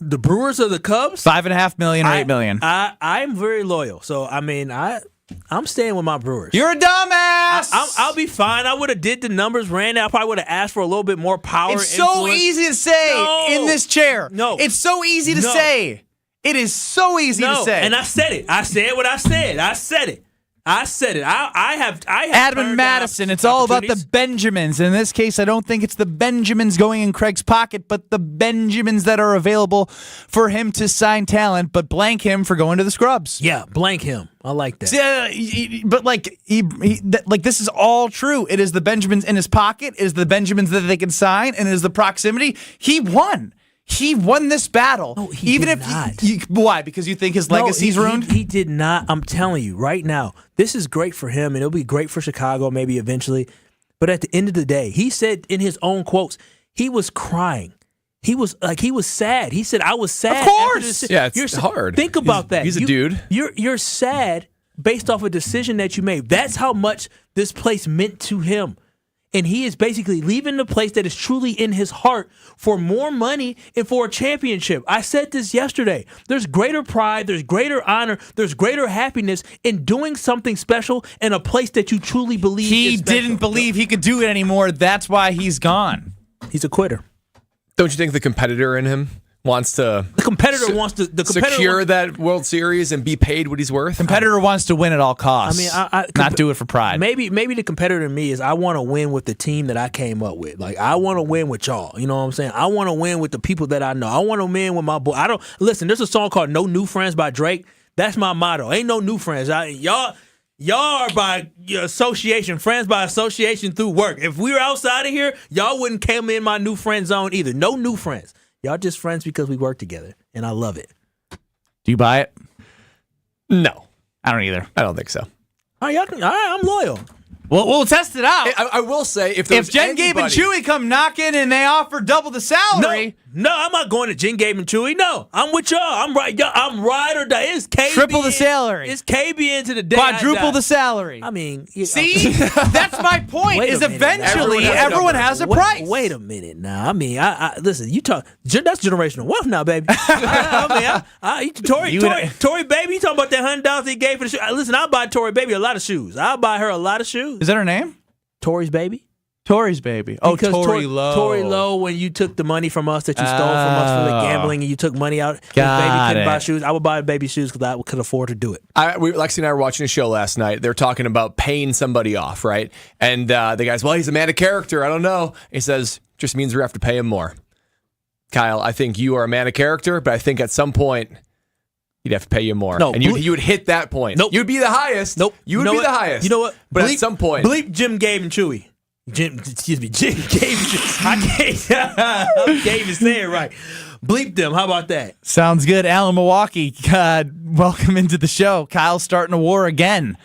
The Brewers or the Cubs? $5.5 million or $8 million? I'm very loyal. So, I mean, I'm staying with my Brewers. You're a dumbass. I'll be fine. I would have did the numbers, ran out. I probably would have asked for a little bit more power. It's so easy to say in this chair. No. It's so easy to say. It is so easy to say. And I said it. I said what I said. I said it. I have Adam and Madison. It's all about the Benjamins. In this case, I don't think it's the Benjamins going in Craig's pocket, but the Benjamins that are available for him to sign talent, but blank him for going to the scrubs. Yeah, blank him. I like that. But this is all true. It is the Benjamins in his pocket. It is the Benjamins that they can sign, and it is the proximity. He won. He won this battle. No, he did not. Why? Because you think his legacy's ruined? He did not. I'm telling you right now, this is great for him, and it'll be great for Chicago maybe eventually. But at the end of the day, he said in his own quotes, he was crying. He was sad. He said, I was sad. Of course. Yeah, it's hard. Think about that. He's a dude. You're sad based off a decision that you made. That's how much this place meant to him. And he is basically leaving the place that is truly in his heart for more money and for a championship. I said this yesterday. There's greater pride, there's greater honor, there's greater happiness in doing something special in a place that you truly believe he is special. didn't believe he could do it anymore. That's why he's gone. He's a quitter. Don't you think the competitor in him wants to secure that World Series and be paid what he's worth? Competitor wants to win at all costs. I mean, not do it for pride. Maybe the competitor in me is I want to win with the team that I came up with. Like, I want to win with y'all. You know what I'm saying? I want to win with the people that I know. I want to win with my boy. Listen, there's a song called No New Friends by Drake. That's my motto. Ain't no new friends. Y'all are by association, friends by association through work. If we were outside of here, y'all wouldn't come in my new friend zone either. No new friends. Y'all just friends because we work together, and I love it. Do you buy it? No. I don't either. I don't think so. All right, I'm loyal. Well, we'll test it out. I will say, if Jen, Gabe, and Chewy come knocking and they offer double the salary. No, I'm not going to Jen, Gabe, and Chewy. No, I'm with y'all. I'm ride or die. It's KBN. Triple the salary. It's KBN to the day. Quadruple the salary. I mean, see, that's my point. Is eventually everyone has a price. Wait a minute now. I mean, I listen. You talk. That's generational wealth now, baby. Tori Baby. You talking about that $100 he gave for the shoe? Listen, I'll buy Tori Baby a lot of shoes. I'll buy her a lot of shoes. Is that her name? Tori's baby. Tori's baby. Oh, because Tori Lowe. Tori Lowe, when you took the money from us that you stole from us for the gambling and you took money out, his baby couldn't buy shoes. I would buy baby shoes because I could afford to do it. Lexi and I were watching a show last night. They're talking about paying somebody off, right? And the guy's, well, he's a man of character. I don't know. He says, just means we have to pay him more. Kyle, I think you are a man of character, but I think at some point he'd have to pay you more. No, and you would hit that point. Nope. You'd be the highest. Nope. You would be the highest. You know what? But at some point. Bleep Jim, Gabe, and Chewy. Jim, Gabe. I can't even say it right. Bleep them. How about that? Sounds good. Alan Milwaukee, welcome into the show. Kyle's starting a war again.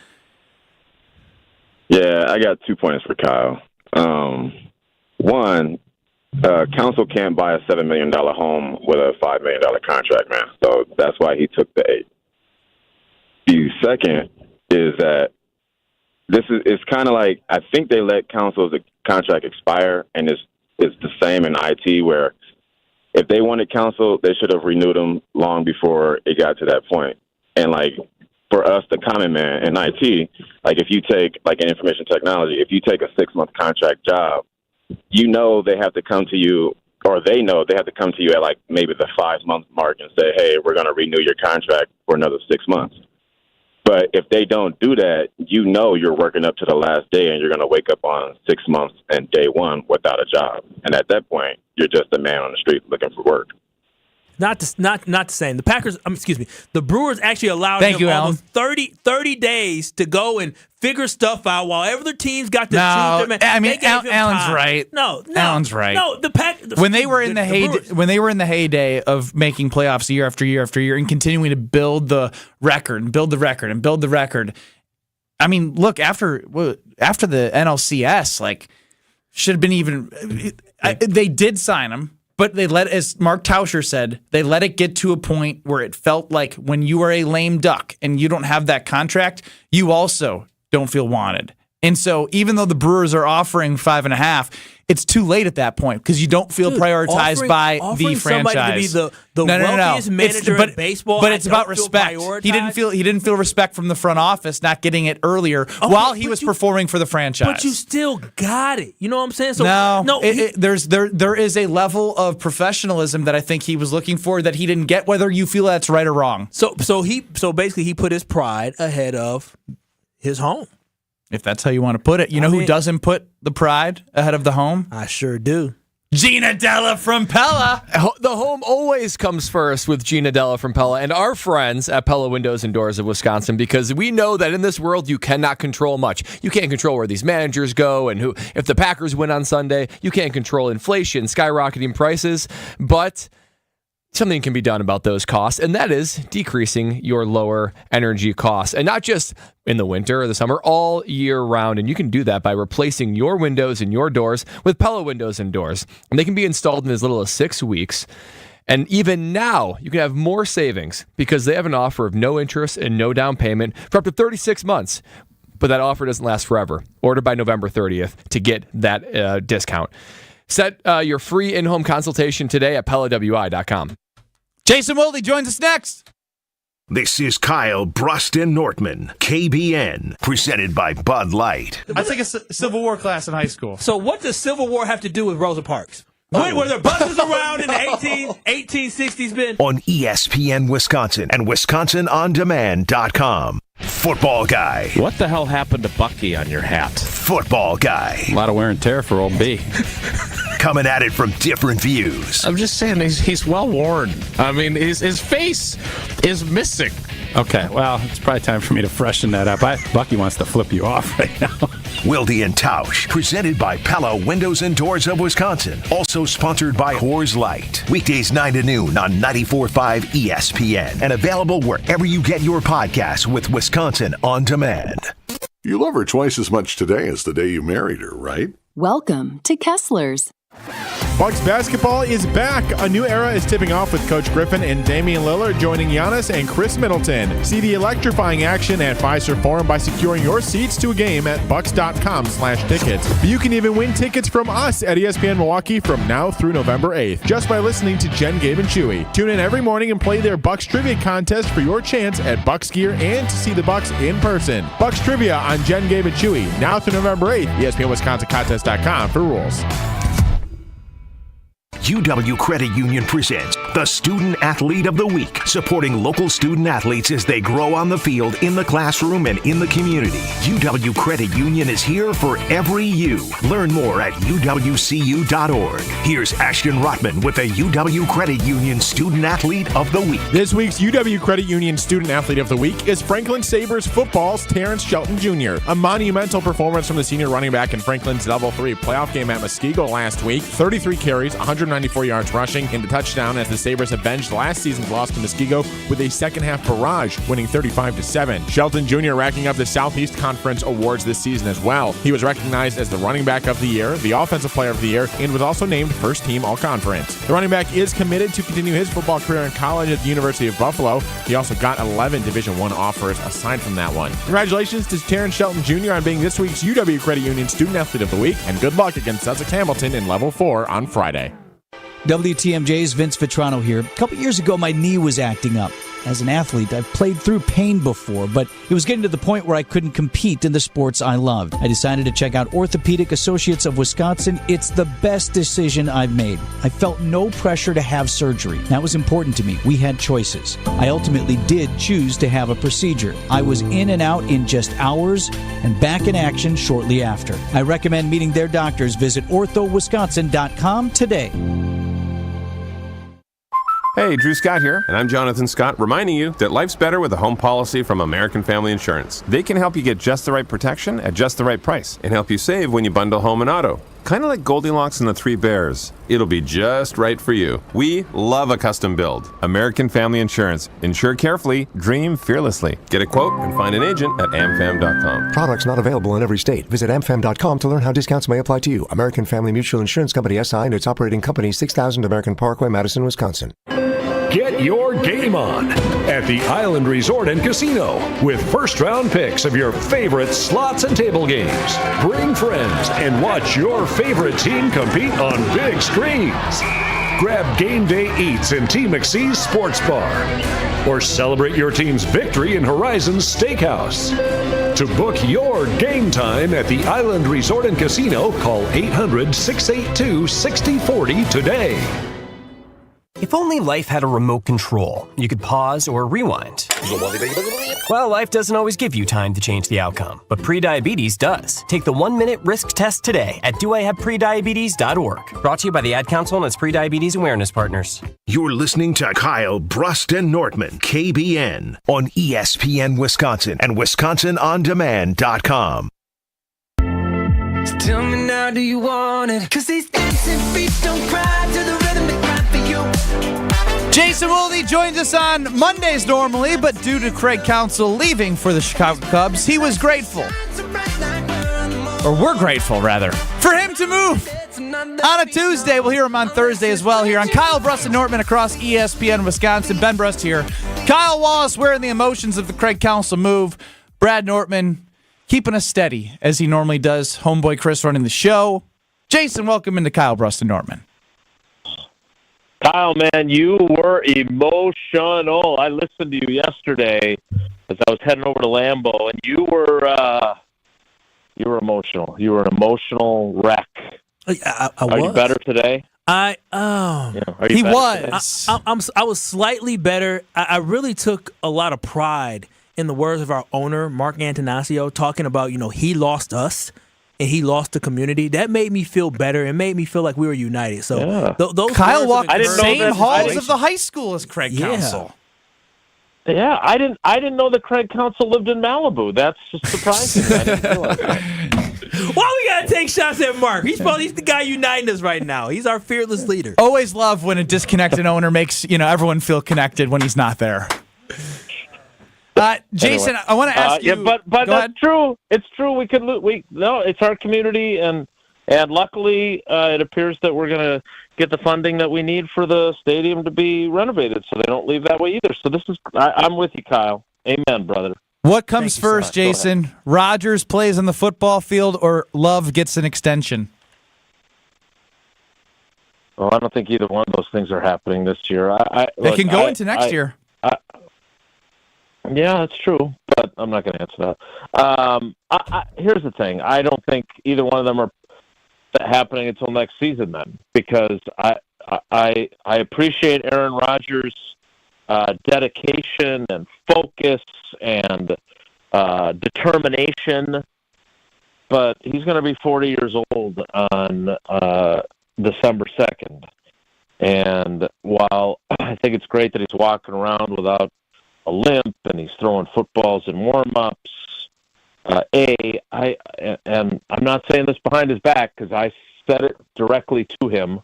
Yeah, I got 2 points for Kyle. One, council can't buy a $7 million home with a $5 million contract, man. So that's why he took the 8. The second is that it's kind of like, I think they let council's contract expire, and it's the same in IT where if they wanted council, they should have renewed them long before it got to that point. And like for us, the common man in IT, like if you take like in information technology, if you take a 6-month contract job, you know they have to come to you, or they know they have to come to you at like maybe the 5-month mark and say, hey, we're going to renew your contract for another 6 months. But if they don't do that, you know you're working up to the last day and you're going to wake up on 6 months and day one without a job. And at that point, you're just a man on the street looking for work. Not the same. The Packers, the Brewers actually allowed Thank them you, almost 30 days to go and figure stuff out while other teams got to choose their man. I mean, They gave him Alan's time. right. No, Alan's right. No, when they were in the heyday of making playoffs year after year after year and continuing to build the record and build the record and build the record. I mean, look, after the NLCS, like should have been even. They did sign him. But they as Mark Tauscher said, they let it get to a point where it felt like when you are a lame duck and you don't have that contract, you also don't feel wanted. And so even though the Brewers are offering 5.5, it's too late at that point because you don't feel prioritized by the franchise. Somebody to be the wealthiest manager in baseball. But it's about respect. He didn't feel respect from the front office not getting it earlier while he was performing for the franchise. But you still got it. You know what I'm saying? So there is a level of professionalism that I think he was looking for that he didn't get, whether you feel that's right or wrong. So basically he put his pride ahead of his home. If that's how you want to put it. You know who doesn't put the pride ahead of the home? I sure do. Gina Della from Pella. The home always comes first with Gina Della from Pella and our friends at Pella Windows and Doors of Wisconsin, because we know that in this world you cannot control much. You can't control where these managers go and if the Packers win on Sunday. You can't control inflation, skyrocketing prices, but something can be done about those costs, and that is decreasing your lower energy costs. And not just in the winter or the summer, all year round. And you can do that by replacing your windows and your doors with Pella Windows and Doors. And they can be installed in as little as 6 weeks. And even now, you can have more savings because they have an offer of no interest and no down payment for up to 36 months. But that offer doesn't last forever. Order by November 30th to get that discount. Set your free in-home consultation today at PellaWI.com. Jason Wilde joins us next. This is Kyle, Brust, and Nortman, KBN, presented by Bud Light. I took a Civil War class in high school. So what does Civil War have to do with Rosa Parks? Were there buses around in the 1860s, Ben? On ESPN Wisconsin and WisconsinOnDemand.com. Football guy. What the hell happened to Bucky on your hat? Football guy. A lot of wear and tear for old B. Coming at it from different views. I'm just saying he's well worn. I mean, his face is missing. Okay, well, it's probably time for me to freshen that up. Bucky wants to flip you off right now. Wilde and Tausch, presented by Pella Windows and Doors of Wisconsin. Also sponsored by Coors Light. Weekdays 9 to noon on 94.5 ESPN. And available wherever you get your podcasts with Wisconsin On Demand. You love her twice as much today as the day you married her, right? Welcome to Kessler's. Bucks basketball is back. A new era is tipping off with Coach Griffin and Damian Lillard joining Giannis and Chris Middleton. See the electrifying action at Fiserv Forum by securing your seats to a game at bucks.com/tickets. But you can even win tickets from us at ESPN Milwaukee from now through November 8th just by listening to Jen, Gabe, and Chewy. Tune in every morning and play their Bucks Trivia contest for your chance at Bucks Gear and to see the Bucks in person. Bucks Trivia on Jen, Gabe, and Chewy now through November 8th. ESPNWisconsinContest.com for rules. UW Credit Union presents the Student Athlete of the Week, supporting local student athletes as they grow on the field, in the classroom, and in the community. UW Credit Union is here for every you. Learn more at uwcu.org. Here's Ashton Rotman with the UW Credit Union Student Athlete of the Week. This week's UW Credit Union Student Athlete of the Week is Franklin Sabres football's Terrence Shelton Jr. A monumental performance from the senior running back in Franklin's Level 3 playoff game at Muskego last week. 33 carries, 194 yards rushing, and a touchdown as the Sabres avenged last season's loss to Muskego with a second-half barrage, winning 35-7. Shelton Jr. racking up the Southeast Conference awards this season as well. He was recognized as the running back of the year, the offensive player of the year, and was also named first team all-conference. The running back is committed to continue his football career in college at the University of Buffalo. He also got 11 Division I offers aside from that one. Congratulations to Terrence Shelton Jr. on being this week's UW Credit Union Student Athlete of the Week, and good luck against Sussex Hamilton in Level 4 on Friday. WTMJ's Vince Vitrano here. A couple years ago, my knee was acting up. As an athlete, I've played through pain before, but it was getting to the point where I couldn't compete in the sports I loved. I decided to check out Orthopedic Associates of Wisconsin. It's the best decision I've made. I felt no pressure to have surgery. That was important to me. We had choices. I ultimately did choose to have a procedure. I was in and out in just hours and back in action shortly after. I recommend meeting their doctors. Visit orthowisconsin.com today. Hey, Drew Scott here, and I'm Jonathan Scott, reminding you that life's better with a home policy from American Family Insurance. They can help you get just the right protection at just the right price and help you save when you bundle home and auto. Kind of like Goldilocks and the Three Bears. It'll be just right for you. We love a custom build. American Family Insurance. Insure carefully, dream fearlessly. Get a quote and find an agent at amfam.com. Products not available in every state. Visit amfam.com to learn how discounts may apply to you. American Family Mutual Insurance Company SI and its operating company, 6000 American Parkway, Madison, Wisconsin. Get your game on at the Island Resort and Casino with first-round picks of your favorite slots and table games. Bring friends and watch your favorite team compete on big screens. Grab game day eats in T. McSee's Sports Bar or celebrate your team's victory in Horizon's Steakhouse. To book your game time at the Island Resort and Casino, call 800-682-6040 today. If only life had a remote control, you could pause or rewind. Well, life doesn't always give you time to change the outcome, but prediabetes does. Take the 1-minute risk test today at doihaveprediabetes.org. Brought to you by the Ad Council and its prediabetes awareness partners. You're listening to Kyle, Brust, and Nortman, KBN, on ESPN Wisconsin and WisconsinOnDemand.com. So tell me now, do you want it? 'Cause these dancing feet don't cry to the rhythm they cry for you. Jason Wilde joins us on Mondays normally, but due to Craig Counsell leaving for the Chicago Cubs, he was grateful. Or we're grateful, rather, for him to move on a Tuesday. We'll hear him on Thursday as well here on Kyle, Brust, and Nortman across ESPN Wisconsin. Ben Brust here. Kyle Wallace wearing the emotions of the Craig Counsell move. Brad Nortman keeping us steady, as he normally does. Homeboy Chris running the show. Jason, welcome into Kyle, Brust, and Nortman. Kyle, man, you were emotional. I listened to you yesterday as I was heading over to Lambeau, and you were emotional. You were an emotional wreck. I Are was. you better today? Are you he better was. I was slightly better. I really took a lot of pride in the words of our owner, Mark Antanasio, talking about, he lost us and he lost the community. That made me feel better. It made me feel like we were united. So those Kyle words walked of the same encouragement- halls of the high school as Craig Counsell. Yeah, I didn't know that Craig Counsell lived in Malibu. That's just surprising. I didn't realize that. Why we gotta take shots at Mark? He's the guy uniting us right now. He's our fearless leader. Always love when a disconnected owner makes everyone feel connected when he's not there. Jason, Anyway. I want to ask you. Yeah, but that's true. It's true. We could it's our community, and luckily it appears that we're going to get the funding that we need for the stadium to be renovated, so they don't leave that way either. So I'm with you, Kyle. Amen, brother. What comes first, Jason? Rodgers plays on the football field, or Love gets an extension? Well, I don't think either one of those things are happening this year. They can go into next year. Yeah, that's true, but I'm not going to answer that. Here's the thing. I don't think either one of them are happening until next season then, because I appreciate Aaron Rodgers' dedication and focus and determination, but he's going to be 40 years old on December 2nd. And while I think it's great that he's walking around without a limp and he's throwing footballs in warm-ups, and I'm not saying this behind his back because I said it directly to him.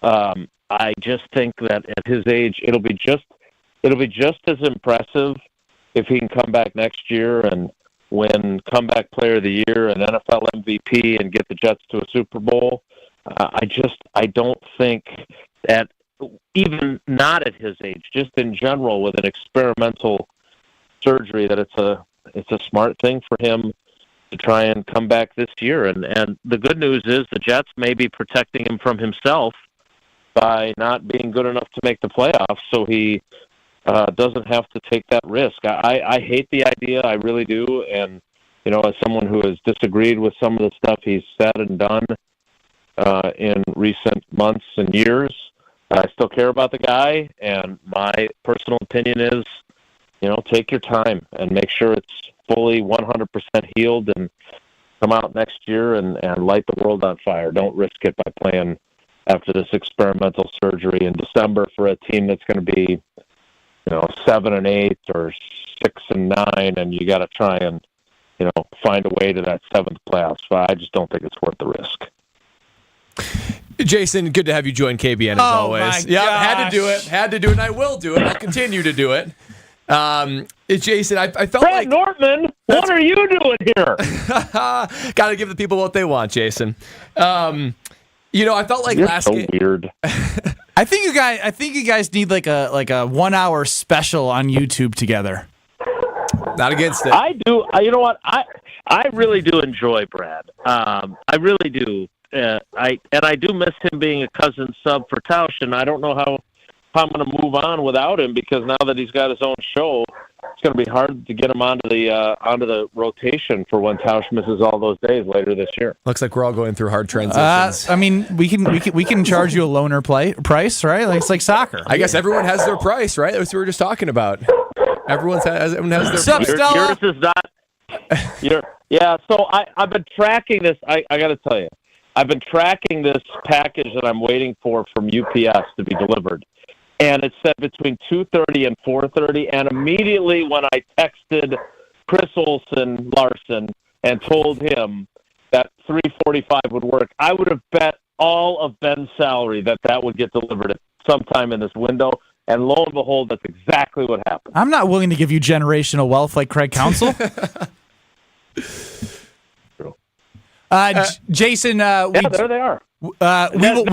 I just think that at his age, it'll be just as impressive if he can come back next year and win Comeback Player of the Year and NFL MVP and get the Jets to a Super Bowl. I don't think that, even not at his age, just in general with an experimental surgery, that it's a smart thing for him to try and come back this year. And the good news is the Jets may be protecting him from himself by not being good enough to make the playoffs, so he doesn't have to take that risk. I hate the idea, I really do, and as someone who has disagreed with some of the stuff he's said and done in recent months and years, I still care about the guy, and my personal opinion is, take your time and make sure it's fully 100% healed and come out next year and light the world on fire. Don't risk it by playing after this experimental surgery in December for a team that's going to be 7-8 or 6-9, and you got to try and find a way to that 7th playoff spot. I just don't think it's worth the risk. Jason, good to have you join KBN as always. Yeah, had to do it, and I will do it. I'll continue to do it. Jason, I felt Brad Nortman, what are you doing here? Got to give the people what they want, Jason. I felt like You're last so game. Weird. I think you guys need like a 1 hour special on YouTube together. Not against it. I do. You know what? I really do enjoy Brad. I really do. I do miss him being a cousin sub for Tausch, and I don't know how I'm going to move on without him, because now that he's got his own show, it's going to be hard to get him onto the rotation for when Tausch misses all those days later this year. Looks like we're all going through hard transitions. I mean, we can charge you a loaner price, right? Like it's like soccer. I guess everyone has their price, right? That's what we were just talking about. Everyone has their price. Yours is not. Yeah. So I've been tracking this. I got to tell you, I've been tracking this package that I'm waiting for from UPS to be delivered. And it said between 2:30 and 4:30. And immediately when I texted Chris Larson and told him that 3:45 would work, I would have bet all of Ben's salary that would get delivered at sometime in this window. And lo and behold, that's exactly what happened. I'm not willing to give you generational wealth like Craig Counsell. Jason, there they are. We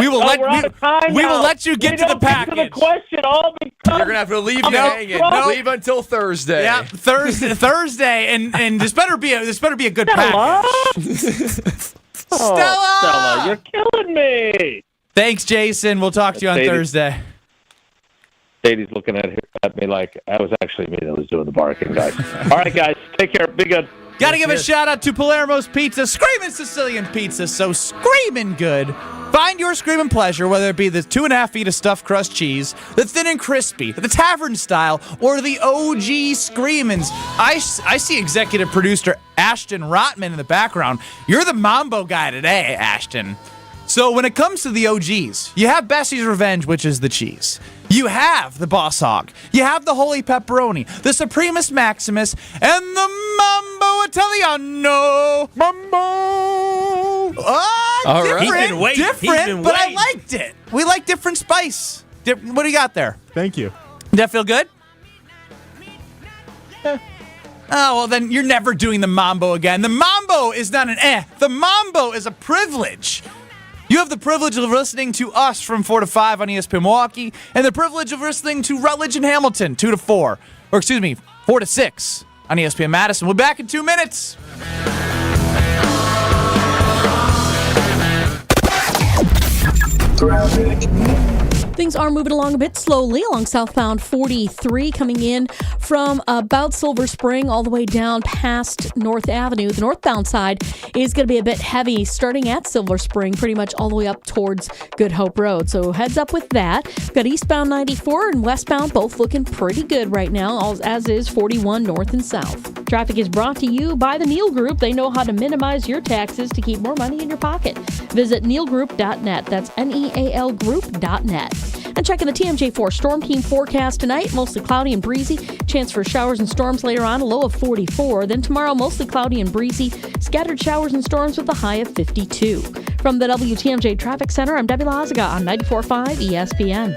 will let you get to the package. To the question, all because you're gonna have to leave you hanging. Leave until Thursday. Yeah, Thursday, and this better be a good package. Stella, you're killing me. Thanks, Jason. We'll talk to you on Thursday. Sadie's looking at me like that was actually me that was doing the barking, guys. All right, guys, take care. Be good. Got to give a shout out to Palermo's Pizza, screaming Sicilian pizza, so screaming good. Find your screaming pleasure, whether it be the 2.5 feet of stuffed crust cheese, the thin and crispy, the tavern style, or the OG screamins. I see executive producer Ashton Rotman in the background. You're the Mambo guy today, Ashton. So when it comes to the OGs, you have Bessie's Revenge, which is the cheese. You have the Boss Hog. You have the Holy Pepperoni, the Supremus Maximus, and the Mambo Italiano. Mambo! All different, right. different, but I liked it. We like different spice. What do you got there? Thank you. Did that feel good? Oh, well, then you're never doing the Mambo again. The Mambo is not an The Mambo is a privilege. You have the privilege of listening to us from 4 to 5 on ESPN Milwaukee, and the privilege of listening to Rutledge and Hamilton 2 to 4, or 4 to 6 on ESPN Madison. We'll be back in 2 minutes. Things are moving along a bit slowly along southbound 43, coming in from about Silver Spring all the way down past North Avenue. The northbound side is going to be a bit heavy starting at Silver Spring, pretty much all the way up towards Good Hope Road. So heads up with that. We've got eastbound 94 and westbound both looking pretty good right now, as is 41 north and south. Traffic is brought to you by the Neal Group. They know how to minimize your taxes to keep more money in your pocket. Visit nealgroup.net. That's NEAL group.net. And checking the TMJ4 Storm Team forecast tonight, mostly cloudy and breezy. Chance for showers and storms later on, a low of 44. Then tomorrow, mostly cloudy and breezy. Scattered showers and storms with a high of 52. From the WTMJ Traffic Center, I'm Debbie Lazaga on 94.5 ESPN.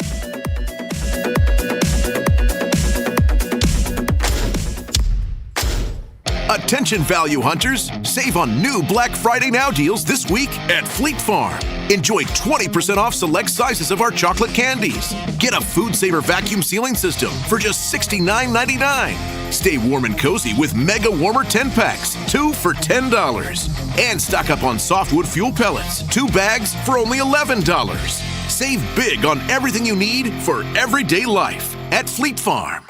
Attention value hunters, save on new Black Friday Now deals this week at Fleet Farm. Enjoy 20% off select sizes of our chocolate candies. Get a Food Saver vacuum sealing system for just $69.99. Stay warm and cozy with Mega Warmer 10-packs, 2 for $10. And stock up on softwood fuel pellets, 2 bags for only $11. Save big on everything you need for everyday life at Fleet Farm.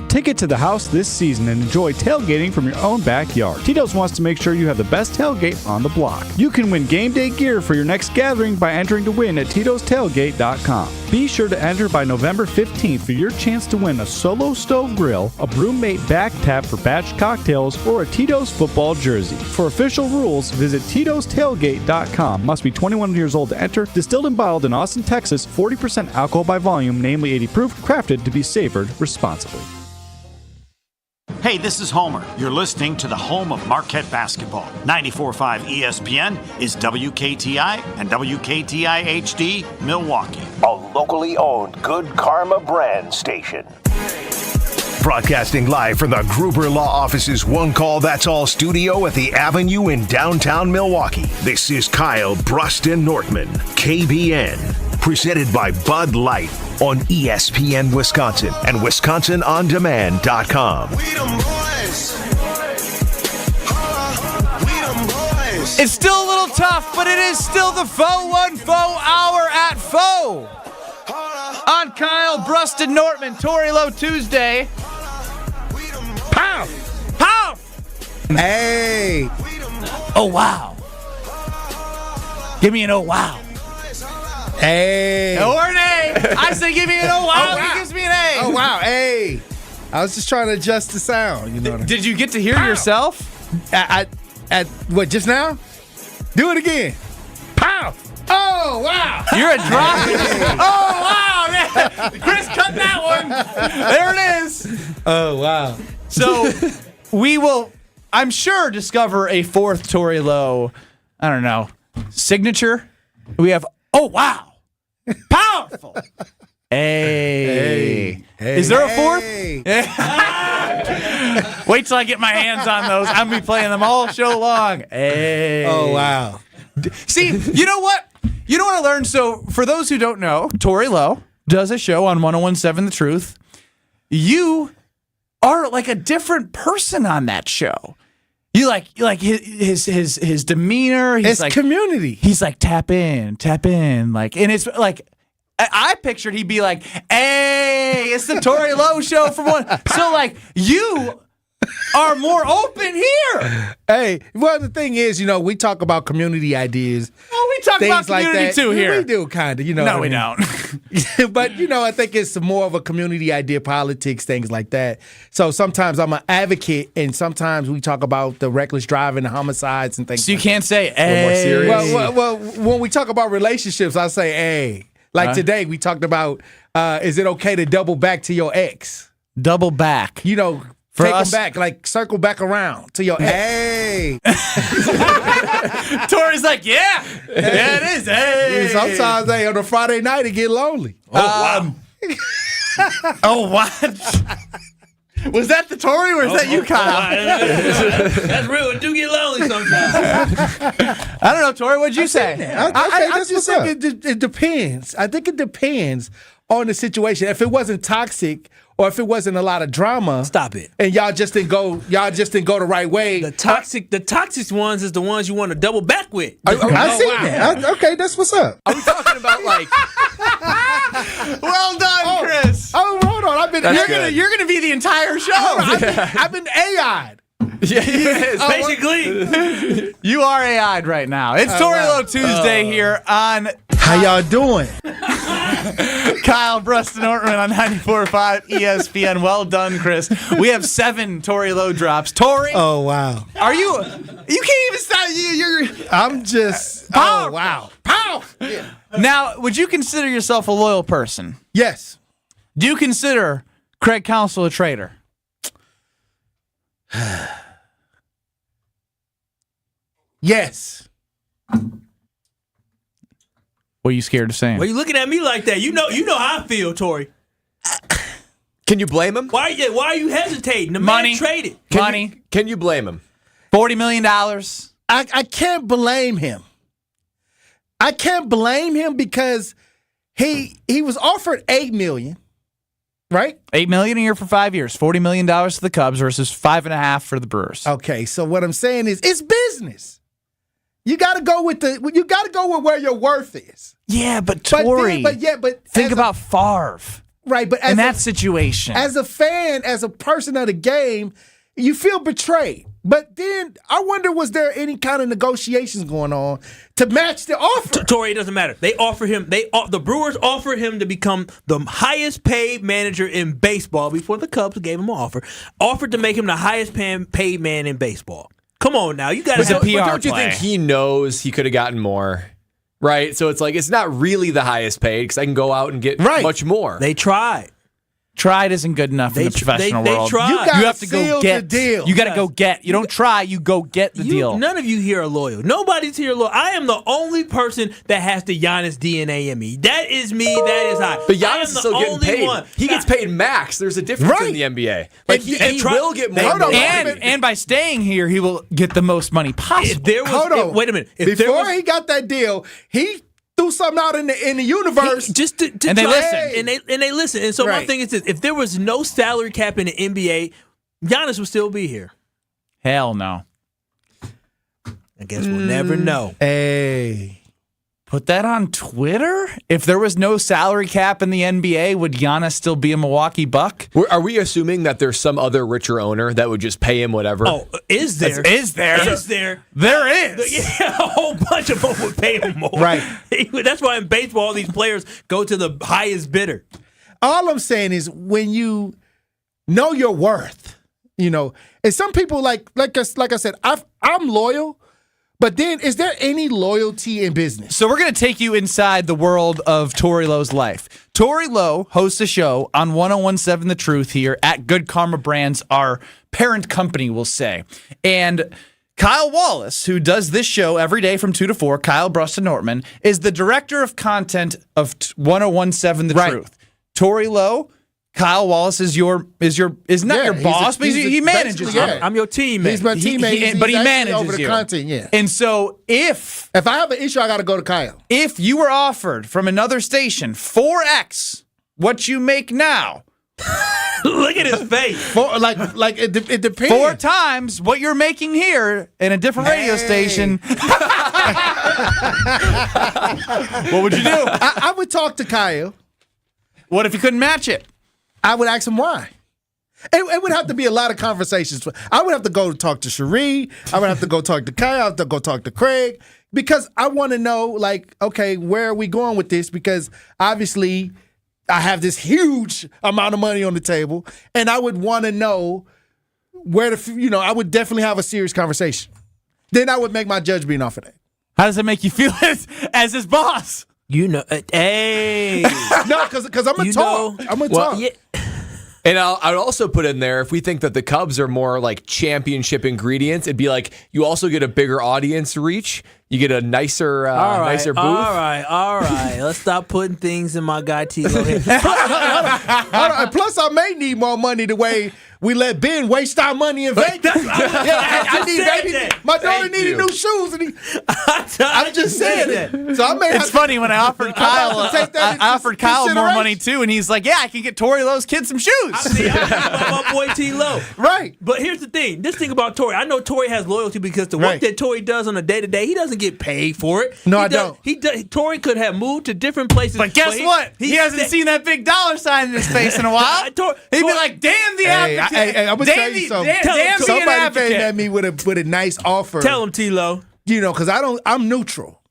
Take it to the house this season and enjoy tailgating from your own backyard. Tito's wants to make sure you have the best tailgate on the block. You can win game day gear for your next gathering by entering to win at Tito'sTailgate.com. Be sure to enter by November 15th for your chance to win a Solo Stove Grill, a Brewmate back tap for batch cocktails, or a Tito's football jersey. For official rules, visit Tito'sTailgate.com. Must be 21 years old to enter. Distilled and bottled in Austin, Texas. 40% alcohol by volume, namely 80 proof. Crafted to be savored responsibly. Hey, this is Homer. You're listening to the home of Marquette basketball. 94.5 ESPN is WKTI and WKTI HD Milwaukee. A locally owned Good Karma brand station. Broadcasting live from the Gruber Law Office's One Call That's All studio at the Avenue in downtown Milwaukee. This is Kyle, Brust, and Nortman, KBN. Presented by Bud Light on ESPN Wisconsin and WisconsinOnDemand.com. It's still a little tough, but it is still the Faux One Faux Hour at Faux. On Kyle, Brust, and Nortman, Tory Lowe Tuesday. Pow! Pow! Hey! Oh, wow. Give me an oh, wow. Hey. Or an A. I say give me an oh, wow. He gives me an A. Oh, wow. Hey. I was just trying to adjust the sound. You know. Did you get to hear yourself? At what, just now? Do it again. Pow. Oh, wow. You're a drop. Oh, wow. Man. Chris, cut that one. There it is. Oh, wow. So we will, I'm sure, discover a fourth Tory Lowe, I don't know, signature. We have, oh, wow. Powerful. Hey. Is there a fourth? Wait till I get my hands on those. I'm going to be playing them all show long. Hey. Oh, wow. See, you know what? You know what I learned? So, for those who don't know, Tory Lowe does a show on 101.7 The Truth. You are like a different person on that show. You like his demeanor. He's it's like community. He's like tap in, like, and it's like I pictured he'd be like, "Hey, it's the Tory Lowe show from one." So like you are more open here. Hey, well, the thing is, we talk about community ideas. Oh, we talk about community like too here. We do kind of, No, we don't. But, I think it's more of a community idea, politics, things like that. So sometimes I'm an advocate, and sometimes we talk about the reckless driving, the homicides, and things. So you can't say, "Hey." More serious. Well, when we talk about relationships, I say, "Hey." Like today, we talked about, is it okay to double back to your ex? Double back. Take them back, like circle back around to your hey. Tori's like, yeah, it is. Hey. Sometimes, on a Friday night, it get lonely. Oh, wow. Oh, what? Was that the Tory or is that you, Kyle? That's real. It do get lonely sometimes. I don't know, Tory. What'd you say? I just think it depends. I think it depends on the situation. If it wasn't toxic or if it wasn't a lot of drama, stop it. And y'all just didn't go the right way. The toxic ones is the ones you want to double back with. I see that. Okay, that's what's up. Are we talking about like Well done, Chris. Oh, hold on. You're gonna be the entire show. I've been AI'd. Yeah, he is. Basically. You are AI'd right now. It's Tory Lowe Tuesday here on How y'all doing? Kyle, Brust, and Nortman on 94.5 ESPN. Well done, Chris. We have 7 Tory Lowe drops. Tory, Oh, wow. are you? You can't even stop. You're I'm just. Power. Oh, wow. Pow. Yeah. now. Would you consider yourself a loyal person? Yes. Do you consider Craig Counsell a traitor? Yes. What are you scared of saying? Why are you looking at me like that? You know how I feel, Tory. Can you blame him? Why are you hesitating? The Money. man traded. Can you blame him? $40 million. I can't blame him. I can't blame him because he was offered $8 million, right? $8 million a year for 5 years. $40 million to the Cubs versus $5.5 million for the Brewers. Okay, so what I'm saying is it's business. You got to go with where your worth is. Yeah, but Tory. But think about Favre. Right, but in that situation, as a fan, as a person of the game, you feel betrayed. But then I wonder, was there any kind of negotiations going on to match the offer? Tory, it doesn't matter. They offer him. The Brewers offered him to become the highest paid manager in baseball before the Cubs gave him an offer. Offered to make him the highest paid man in baseball. Come on now, you got to have a PR But don't you think he knows he could have gotten more? Right? So it's like, it's not really the highest paid because I can go out and get much more. They tried. Tried isn't good enough in the professional world. They tried. You have to go get the deal. You got to go get. You don't try. You go get the deal. None of you here are loyal. Nobody's here loyal. I am the only person that has the Giannis DNA in me. That is me. That is I. But Giannis is still getting paid. One. He gets paid max. There's a difference in the NBA. Like he will get more. And by staying here, he will get the most money possible. Wait a minute. Before he got that deal, he threw something out in the universe. And they listen. And they listen. And so my thing is this: if there was no salary cap in the NBA, Giannis would still be here. Hell no. I guess we'll never know. Hey. Put that on Twitter? If there was no salary cap in the NBA, would Giannis still be a Milwaukee Buck? Are we assuming that there's some other richer owner that would just pay him whatever? Oh, is there? Is there? Is there? There is. Yeah, a whole bunch of them would pay him more. Right. That's why in baseball, all these players go to the highest bidder. All I'm saying is when you know your worth, and some people like I said, I'm loyal. But then, is there any loyalty in business? So we're going to take you inside the world of Tory Lowe's life. Tory Lowe hosts a show on 101.7 The Truth here at Good Karma Brands, our parent company, we'll say. And Kyle Wallace, who does this show every day from 2 to 4, Kyle, Brust, and Nortman, is the director of content of 101.7 The Truth. Tory Lowe, Kyle Wallace is not your boss, but he manages you. I'm your teammate. He's my teammate, but he manages over the you. content. Yeah. And so if I have an issue, I got to go to Kyle. If you were offered from another station 4x what you make now, look at his face. It depends. 4 times what you're making here in a different radio station. What would you do? I would talk to Kyle. What if you couldn't match it? I would ask him why. It would have to be a lot of conversations. I would have to go talk to Cherie. I would have to go talk to Kyle. I have to go talk to Craig because I want to know, okay, where are we going with this? Because obviously I have this huge amount of money on the table, and I would want to know where I would definitely have a serious conversation. Then I would make my judgment off of that. How does it make you feel as his boss? Hey. No, because I'm going to talk. I'm going to talk. Yeah. And I would also put in there, if we think that the Cubs are more like championship ingredients, it'd be like you also get a bigger audience reach. You get a nicer booth. All right. Let's stop putting things in my guy T-Lo head. Plus, I may need more money the way we let Ben waste our money in Vegas. I need baby. My daughter needed new shoes, and I just said it. So I may. It's funny when I offered Kyle. I offered Kyle more money too, and he's like, "Yeah, I can get Tori Lowe's kids some shoes." I think about my boy T. Lowe. Right. But here's the thing. This thing about Tori, I know Tori has loyalty because the work that Tori does on a day-to-day, he doesn't get paid for it. No, I don't. Tori could have moved to different places. But guess what? He hasn't seen that big dollar sign in his face in a while. He'd be like, "Damn the advocate." Hey, I'm gonna tell you something. Somebody came at me with a nice offer. Tell him, T-Lo. You know, because I'm neutral.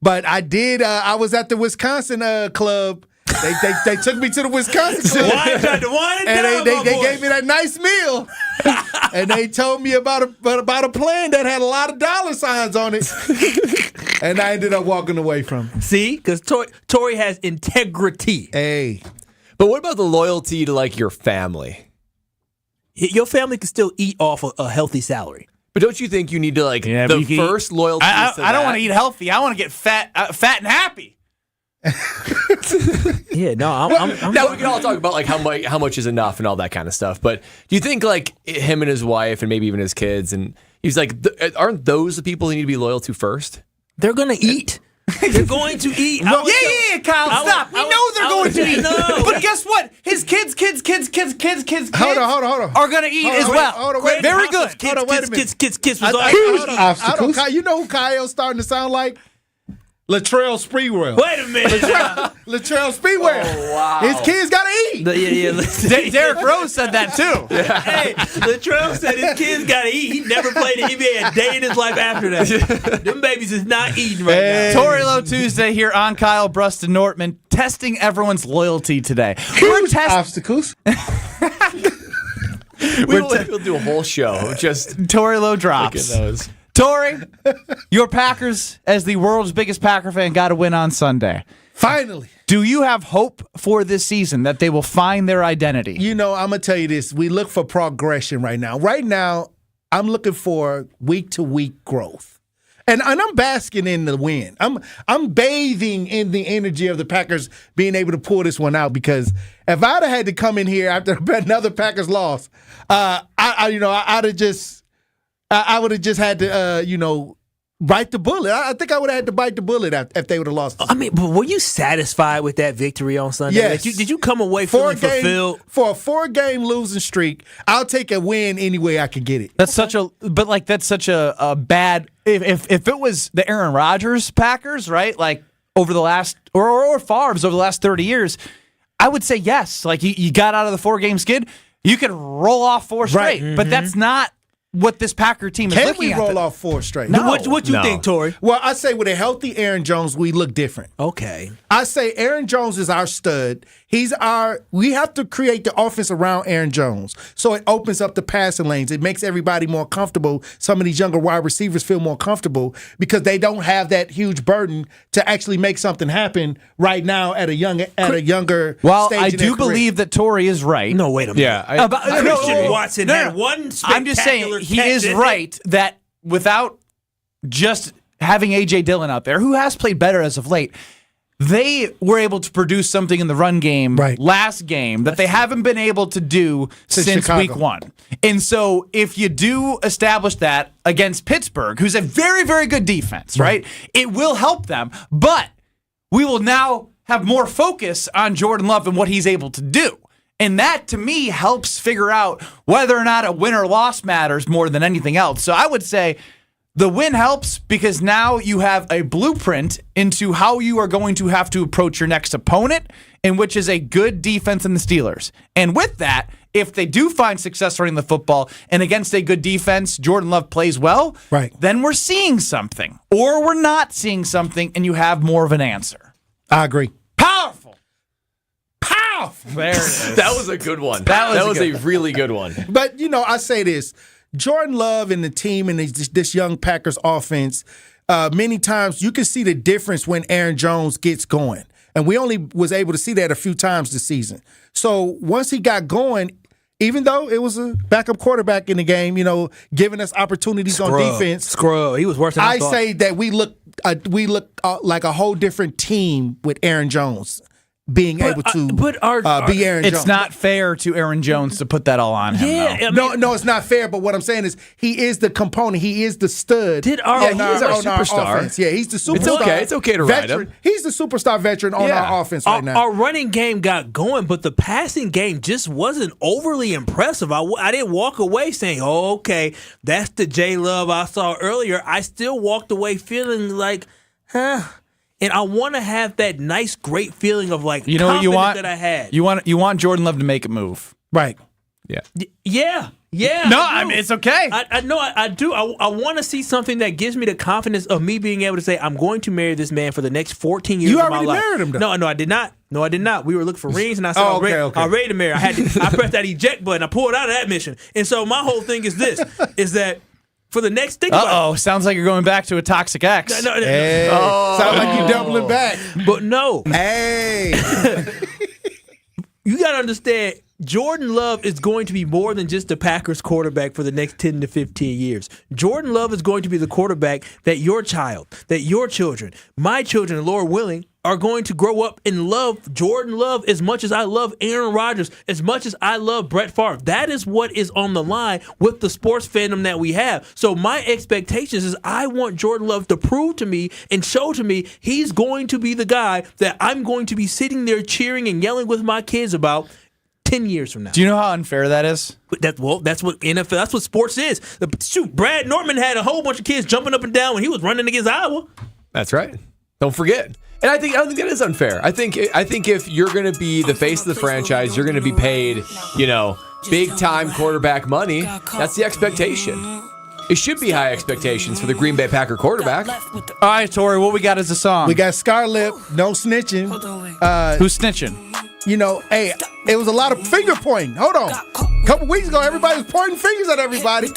But I did. I was at the Wisconsin club. They took me to the Wisconsin club. And they gave me that nice meal. And they told me about a plan that had a lot of dollar signs on it. And I ended up walking away from it. See? Because Tori has integrity. Hey. But what about the loyalty to, like, your family? Your family can still eat off a healthy salary. But don't you think you need to, like, the first loyalty I don't want to eat healthy. I want to get fat and happy. Yeah, no, I'm now we can all talk about like how much is enough and all that kind of stuff. But do you think like him and his wife and maybe even his kids and he's like, aren't those the people he need to be loyal to first? They're gonna eat. They're going to eat. Yeah, Kyle, stop. We know they're going to eat. No. But guess what? His kids Hold on. are going to eat as well. Very good. Kids was obstacles. You know who Kyle's starting to sound like? Latrell Sprewell. Wait a minute. Latrell Sprewell. Oh, wow. His kids got to eat. Derrick Rose said that too. Yeah. Hey, Latrell said his kids got to eat. He never played the NBA a day in his life after that. Them babies is not eating right now. Tori Lowe Tuesday here on Kyle, Brust, and Nortman, testing everyone's loyalty today. Obstacles. We'll do a whole show just Tori Lowe drops. Look at those. Tori, your Packers, as the world's biggest Packer fan, got to win on Sunday. Finally. Do you have hope for this season that they will find their identity? You know, I'm going to tell you this. We look for progression right now. Right now, I'm looking for week-to-week growth. And I'm basking in the win. I'm bathing in the energy of the Packers being able to pull this one out because if I'd have had to come in here after another Packers loss, I would have just had to, bite the bullet. I think I would have had to bite the bullet if they would have lost. I mean, but were you satisfied with that victory on Sunday? Yes. Like, did you come away feeling fulfilled? For a 4-game losing streak, I'll take a win any way I can get it. That's such a bad. If it was the Aaron Rodgers Packers, right? Like over the last or Favre's over the last 30 years, I would say yes. Like you got out of the 4-game skid, you could roll off 4 straight, right. Mm-hmm. but that's not what this Packer team is looking at. Can we roll off 4 straight? No. What you think, Tori? Well, I say with a healthy Aaron Jones, we look different. Okay. I say Aaron Jones is our stud. We have to create the offense around Aaron Jones. So it opens up the passing lanes. It makes everybody more comfortable. Some of these younger wide receivers feel more comfortable because they don't have that huge burden to actually make something happen right now at a younger stage I in their do career. believe that Tori is right. No, wait a minute. Yeah. Christian Watson had one spectacular I'm just saying he is right that without just having A.J. Dillon out there, who has played better as of late, they were able to produce something in the run game last game that they haven't been able to do since Chicago. week 1. And so if you do establish that against Pittsburgh, who's a very, very good defense, right? It will help them, but we will now have more focus on Jordan Love and what he's able to do. And that, to me, helps figure out whether or not a win or loss matters more than anything else. So I would say the win helps because now you have a blueprint into how you are going to have to approach your next opponent, and which is a good defense in the Steelers. And with that, if they do find success running the football and against a good defense, Jordan Love plays well, then we're seeing something. Or we're not seeing something, and you have more of an answer. I agree. Powerful. There it is. That was a good one. That was a really good one. But, I say this. Jordan Love and the team and this young Packers offense, many times you can see the difference when Aaron Jones gets going. And we only was able to see that a few times this season. So once he got going, even though it was a backup quarterback in the game, giving us opportunities on defense. He was worse than I thought. say that we look like a whole different team with Aaron Jones. being able to be Aaron Jones. It's not fair to Aaron Jones to put that all on him. Yeah, though. No, it's not fair. But what I'm saying is, he is the component. He is the stud. He's our superstar. Offense. Yeah, he's the superstar. It's okay to ride him. He's the superstar veteran on our offense right now. Our running game got going, but the passing game just wasn't overly impressive. I didn't walk away saying, "Oh, okay, that's the J Love I saw earlier." I still walked away feeling like, huh. And I want to have that nice, great feeling of like, you know what you want? That I had. You want Jordan Love to make a move, right? Yeah. Yeah. No, I mean, it's okay. I know I do. I want to see something that gives me the confidence of me being able to say, I'm going to marry this man for the next 14 years of my life. You already married him, though. No, I did not. We were looking for rings, and I said, I'm ready to marry. I pressed that eject button. I pulled out of that mission. And so my whole thing is this, is that for the next thing. Sounds like you're going back to a toxic ex. No. Hey, sounds like you're doubling back. But no. Hey. You got to understand, Jordan Love is going to be more than just the Packers quarterback for the next 10 to 15 years. Jordan Love is going to be the quarterback that your child, that your children, my children, Lord willing, are going to grow up and love Jordan Love as much as I love Aaron Rodgers, as much as I love Brett Favre. That is what is on the line with the sports fandom that we have. So my expectations is I want Jordan Love to prove to me and show to me he's going to be the guy that I'm going to be sitting there cheering and yelling with my kids about 10 years from now. Do you know how unfair that is? That's what NFL, that's what sports is. Shoot, Brad Nortman had a whole bunch of kids jumping up and down when he was running against Iowa. That's right. Don't forget. And I don't think that is unfair. I think if you're going to be the face of the franchise, you're going to be paid, big time quarterback money. That's the expectation. It should be high expectations for the Green Bay Packer quarterback. All right, Tori, what we got as a song? We got Scarlett, No Snitching. Who's snitching? Hey, it was a lot of finger pointing. Hold on. A couple weeks ago, everybody was pointing fingers at everybody.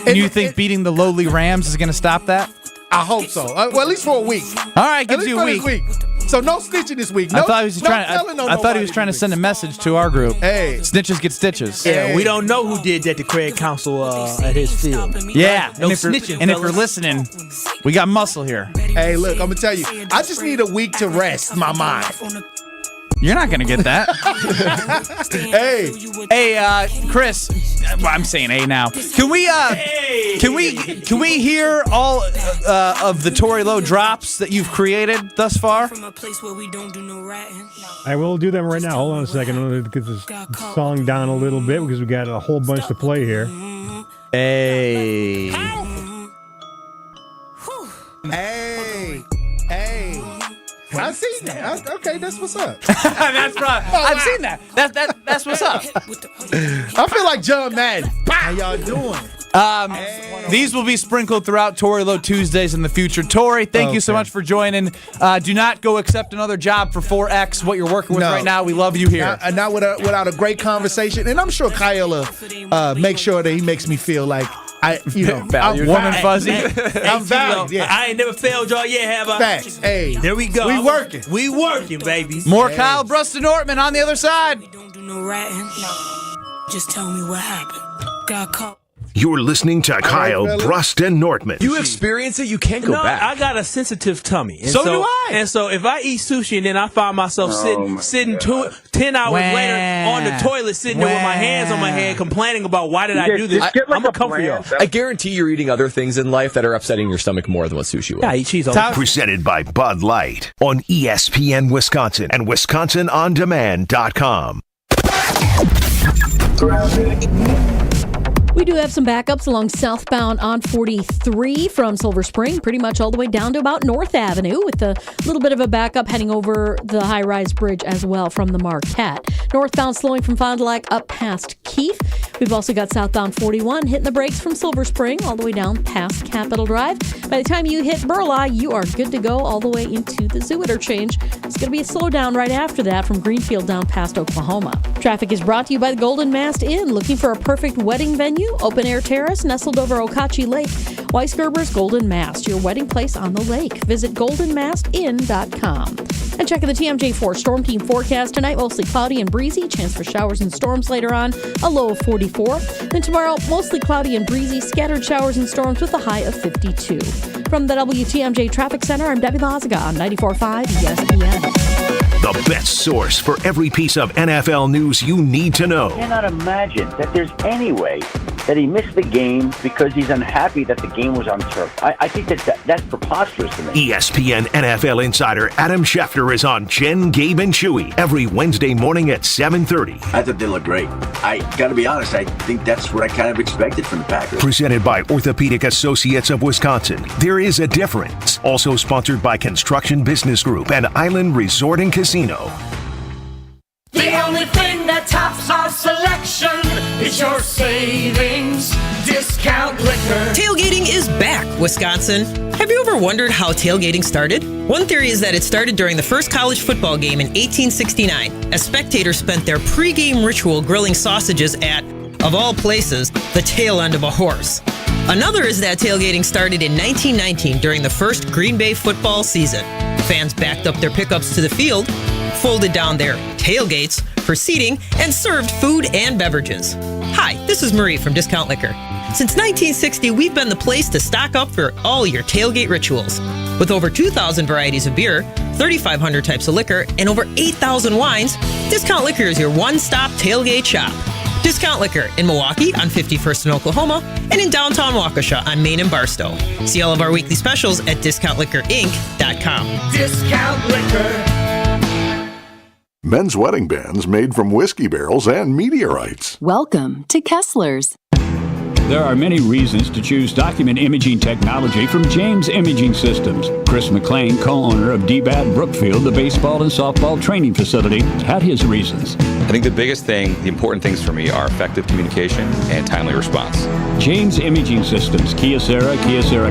And you think beating the lowly Rams is going to stop that? I hope so. Well, at least for a week. All right, gives you a week. So no snitching this week. I thought he was trying to send a message to our group. Hey, snitches get stitches. Yeah, we don't know who did that to Craig Counsell at his field. Yeah, no snitching. And if you're listening, we got muscle here. Hey, look, I'm gonna tell you, I just need a week to rest my mind. You're not gonna get that. Hey, Chris. I'm saying hey now. Can we hear all of the Tory Lowe drops that you've created thus far? I will do them right now. Hold on a second. I'm gonna get this song down a little bit because we got a whole bunch to play here. Hey. I've seen that. Okay, that's what's up. I've seen that. That's what's up. I feel like John Madden. How y'all doing? These will be sprinkled throughout Tory Lowe Tuesdays in the future. Tori, thank you so much for joining. Do not go accept another job for 4X, what you're working with right now. We love you here. Not without a great conversation. And I'm sure Kyle will make sure that he makes me feel like I'm warm and fuzzy. I'm valued. Yeah. I ain't never failed y'all yet, have I? Facts. Hey, there we go. We working, baby. More Kyle, Brust, and Nortman on the other side. Don't do no ratting. No. Just tell me what happened. Got caught. You're listening to Kyle, Brust, and Nortman. You experience it, you can't go back. I got a sensitive tummy. And so do I. And so if I eat sushi and then I find myself sitting 10 hours later on the toilet, sitting there with my hands on my head, complaining about why did I do this, I'm going to come for y'all. I guarantee you're eating other things in life that are upsetting your stomach more than what sushi would. Yeah, I eat cheese all the time. Presented by Bud Light on ESPN Wisconsin and WisconsinOnDemand.com. We do have some backups along southbound on 43 from Silver Spring, pretty much all the way down to about North Avenue, with a little bit of a backup heading over the high-rise bridge as well from the Marquette. Northbound slowing from Fond du Lac up past Keefe. We've also got southbound 41 hitting the brakes from Silver Spring all the way down past Capitol Drive. By the time you hit Burleigh, you are good to go all the way into the Zoo Interchange. It's going to be a slowdown right after that from Greenfield down past Oklahoma. Traffic is brought to you by the Golden Mast Inn. Looking for a perfect wedding venue? Open-air terrace nestled over Okachi Lake. Weisgerber's Golden Mast, your wedding place on the lake. Visit goldenmastinn.com. And checking the TMJ4 Storm Team forecast tonight, mostly cloudy and breezy. Chance for showers and storms later on, a low of 44. Then tomorrow, mostly cloudy and breezy, scattered showers and storms with a high of 52. From the WTMJ Traffic Center, I'm Debbie Lazaga on 94.5 ESPN. the best source for every piece of NFL news you need to know. I cannot imagine that there's any way that he missed the game because he's unhappy that the game was on turf. I think that's preposterous to me. ESPN NFL insider Adam Schefter is on Jen, Gabe, and Chewy every Wednesday morning at 7:30. I thought they looked great. I got to be honest, I think that's what I kind of expected from the Packers. Presented by Orthopedic Associates of Wisconsin. There is a difference. Also sponsored by Construction Business Group and Island Resort and Casino. The only thing that tops our selection is your savings discount liquor. Tailgating is back, Wisconsin. Have you ever wondered how tailgating started? One theory is that it started during the first college football game in 1869, as spectators spent their pregame ritual grilling sausages at, of all places, the tail end of a horse. Another is that tailgating started in 1919 during the first Green Bay football season. Fans backed up their pickups to the field, folded down their tailgates for seating, and served food and beverages. Hi, this is Marie from Discount Liquor. Since 1960, we've been the place to stock up for all your tailgate rituals. With over 2,000 varieties of beer, 3,500 types of liquor, and over 8,000 wines, Discount Liquor is your one-stop tailgate shop. Discount Liquor in Milwaukee on 51st in Oklahoma and in downtown Waukesha on Main and Barstow. See all of our weekly specials at DiscountLiquorInc.com. Discount Liquor. Men's wedding bands made from whiskey barrels and meteorites. Welcome to Kessler's. There are many reasons to choose document imaging technology from James Imaging Systems. Chris McLean, co-owner of DBAT Brookfield, the baseball and softball training facility, had his reasons. I think the biggest thing, the important things for me are effective communication and timely response. James Imaging Systems, Kyocera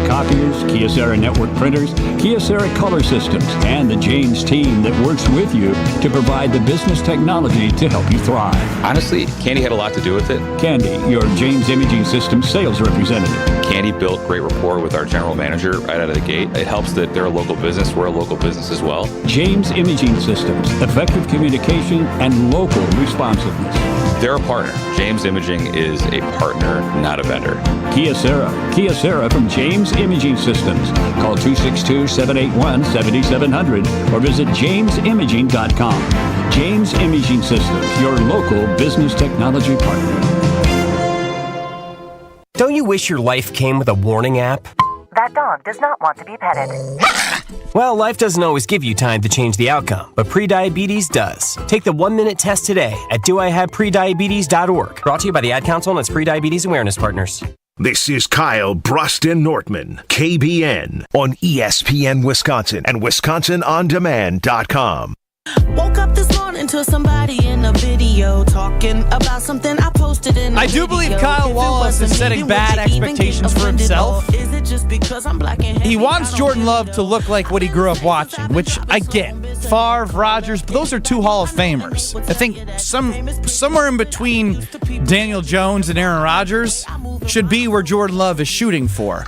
copiers, Kyocera network printers, Kyocera color systems, and the James team that works with you to provide the business technology to help you thrive. Honestly, Candy had a lot to do with it. Candy, your James Imaging Systems sales representative. Candy built great rapport with our general manager right out of the gate. It helps that they're a local business. We're a local business as well. James Imaging Systems, effective communication and local responsiveness. They're a partner. James Imaging is a partner, not a vendor. Kyocera from James Imaging Systems. Call 262-781-7700 or visit jamesimaging.com. James Imaging Systems, your local business technology partner. Don't you wish your life came with a warning app? That dog does not want to be petted. Well, life doesn't always give you time to change the outcome, but prediabetes does. Take the 1-minute test today at doihaveprediabetes.org. Brought to you by the Ad Council and its Prediabetes Awareness Partners. This is Kyle, Brust, and Nortman, KBN, on ESPN Wisconsin and WisconsinOnDemand.com. Woke up this morning to somebody in a video talking about something I posted in a I do believe Kyle Wallace is setting bad expectations for himself. Is it just because I'm black and He wants Jordan Love to look like what he grew up watching, which I get. Favre, Rodgers, but those are two Hall of Famers. I think somewhere in between Daniel Jones and Aaron Rodgers should be where Jordan Love is shooting for,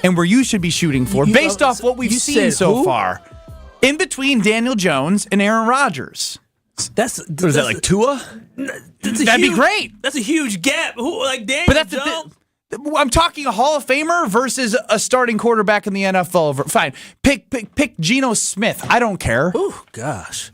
and where you should be shooting for, based off what we've seen so far. In between Daniel Jones and Aaron Rodgers. What is that, like Tua? That'd be great. That's a huge gap. Like Daniel But that's Jones. I'm talking a Hall of Famer versus a starting quarterback in the NFL. Fine. Pick Geno Smith. I don't care. Oh, gosh.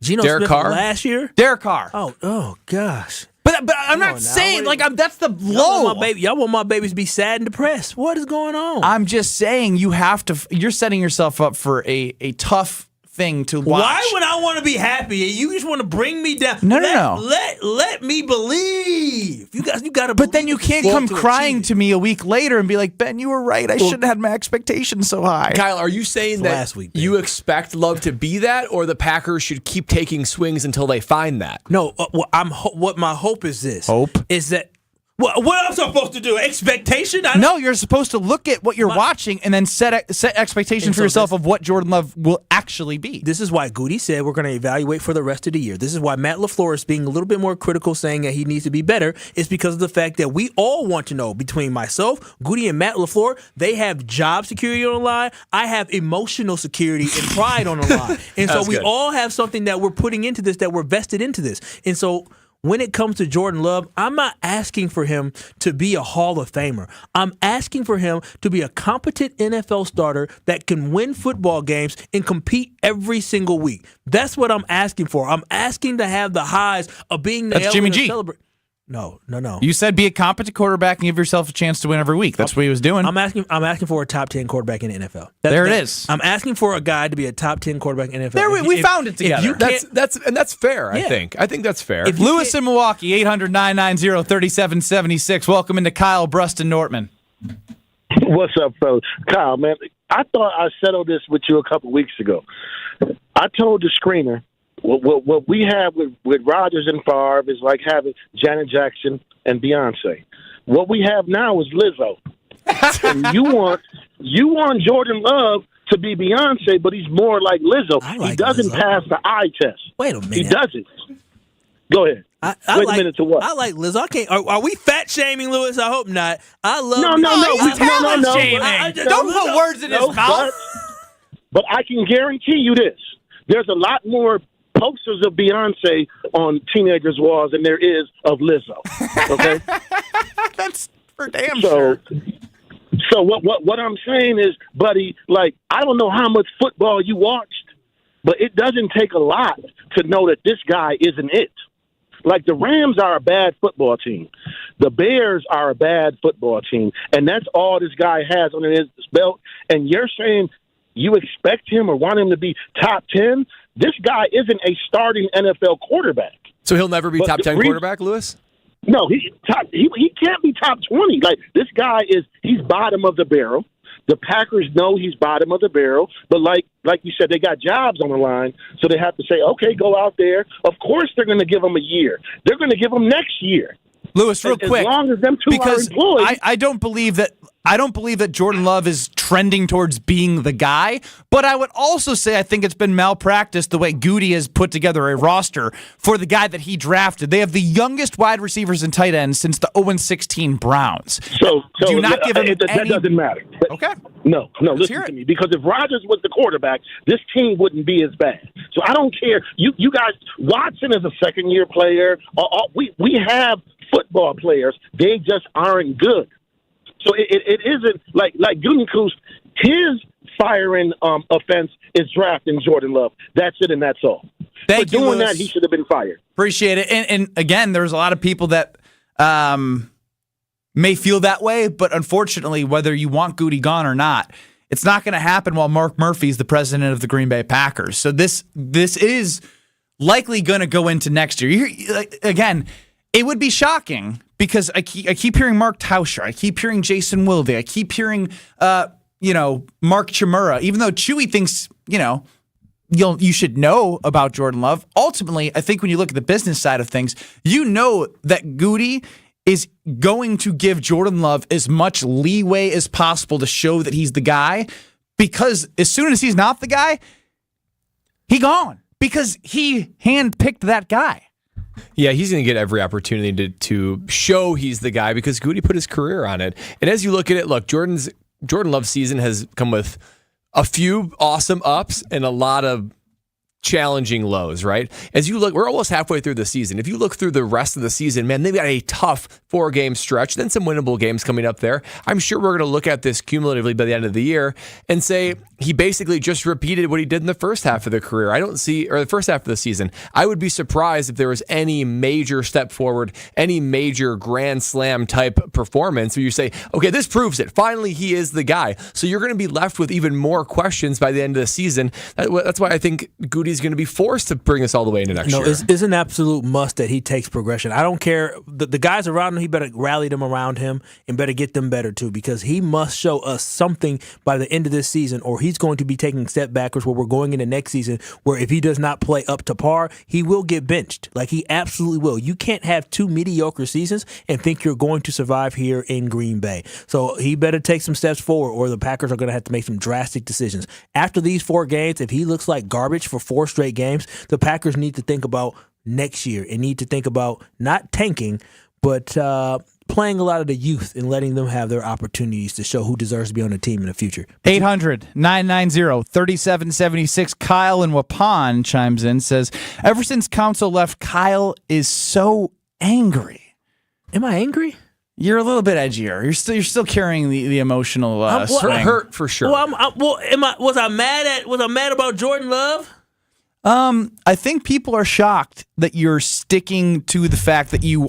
Geno Derek Smith Carr? last year? Derek Carr. Oh gosh. But I'm not saying, that's the low. Y'all want my babies to be sad and depressed. What is going on? I'm just saying you're setting yourself up for a tough thing to watch. Why would I want to be happy? You just want to bring me down. No. Let me believe. You got to. But then you can't come crying to me a week later and be like, Ben, you were right. I shouldn't have had my expectations so high. Kyle, are you saying that last week, you expect Love to be that, or the Packers should keep taking swings until they find that? No, what my hope is this. Is that what I'm supposed to do? Expectation? No, you're supposed to look at what you're watching and then set expectations for yourself of what Jordan Love will actually be. This is why Goody said we're going to evaluate for the rest of the year. This is why Matt LaFleur is being a little bit more critical, saying that he needs to be better. It's because of the fact that we all want to know, between myself, Goody, and Matt LaFleur, they have job security on the line. I have emotional security and pride on the line. And so we all have something that we're putting into this, that we're vested into this. And so when it comes to Jordan Love, I'm not asking for him to be a Hall of Famer. I'm asking for him to be a competent NFL starter that can win football games and compete every single week. That's what I'm asking for. I'm asking to have the highs of being That's Jimmy G. No. You said be a competent quarterback and give yourself a chance to win every week. That's what he was doing. I'm asking for a top 10 quarterback in the NFL. There it is. I'm asking for a guy to be a top 10 quarterback in the NFL. There we found it together. That's fair. Yeah. I think that's fair. Lewis in Milwaukee, 800-990-3776. Welcome into Kyle, Brust, and Nortman. What's up, fellas? Kyle, man, I thought I settled this with you a couple weeks ago. I told the screener, what we have with Rodgers and Favre is like having Janet Jackson and Beyonce. What we have now is Lizzo. And you want Jordan Love to be Beyonce, but he's more like Lizzo. He doesn't pass the eye test. Wait a minute. He doesn't. Go ahead. Wait a minute to what? I like Lizzo. I can't. Are we fat shaming Lewis? I hope not. I love. No. Don't put words in his mouth. But I can guarantee you this: there's a lot more posters of Beyonce on teenagers' walls than there is of Lizzo. Okay, that's for damn sure. So what I'm saying is, buddy, like, I don't know how much football you watched, but it doesn't take a lot to know that this guy isn't it. Like, the Rams are a bad football team. The Bears are a bad football team. And that's all this guy has under his belt. And you're saying you expect him or want him to be top 10? This guy isn't a starting NFL quarterback. So he'll never be top 10 quarterback, Lewis? No, he can't be top 20. Like, this guy he's bottom of the barrel. The Packers know he's bottom of the barrel, but like you said, they got jobs on the line, so they have to say, okay, go out there. Of course they're going to give him a year. They're going to give him next year. Lewis, real quick, as long as them two because are employed. I don't believe that Jordan Love is trending towards being the guy, but I would also say I think it's been malpractice the way Goody has put together a roster for the guy that he drafted. They have the youngest wide receivers and tight ends since the 0-16 Browns. So do not give him that doesn't matter. Okay. No, listen to me. Because if Rodgers was the quarterback, this team wouldn't be as bad. So I don't care. You guys, Watson is a second-year player. We have football players. They just aren't good. So it isn't like Gutekunst. His firing offense is drafting Jordan Love. That's it, and that's all. For doing that, he should have been fired. Appreciate it. And again, there's a lot of people that may feel that way, but unfortunately, whether you want Goody gone or not, it's not going to happen while Mark Murphy's the president of the Green Bay Packers. So this is likely going to go into next year. Again, it would be shocking because I keep hearing Mark Tauscher, I keep hearing Jason Wilde, I keep hearing Mark Chimura, even though Chewy thinks, you should know about Jordan Love. Ultimately, I think when you look at the business side of things, you know that Goody is going to give Jordan Love as much leeway as possible to show that he's the guy, because as soon as he's not the guy, he gone, because he handpicked that guy. Yeah, he's going to get every opportunity to show he's the guy because Goody put his career on it. And as you look at it, look, Jordan Love's season has come with a few awesome ups and a lot of challenging lows, right? As you look, we're almost halfway through the season. If you look through the rest of the season, man, they've got a tough 4-game stretch, then some winnable games coming up there. I'm sure we're going to look at this cumulatively by the end of the year and say he basically just repeated what he did in the first half of the career. The first half of the season. I would be surprised if there was any major step forward, any major grand slam type performance where you say, okay, this proves it. Finally, he is the guy. So you're going to be left with even more questions by the end of the season. That's why I think Goody's going to be forced to bring us all the way into next year. It's an absolute must that he takes progression. I don't care. The guys around him, he better rally them around him and better get them better too, because he must show us something by the end of this season, or he's going to be taking a step backwards where we're going into next season, where if he does not play up to par, he will get benched. Like, he absolutely will. You can't have 2 mediocre seasons and think you're going to survive here in Green Bay. So he better take some steps forward, or the Packers are going to have to make some drastic decisions. After these 4 games, if he looks like garbage for 4 straight games, the Packers need to think about next year and need to think about not tanking, but playing a lot of the youth and letting them have their opportunities to show who deserves to be on the team in the future. 800-990-3776. Kyle in Waupun chimes in, says, ever since Council left, Kyle is so angry. Am I angry? You're a little bit edgier. You're still carrying the emotional string. Hurt for sure. Was I mad about Jordan Love? I think people are shocked that you're sticking to the fact that you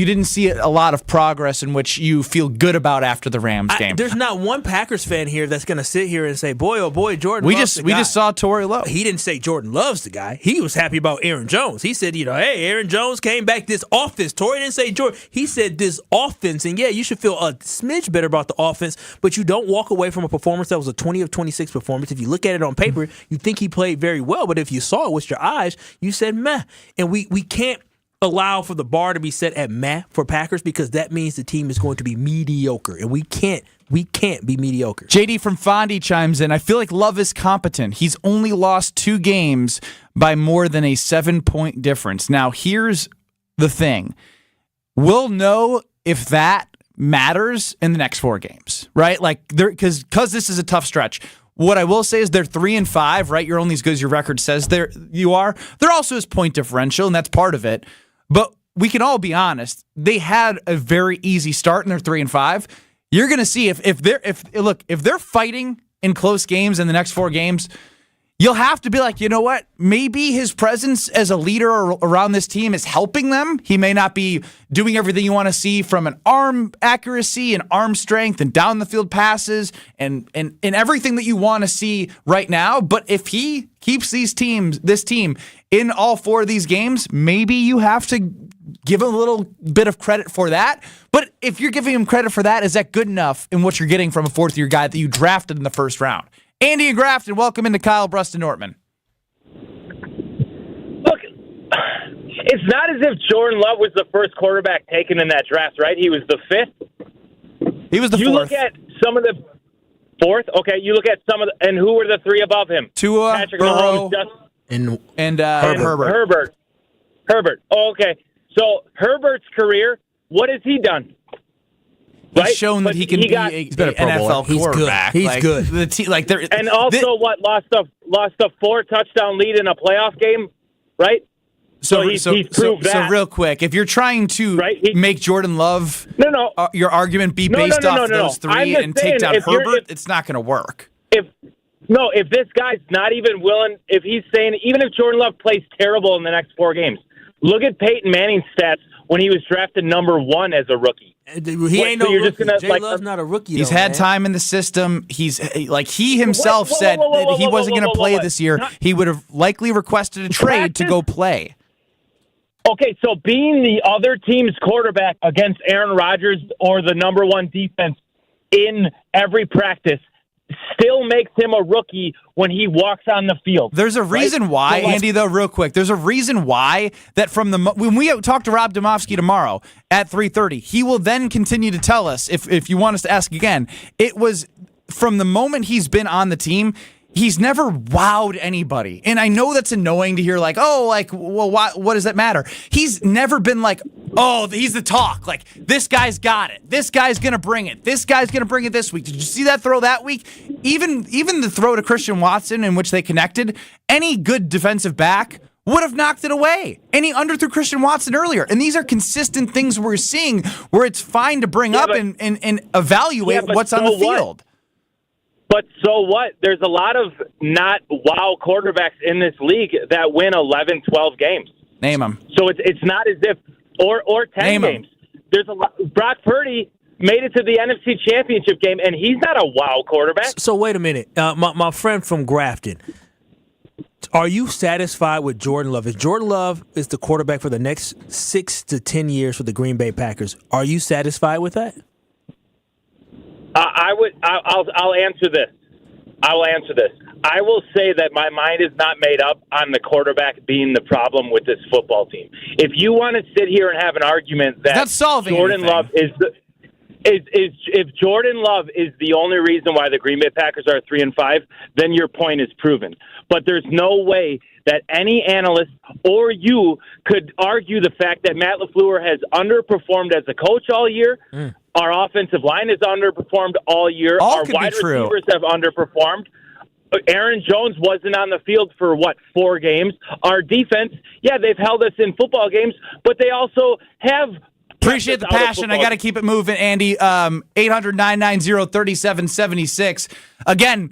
didn't see a lot of progress in which you feel good about after the Rams game. There's not one Packers fan here that's going to sit here and say, boy, oh boy, Jordan Love's the guy. We just saw Torrey Lowe. He didn't say Jordan Love's the guy. He was happy about Aaron Jones. He said, hey, Aaron Jones came back this offense. Torrey didn't say Jordan. He said this offense. And yeah, you should feel a smidge better about the offense, but you don't walk away from a performance that was a 20 of 26 performance. If you look at it on paper, you think he played very well, but if you saw it with your eyes, you said meh. And we can't allow for the bar to be set at meh for Packers, because that means the team is going to be mediocre, and we can't be mediocre. JD from Fondy chimes in, I feel like Love is competent. He's only lost 2 games by more than a 7-point difference. Now, here's the thing. We'll know if that matters in the next 4 games, right? Like, because this is a tough stretch. What I will say is they're 3-5, right? You're only as good as your record says you are. There also is point differential, and that's part of it. But we can all be honest. They had a very easy start, and they're 3-5. You're going to see if they're fighting in close games in the next 4 games, you'll have to be like, you know what? Maybe his presence as a leader around this team is helping them. He may not be doing everything you want to see from an arm accuracy and arm strength and down the field passes and everything that you want to see right now. But if he keeps this team in all 4 of these games, maybe you have to give him a little bit of credit for that. But if you're giving him credit for that, is that good enough in what you're getting from a 4th-year guy that you drafted in the first round? Andy and Grafton, welcome into Kyle, Brust, and Nortman. Look, it's not as if Jordan Love was the first quarterback taken in that draft, right? He was the 5th. He was the 4th. You look at some of the 4th. Okay, you look at some of the, and who were the 3 above him? Tua, Patrick Burrow, Mahomes, and Herbert. Herbert. Oh, okay. So Herbert's career, what has he done? He's shown that he can be an NFL quarterback. He's good. And also, lost a 4 touchdown lead in a playoff game, right? So he's proved that. So real quick, if you're trying to make Jordan Love, your argument be based off those 3 and take down Herbert, it's not going to work. If this guy's not even willing, if he's saying even if Jordan Love plays terrible in the next 4 games, look at Peyton Manning's stats when he was drafted number 1 as a rookie. He ain't no rookie. Jay Love's not a rookie. He's had time in the system. He himself said that he wasn't going to play this year. He would have likely requested a trade to go play. Okay, so being the other team's quarterback against Aaron Rodgers or the number 1 defense in every practice still makes him a rookie when he walks on the field. There's a reason why, Andy, though, real quick. There's a reason why that when we talk to Rob Domofsky tomorrow at 3:30, he will then continue to tell us, if you want us to ask again, it was from the moment he's been on the team, he's never wowed anybody. And I know that's annoying to hear, what does that matter? He's never been like, oh, he's the talk. Like, this guy's got it. This guy's going to bring it. This guy's going to bring it this week. Did you see that throw that week? Even the throw to Christian Watson in which they connected, any good defensive back would have knocked it away. And he underthrew Christian Watson earlier. And these are consistent things we're seeing where it's fine to bring up and evaluate what's on the field. But so what? There's a lot of not wow quarterbacks in this league that win 11, 12 games. Name them. So it's not as if or 10 games. There's a lot. Brock Purdy made it to the NFC Championship game, and he's not a wow quarterback. So wait a minute. My friend from Grafton, are you satisfied with Jordan Love? If Jordan Love is the quarterback for the next 6 to 10 years for the Green Bay Packers, are you satisfied with that? I'll answer this. I will answer this. I will say that my mind is not made up on the quarterback being the problem with this football team. If you want to sit here and have an argument that Jordan Love if Jordan Love is the only reason why the Green Bay Packers are 3-5, then your point is proven. But there's no way that any analyst or you could argue the fact that Matt LaFleur has underperformed as a coach all year. Our offensive line has underperformed all year. All Our could be wide true. receivers have underperformed. Aaron Jones wasn't on the field for, 4 games. Our defense, they've held us in football games, but they also have... Appreciate the passion. I got to keep it moving, Andy. 800-990-3776. Again,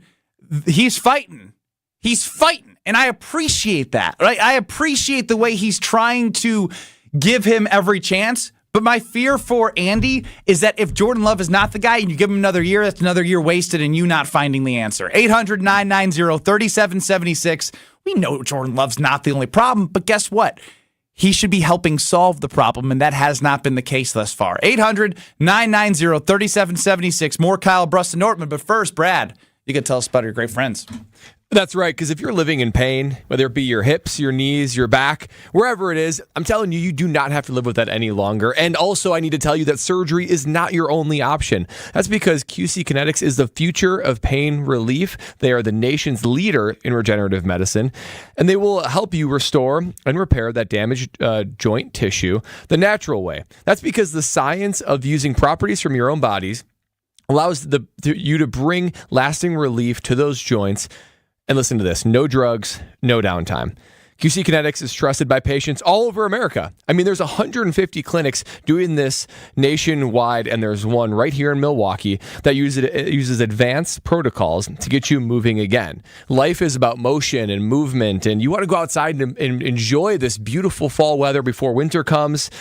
he's fighting. He's fighting, and I appreciate that. Right? I appreciate the way he's trying to give him every chance. But my fear for Andy is that if Jordan Love is not the guy and you give him another year, that's another year wasted and you not finding the answer. 800-990-3776. We know Jordan Love's not the only problem, but guess what? He should be helping solve the problem, and that has not been the case thus far. 800-990-3776. More Kyle, Brust, and Nortman. But first, Brad, you can tell us about your great friends. That's right, because if you're living in pain, whether it be your hips, your knees, your back, wherever it is, I'm telling you, you do not have to live with that any longer. And also, I need to tell you that surgery is not your only option. That's because QC Kinetics is the future of pain relief. They are the nation's leader in regenerative medicine, and they will help you restore and repair that damaged joint tissue the natural way. That's because the science of using properties from your own bodies allows you to bring lasting relief to those joints. And listen to this, no drugs, no downtime. QC Kinetics is trusted by patients all over America. I mean, there's 150 clinics doing this nationwide, and there's one right here in Milwaukee that uses advanced protocols to get you moving again. Life is about motion and movement, and you want to go outside and enjoy this beautiful fall weather before winter comes.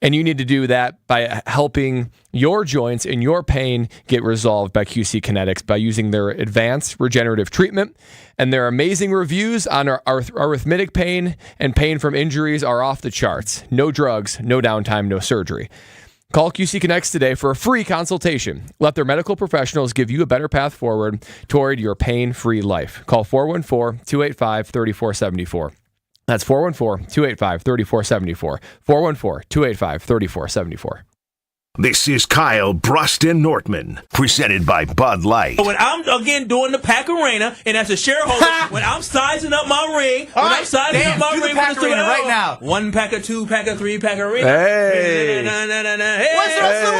And you need to do that by helping your joints and your pain get resolved by QC Kinetics by using their advanced regenerative treatment. And their amazing reviews on our arrhythmic pain and pain from injuries are off the charts. No drugs, no downtime, no surgery. Call QC Kinetics today for a free consultation. Let their medical professionals give you a better path forward toward your pain-free life. Call 414-285-3474. That's 414-285-3474. 414-285-3474. This is Kyle, Brust, and Nortman, presented by Bud Light. When I'm, again, doing the Pack Arena, and as a shareholder, when I'm sizing up my ring, right, Pack Arena right now. 1 pack of 2 pack of 3 pack Arena. Hey. What's the rest of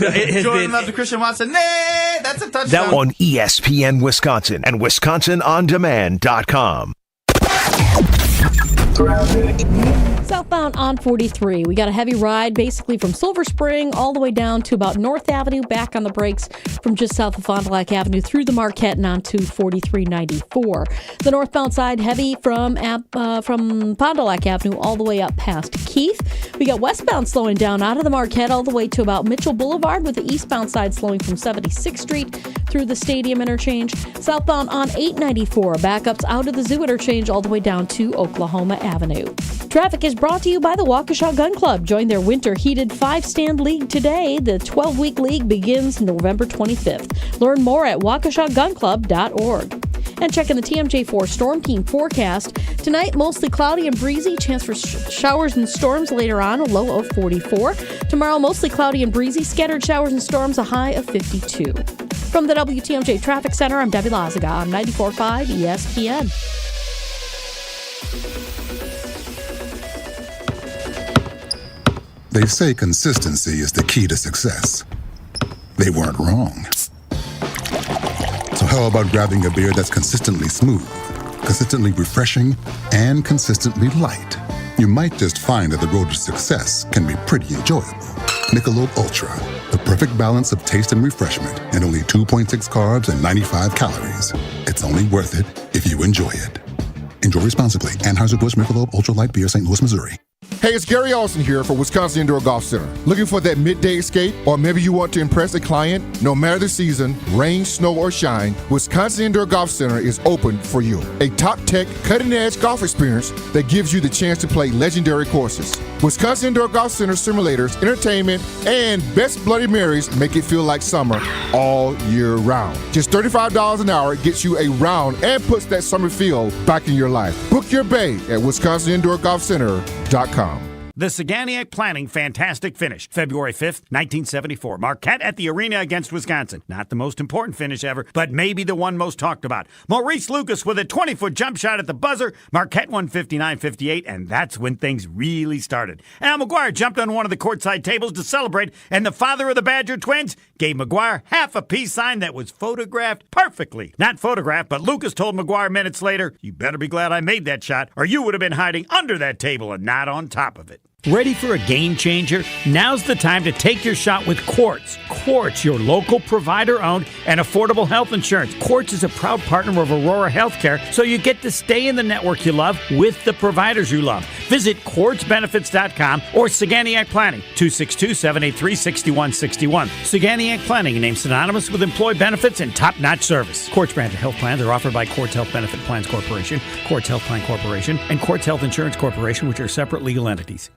the words? Jordan Love to Christian Watson. Nay, that's a touchdown. On ESPN Wisconsin and WisconsinOnDemand.com. Southbound on 43. We got a heavy ride basically from Silver Spring all the way down to about North Avenue, back on the brakes from just south of Fond du Lac Avenue through the Marquette and on to 4394. The northbound side heavy from Fond du Lac Avenue all the way up past Keith. We got westbound slowing down out of the Marquette all the way to about Mitchell Boulevard, with the eastbound side slowing from 76th Street through the Stadium interchange. Southbound on 894. Backups out of the Zoo interchange all the way down to Oklahoma Avenue. Traffic is brought to you by the Waukesha Gun Club. Join their winter heated 5-stand league today. The 12-week league begins November 25th. Learn more at waukeshagunclub.org. And checking the TMJ4 Storm Team forecast. Tonight, mostly cloudy and breezy. Chance for showers and storms later on, a low of 44. Tomorrow, mostly cloudy and breezy. Scattered showers and storms, a high of 52. From the WTMJ Traffic Center, I'm Debbie Lazaga on 94.5 ESPN. They say consistency is the key to success. They weren't wrong. So how about grabbing a beer that's consistently smooth, consistently refreshing, and consistently light? You might just find that the road to success can be pretty enjoyable. Michelob Ultra, the perfect balance of taste and refreshment, and only 2.6 carbs and 95 calories. It's only worth it if you enjoy it. Enjoy responsibly. Anheuser-Busch Michelob Ultra Light Beer, St. Louis, Missouri. Hey, it's Gary Olson here for Wisconsin Indoor Golf Center. Looking for that midday escape? Or maybe you want to impress a client? No matter the season, rain, snow, or shine, Wisconsin Indoor Golf Center is open for you. A top-tech, cutting-edge golf experience that gives you the chance to play legendary courses. Wisconsin Indoor Golf Center simulators, entertainment, and best Bloody Marys make it feel like summer all year round. Just $35 an hour gets you a round and puts that summer feel back in your life. Book your bay at WisconsinIndoorGolfCenter.com. The Saganiac Planning Fantastic Finish, February 5th, 1974. Marquette at the Arena against Wisconsin. Not the most important finish ever, but maybe the one most talked about. Maurice Lucas with a 20-foot jump shot at the buzzer. Marquette won 59-58, and that's when things really started. Al McGuire jumped on one of the courtside tables to celebrate, and the father of the Badger twins gave McGuire half a peace sign that was photographed perfectly. Not photographed, but Lucas told McGuire minutes later, "You better be glad I made that shot, or you would have been hiding under that table and not on top of it." Ready for a game changer? Now's the time to take your shot with Quartz. Quartz, your local provider-owned and affordable health insurance. Quartz is a proud partner of Aurora Healthcare, so you get to stay in the network you love with the providers you love. Visit quartzbenefits.com or Saganiac Planning, 262-783-6161. Saganiac Planning, named synonymous with employee benefits and top-notch service. Quartz branded health plans are offered by Quartz Health Benefit Plans Corporation, Quartz Health Plan Corporation, and Quartz Health Insurance Corporation, which are separate legal entities.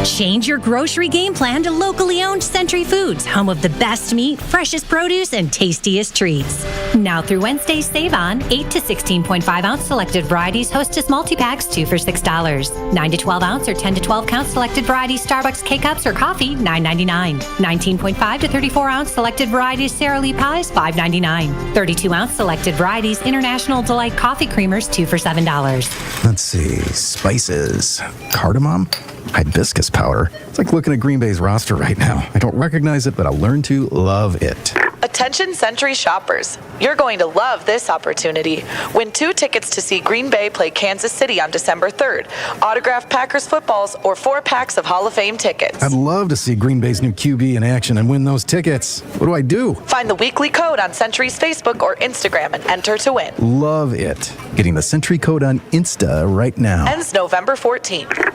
Change your grocery game plan to locally owned Century Foods, home of the best meat, freshest produce, and tastiest treats. Now through Wednesday, save on 8 to 16.5 ounce selected varieties Hostess multi-packs, 2 for $6. 9 to 12 ounce or 10 to 12 count selected varieties Starbucks K-Cups or coffee, $9.99. 19.5 to 34 ounce selected varieties Sara Lee pies, $5.99. 32 ounce selected varieties International Delight coffee creamers, 2 for $7. Let's see, spices, cardamom, hibiscus powder. It's like looking at Green Bay's roster right now. I don't recognize it, but I'll learn to love it. Attention Century shoppers. You're going to love this opportunity. Win 2 tickets to see Green Bay play Kansas City on December 3rd, autographed Packers footballs, or 4 packs of Hall of Fame tickets. I'd love to see Green Bay's new QB in action and win those tickets. What do I do? Find the weekly code on Century's Facebook or Instagram and enter to win. Love it. Getting the Century code on Insta right now. Ends November 14th.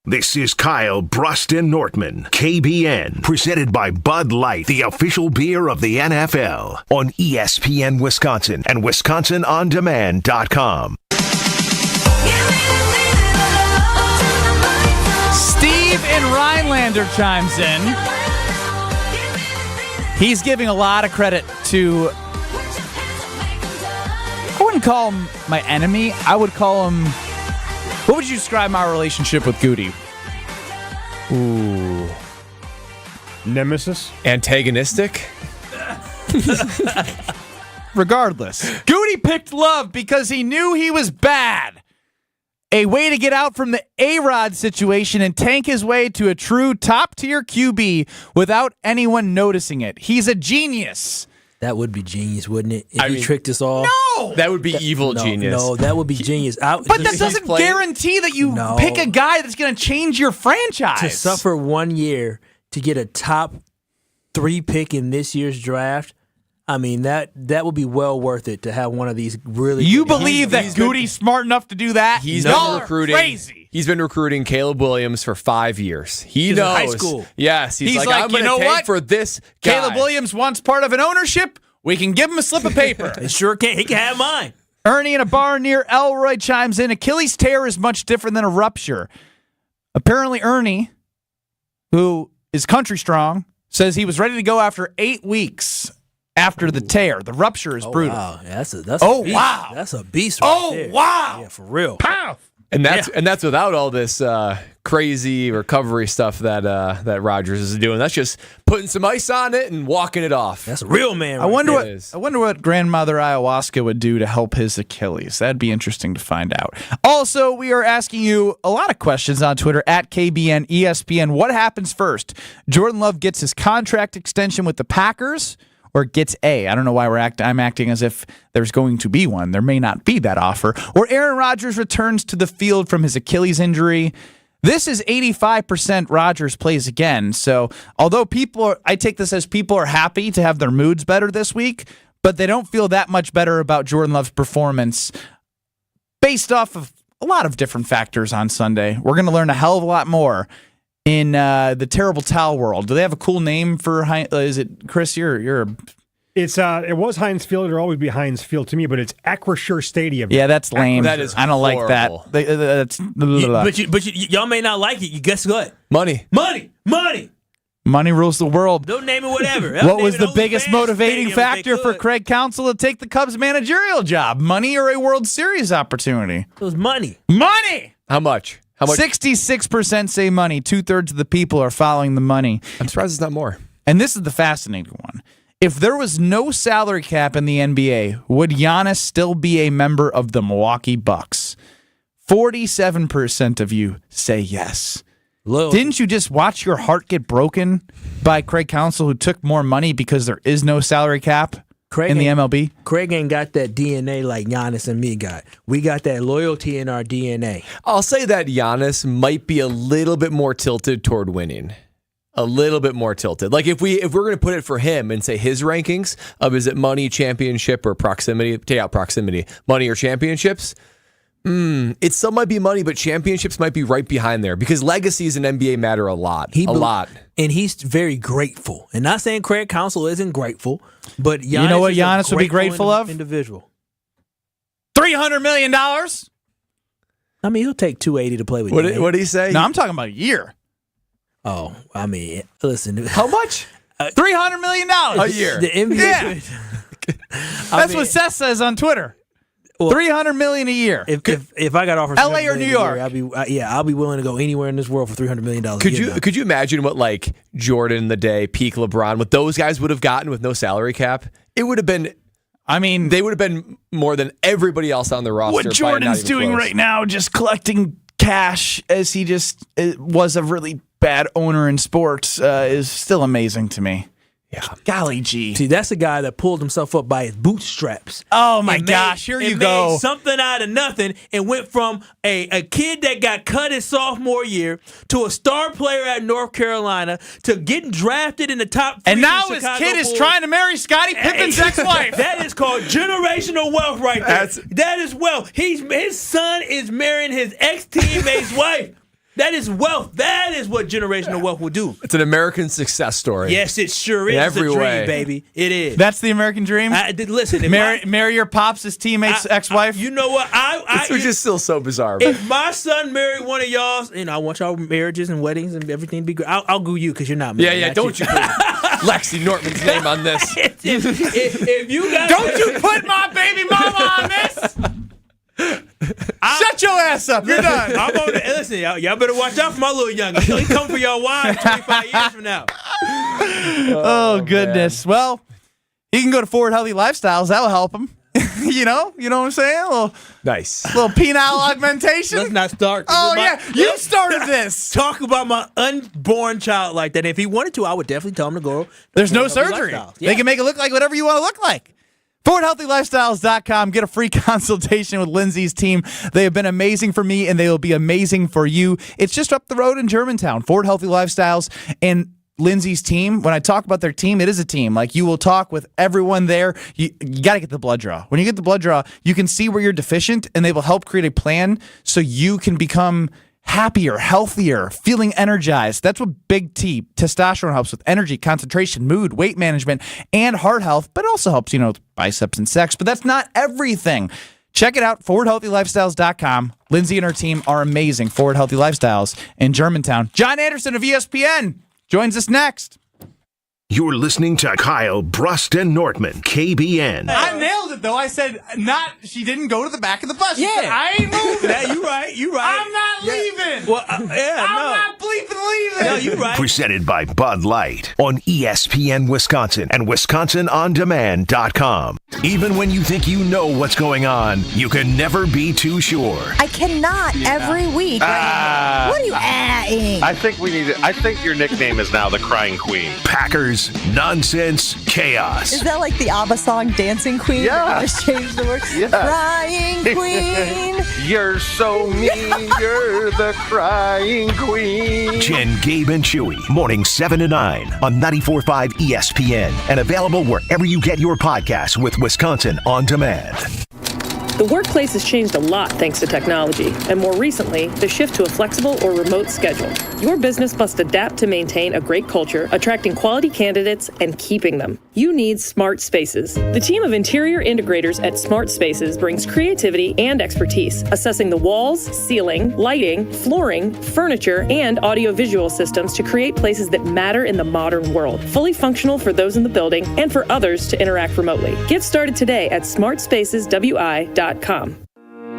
This is Kyle, Brust, and Nortman, KBN, presented by Bud Light, the official beer of the NFL, on ESPN Wisconsin and WisconsinOnDemand.com. Steve in Rhinelander chimes in. He's giving a lot of credit to, I wouldn't call him my enemy. I would call him, what would you describe my relationship with Goody? Ooh. Nemesis? Antagonistic? Regardless, Goody picked love because he knew he was bad. A way to get out from the A-Rod situation and tank his way to a true top-tier QB without anyone noticing it. He's a genius. That would be genius, wouldn't it? If he tricked us all. No! That would be evil genius. No, that would be genius. But that doesn't guarantee that you pick a guy that's going to change your franchise. To suffer 1 year to get a top 3 pick in this year's draft, I mean, that would be well worth it to have one of these really. You believe that Goody's smart enough to do that? He's been recruiting. Crazy. He's been recruiting Caleb Williams for 5 years. He's knows. In high school. Yes, he's like I'm going to tank for this guy. Caleb Williams wants part of an ownership. We can give him a slip of paper. It sure can. He can have mine. Ernie in a bar near Elroy chimes in. Achilles tear is much different than a rupture. Apparently, Ernie, who is country strong, says he was ready to go after 8 weeks after the tear. The rupture is brutal. Wow. Yeah, that's a beast. Wow. That's a beast right there. Wow. Yeah, for real. Pow. And that's without all this crazy recovery stuff that Rodgers is doing. That's just putting some ice on it and walking it off. That's a real man. I wonder what grandmother ayahuasca would do to help his Achilles. That'd be interesting to find out. Also, we are asking you a lot of questions on Twitter at KBN ESPN. What happens first? Jordan Love gets his contract extension with the Packers, or gets I don't know why I'm acting as if there's going to be one. There may not be that offer. Or Aaron Rodgers returns to the field from his Achilles injury. This is 85% Rodgers plays again. So although I take this as people are happy to have their moods better this week, but they don't feel that much better about Jordan Love's performance based off of a lot of different factors on Sunday. We're going to learn a hell of a lot more in the terrible towel world. Do they have a cool name for? Is it Chris? You're. It was Heinz Field. It'll always be Heinz Field to me, but it's Acrisure Stadium. Yeah, that's lame. That is I don't horrible. like that. That's but y'all may not like it. You guess what? Money. Money rules the world. Don't name it whatever. What was the biggest motivating factor for Craig Counsell to take the Cubs managerial job? Money or a World Series opportunity? It was money. Money. How much? How much? 66% say money. 2/3 of the people are following the money. I'm surprised it's not more. And this is the fascinating one. If there was no salary cap in the NBA, would Giannis still be a member of the Milwaukee Bucks? 47% of you say yes. Didn't you just watch your heart get broken by Craig Counsell, who took more money because there is no salary cap in the MLB? Craig ain't got that DNA like Giannis and me got. We got that loyalty in our DNA. I'll say that Giannis might be a little bit more tilted toward winning. A little bit more tilted. Like if we're going to put it for him and say his rankings of is it money, championship, or proximity? Take out proximity, money or championships. It still might be money, but championships might be right behind there because legacies in NBA matter a lot. A lot. And he's very grateful. And not saying Craig Counsell isn't grateful, but Giannis you know what is Giannis would be grateful of? Individual. $300 million. I mean, he'll take $280 to play with you. What did he say? No, I'm talking about a year. Oh, I mean, listen. How much? $300 million a year. The NBA. Yeah. That's what Seth says on Twitter. Well, $300 million a year. If I got offered LA or New York, I'll be willing to go anywhere in this world for $300 million. Could you imagine what like Jordan in the day, peak LeBron, what those guys would have gotten with no salary cap? It would have been. I mean, they would have been more than everybody else on the roster. What Jordan's doing right now, just collecting cash as he just was a really bad owner in sports, is still amazing to me. Yeah. Golly gee. See, that's a guy that pulled himself up by his bootstraps. Oh, my gosh. Here you go. Made something out of nothing and went from a kid that got cut his sophomore year to a star player at North Carolina to getting drafted in the top 3. And now his kid is trying to marry Scottie Pippen's ex-wife. That is called generational wealth right there. That is wealth. His son is marrying his ex-teammate's wife. That is wealth. That is what generational wealth will do. It's an American success story. Yes, it sure is. In every a dream, way. baby. It is. That's the American dream? Listen. Marry your pops' teammate's ex-wife? You know what? Which is still so bizarre. If my son married one of y'all's, I want y'all marriages and weddings and everything to be great. I'll go you because you're not married. Yeah, don't you put Lexi Nortman's name on this. if you guys don't you put my baby mama on this? Shut your ass up. You're done. Listen, y'all better watch out for my little youngin'. He come for y'all wives 25 years from now. Oh, goodness. Man. Well, he can go to Forward Healthy Lifestyles. That'll help him. You know what I'm saying? Nice. Little penile augmentation. Let's not start. You started this. Talk about my unborn child like that. If he wanted to, I would definitely tell him to go. There's no surgery. Yeah. They can make it look like whatever you want to look like. ForwardHealthyLifestyles.com. Get a free consultation with Lindsay's team. They have been amazing for me, and they will be amazing for you. It's just up the road in Germantown. Forward Healthy Lifestyles and Lindsay's team. When I talk about their team, it is a team. Like, you will talk with everyone there. You got to get the blood draw. When you get the blood draw, you can see where you're deficient, and they will help create a plan so you can become happier, healthier, feeling energized. That's what Big T, testosterone, helps with: energy, concentration, mood, weight management, and heart health, but it also helps, biceps and sex. But that's not everything. Check it out, forwardhealthylifestyles.com. Lindsay and her team are amazing. Forward Healthy Lifestyles in Germantown. John Anderson of ESPN joins us next. You're listening to Kyle, Brust, and Nortman, KBN. I nailed it, though. I said she didn't go to the back of the bus. Yeah. Said, I ain't moving. Yeah, you right. I'm not leaving. Well, I'm not bleeping leaving. No, you right. Presented by Bud Light on ESPN Wisconsin and WisconsinOnDemand.com. Even when you think you know what's going on, you can never be too sure. I cannot every week. What are you adding? I think your nickname is now the Crying Queen. Packers, nonsense, chaos. Is that like the ABBA song Dancing Queen? Yeah. Just change the word. Yeah. Crying Queen. You're so mean. You're the Crying Queen. Jen, Gabe, and Chewy. Mornings 7 to 9 on 94.5 ESPN. And available wherever you get your podcasts with Wisconsin On Demand. The workplace has changed a lot thanks to technology, and more recently, the shift to a flexible or remote schedule. Your business must adapt to maintain a great culture, attracting quality candidates and keeping them. You need Smart Spaces. The team of interior integrators at Smart Spaces brings creativity and expertise, assessing the walls, ceiling, lighting, flooring, furniture, and audiovisual systems to create places that matter in the modern world, fully functional for those in the building and for others to interact remotely. Get started today at smartspaceswi.com.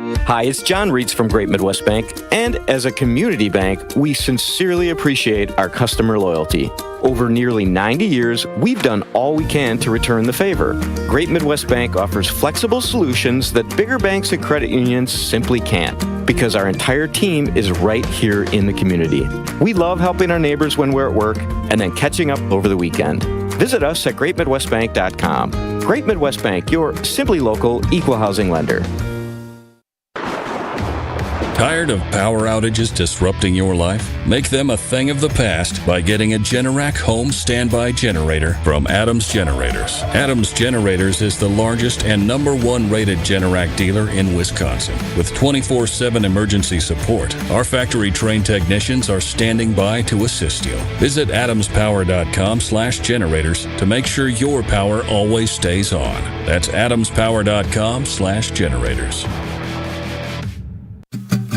Hi, it's John Reitz from Great Midwest Bank, and as a community bank, we sincerely appreciate our customer loyalty. Over nearly 90 years, we've done all we can to return the favor. Great Midwest Bank offers flexible solutions that bigger banks and credit unions simply can't, because our entire team is right here in the community. We love helping our neighbors when we're at work and then catching up over the weekend. Visit us at greatmidwestbank.com. Great Midwest Bank, your simply local equal housing lender. Tired of power outages disrupting your life? Make them a thing of the past by getting a Generac home standby generator from Adams Generators. Adams Generators is the largest and #1 rated Generac dealer in Wisconsin. With 24/7 emergency support, our factory-trained technicians are standing by to assist you. Visit adamspower.com/generators to make sure your power always stays on. That's adamspower.com/generators.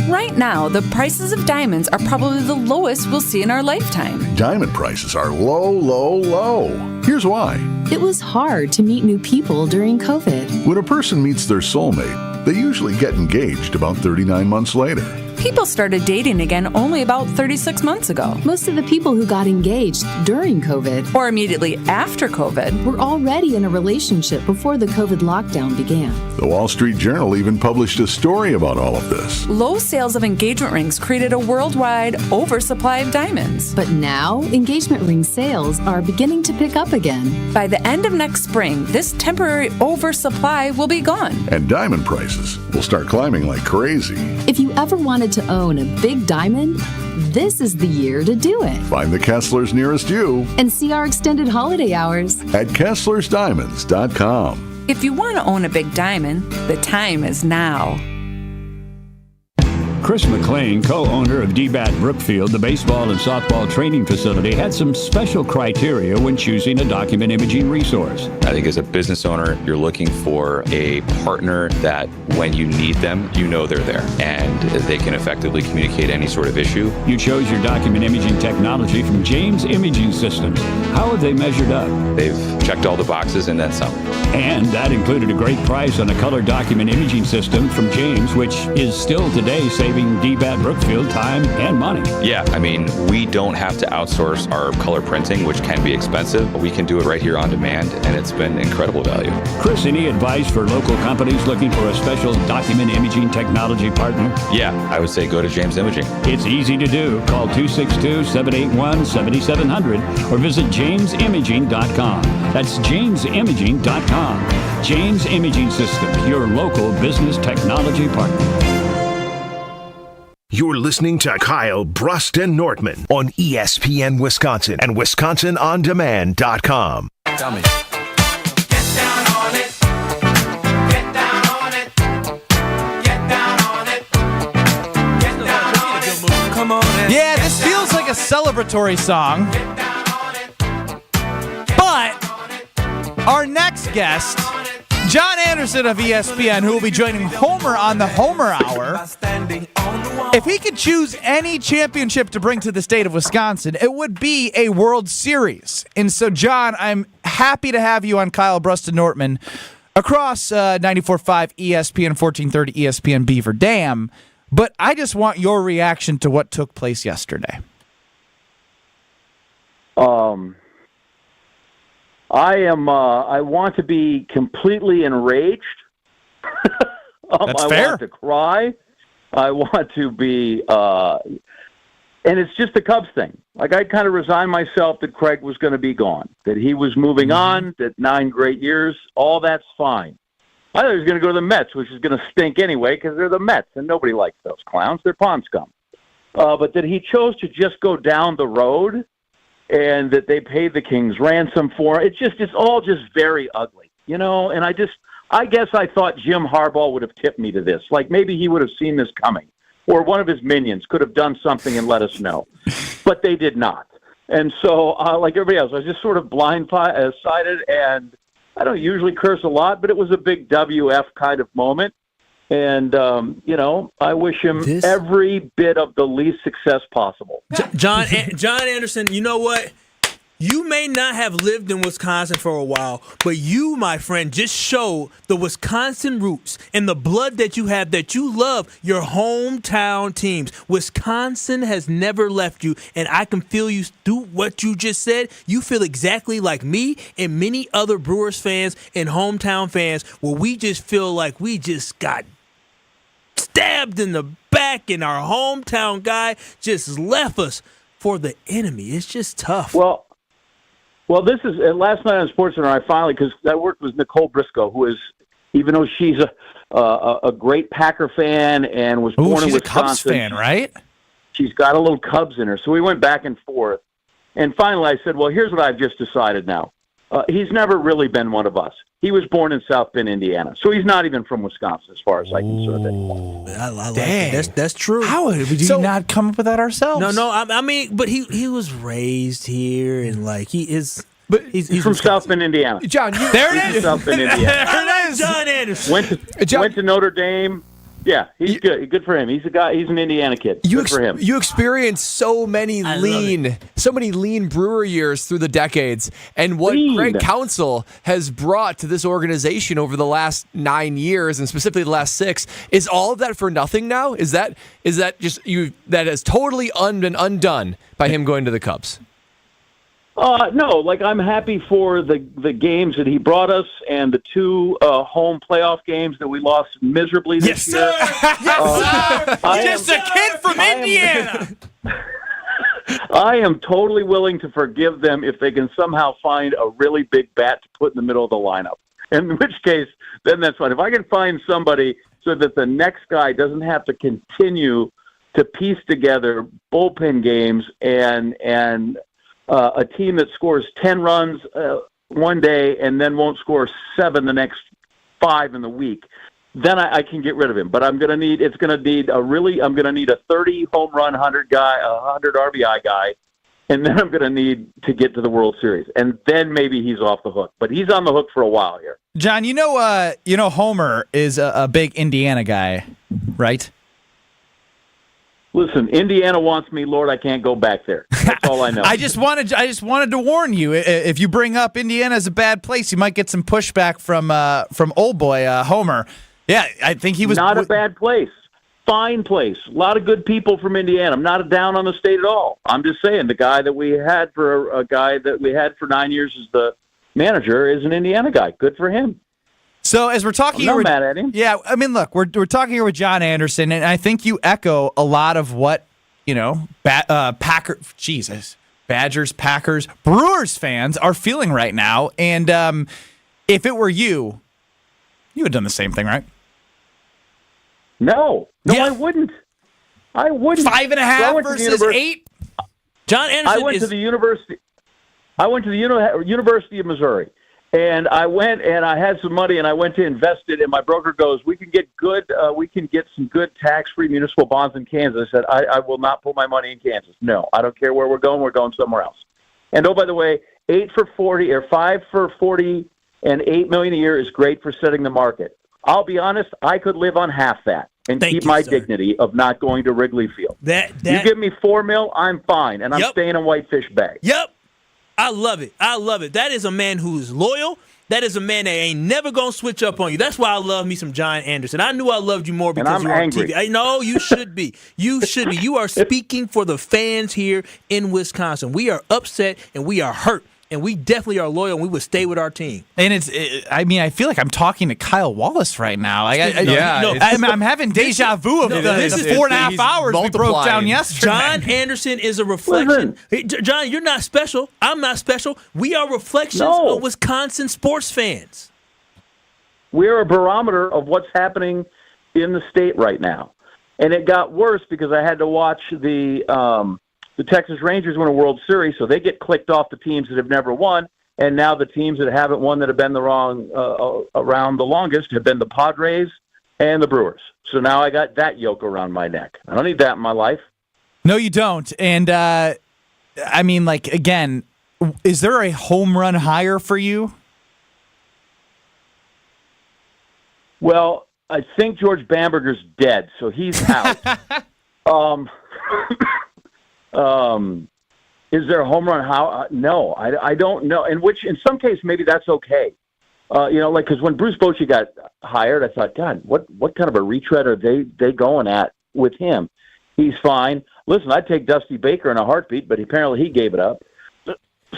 Right now, the prices of diamonds are probably the lowest we'll see in our lifetime. Diamond prices are low, low, low. Here's why. It was hard to meet new people during COVID. When a person meets their soulmate, they usually get engaged about 39 months later. People started dating again only about 36 months ago. Most of the people who got engaged during COVID or immediately after COVID were already in a relationship before the COVID lockdown began. The Wall Street Journal even published a story about all of this. Low sales of engagement rings created a worldwide oversupply of diamonds. But now, engagement ring sales are beginning to pick up again. By the end of next spring, this temporary oversupply will be gone. And diamond prices will start climbing like crazy. If you ever wanted to own a big diamond, this is the year to do it. Find the Kesslers nearest you and see our extended holiday hours at KesslersDiamonds.com. If you want to own a big diamond, the time is now. Chris McLean, co-owner of DBAT Brookfield, the baseball and softball training facility, had some special criteria when choosing a document imaging resource. I think as a business owner, you're looking for a partner that when you need them, you know they're there and they can effectively communicate any sort of issue. You chose your document imaging technology from James Imaging Systems. How have they measured up? They've checked all the boxes and then some. And that included a great price on a color document imaging system from James, which is still today saving DBAT Brookfield time and money. Yeah, I mean, we don't have to outsource our color printing, which can be expensive. We can do it right here on demand, and it's been incredible value. Chris, any advice for local companies looking for a special document imaging technology partner? Yeah, I would say go to James Imaging. It's easy to do. Call 262-781-7700 or visit jamesimaging.com. That's jamesimaging.com. James Imaging Systems, your local business technology partner. You're listening to Kyle, Brust, and Nortman on ESPN Wisconsin and WisconsinOnDemand.com. Tell me. Yeah, this feels like a celebratory song. But our next guest, John Anderson of ESPN, who will be joining Homer on the Homer Hour. If he could choose any championship to bring to the state of Wisconsin, it would be a World Series. And so, John, I'm happy to have you on Kyle, Brust, and Nortman across 94.5 ESPN, 1430 ESPN Beaver Dam. But I just want your reaction to what took place yesterday. I want to be completely enraged. That's fair. I want to cry. I want to be, and it's just the Cubs thing. Like, I kind of resigned myself that Craig was going to be gone, that he was moving on, that 9 great years, all that's fine. I thought he was going to go to the Mets, which is going to stink anyway because they're the Mets, and nobody likes those clowns. They're pond scum. But that he chose to just go down the road and that they paid the Kings ransom for it. It's all just very ugly, you know? And I guess I thought Jim Harbaugh would have tipped me to this. Like, maybe he would have seen this coming, or one of his minions could have done something and let us know. But they did not. And so, like everybody else, I was just sort of blindsided, and I don't usually curse a lot, but it was a big WF kind of moment. And, I wish him every bit of the least success possible. John Anderson, you know what? You may not have lived in Wisconsin for a while, but you, my friend, just show the Wisconsin roots and the blood that you have, that you love your hometown teams. Wisconsin has never left you, and I can feel you through what you just said. You feel exactly like me and many other Brewers fans and hometown fans, where we just feel like we just got stabbed in the back and our hometown guy just left us for the enemy. It's just tough. Well, this is last night on SportsCenter. I finally, because I worked with Nicole Briscoe, who is, even though she's a great Packer fan and was born in Wisconsin, she's a Cubs fan, right? She's got a little Cubs in her. So we went back and forth, and finally I said, "Well, here's what I've just decided now. He's never really been one of us. He was born in South Bend, Indiana, so he's not even from Wisconsin, as far as I'm concerned anymore." I like that. That's true. How would we not come up with that ourselves? No. I mean, but he was raised here, and like he is. But he's from South Bend, Indiana. John, there it is. South Bend, Indiana. There it is. John Anderson went to Notre Dame. Yeah, he's good. Good for him. He's a guy. He's an Indiana kid. Good for him. You experienced so many lean brewer years through the decades, and what Craig Counsell has brought to this organization over the last 9 years, and specifically the last 6, is all of that for nothing now? Is that just you? That has totally been undone by him going to the Cubs. No, like I'm happy for the games that he brought us and the 2 home playoff games that we lost miserably this year. Yes, sir. Just a kid from Indiana. I am totally willing to forgive them if they can somehow find a really big bat to put in the middle of the lineup. In which case, then that's fine. If I can find somebody so that the next guy doesn't have to continue to piece together bullpen games and a team that scores 10 runs one day and then won't score 7 the next 5 in the week, then I can get rid of him. But I'm going to need a 30 home run, 100 RBI guy, and then I'm going to need to get to the World Series, and then maybe he's off the hook. But he's on the hook for a while here. John, you know Homer is a big Indiana guy, right? Listen, Indiana wants me, Lord. I can't go back there. That's all I know. I just wanted to warn you. If you bring up Indiana as a bad place, you might get some pushback from old boy Homer. Yeah, I think he was not a bad place. Fine place. A lot of good people from Indiana. I'm not down on the state at all. I'm just saying the guy that we had for 9 years as the manager is an Indiana guy. Good for him. So as we're talking, I'm not mad at him. Yeah, I mean, look, we're talking here with John Anderson, and I think you echo a lot of what Badgers, Packers, Brewers fans are feeling right now. And if it were you would have done the same thing, right? No, yeah. I wouldn't. 5.5 versus 8. John Anderson. I went to the university. I went to the University of Missouri. And I went and I had some money and I went to invest it. And my broker goes, we can get some good tax-free municipal bonds in Kansas. I said, I will not put my money in Kansas. No, I don't care where we're going somewhere else. And oh, by the way, 8 for 40 or 5 for 40 and $8 million a year is great for setting the market. I'll be honest, I could live on half that and keep my dignity of not going to Wrigley Field. You give me $4 million, I'm fine, and I'm staying in Whitefish Bay. Yep. I love it. That is a man who's loyal. That is a man that ain't never going to switch up on you. That's why I love me some John Anderson. I knew I loved you more because you're on TV. No, you should be. You should be. You are speaking for the fans here in Wisconsin. We are upset and we are hurt. And we definitely are loyal, and we would stay with our team. And I feel like I'm talking to Kyle Wallace right now. I'm having deja vu of the 4.5 hours we broke down yesterday. John Anderson is a reflection. Hey, John, you're not special. I'm not special. We are reflections of Wisconsin sports fans. We're a barometer of what's happening in the state right now. And it got worse because I had to watch the Texas Rangers win a World Series, so they get clicked off the teams that have never won, and now the teams that haven't won that have been around the longest have been the Padres and the Brewers. So now I got that yoke around my neck. I don't need that in my life. No, you don't. And, again, is there a home run higher for you? Well, I think George Bamberger's dead, so he's out. Is there a home run? How? No, I don't know. In some case, maybe that's okay. Because when Bruce Bochy got hired, I thought, God, what kind of a retread are they going at with him? He's fine. Listen, I'd take Dusty Baker in a heartbeat, but apparently he gave it up.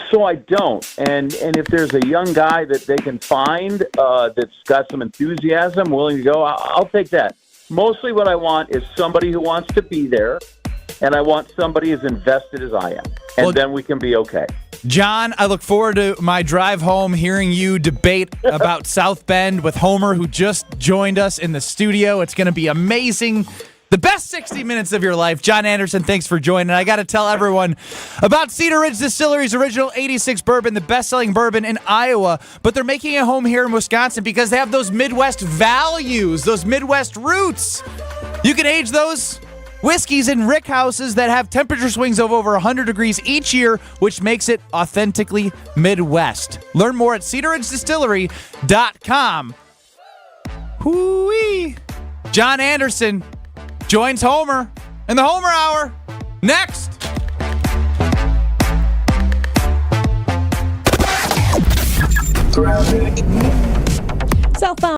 So I don't. And if there's a young guy that they can find that's got some enthusiasm, willing to go, I'll take that. Mostly what I want is somebody who wants to be there, and I want somebody as invested as I am. And then we can be okay. John, I look forward to my drive home hearing you debate about South Bend with Homer, who just joined us in the studio. It's going to be amazing. The best 60 minutes of your life. John Anderson, thanks for joining. I got to tell everyone about Cedar Ridge Distillery's original 86 bourbon, the best-selling bourbon in Iowa, but they're making it home here in Wisconsin because they have those Midwest values, those Midwest roots. You can age those whiskeys in rick houses that have temperature swings of over 100 degrees each year, which makes it authentically Midwest. Learn more at cedarridgedistillery.com. Hoo-wee. John Anderson joins Homer in the Homer Hour next. Southbound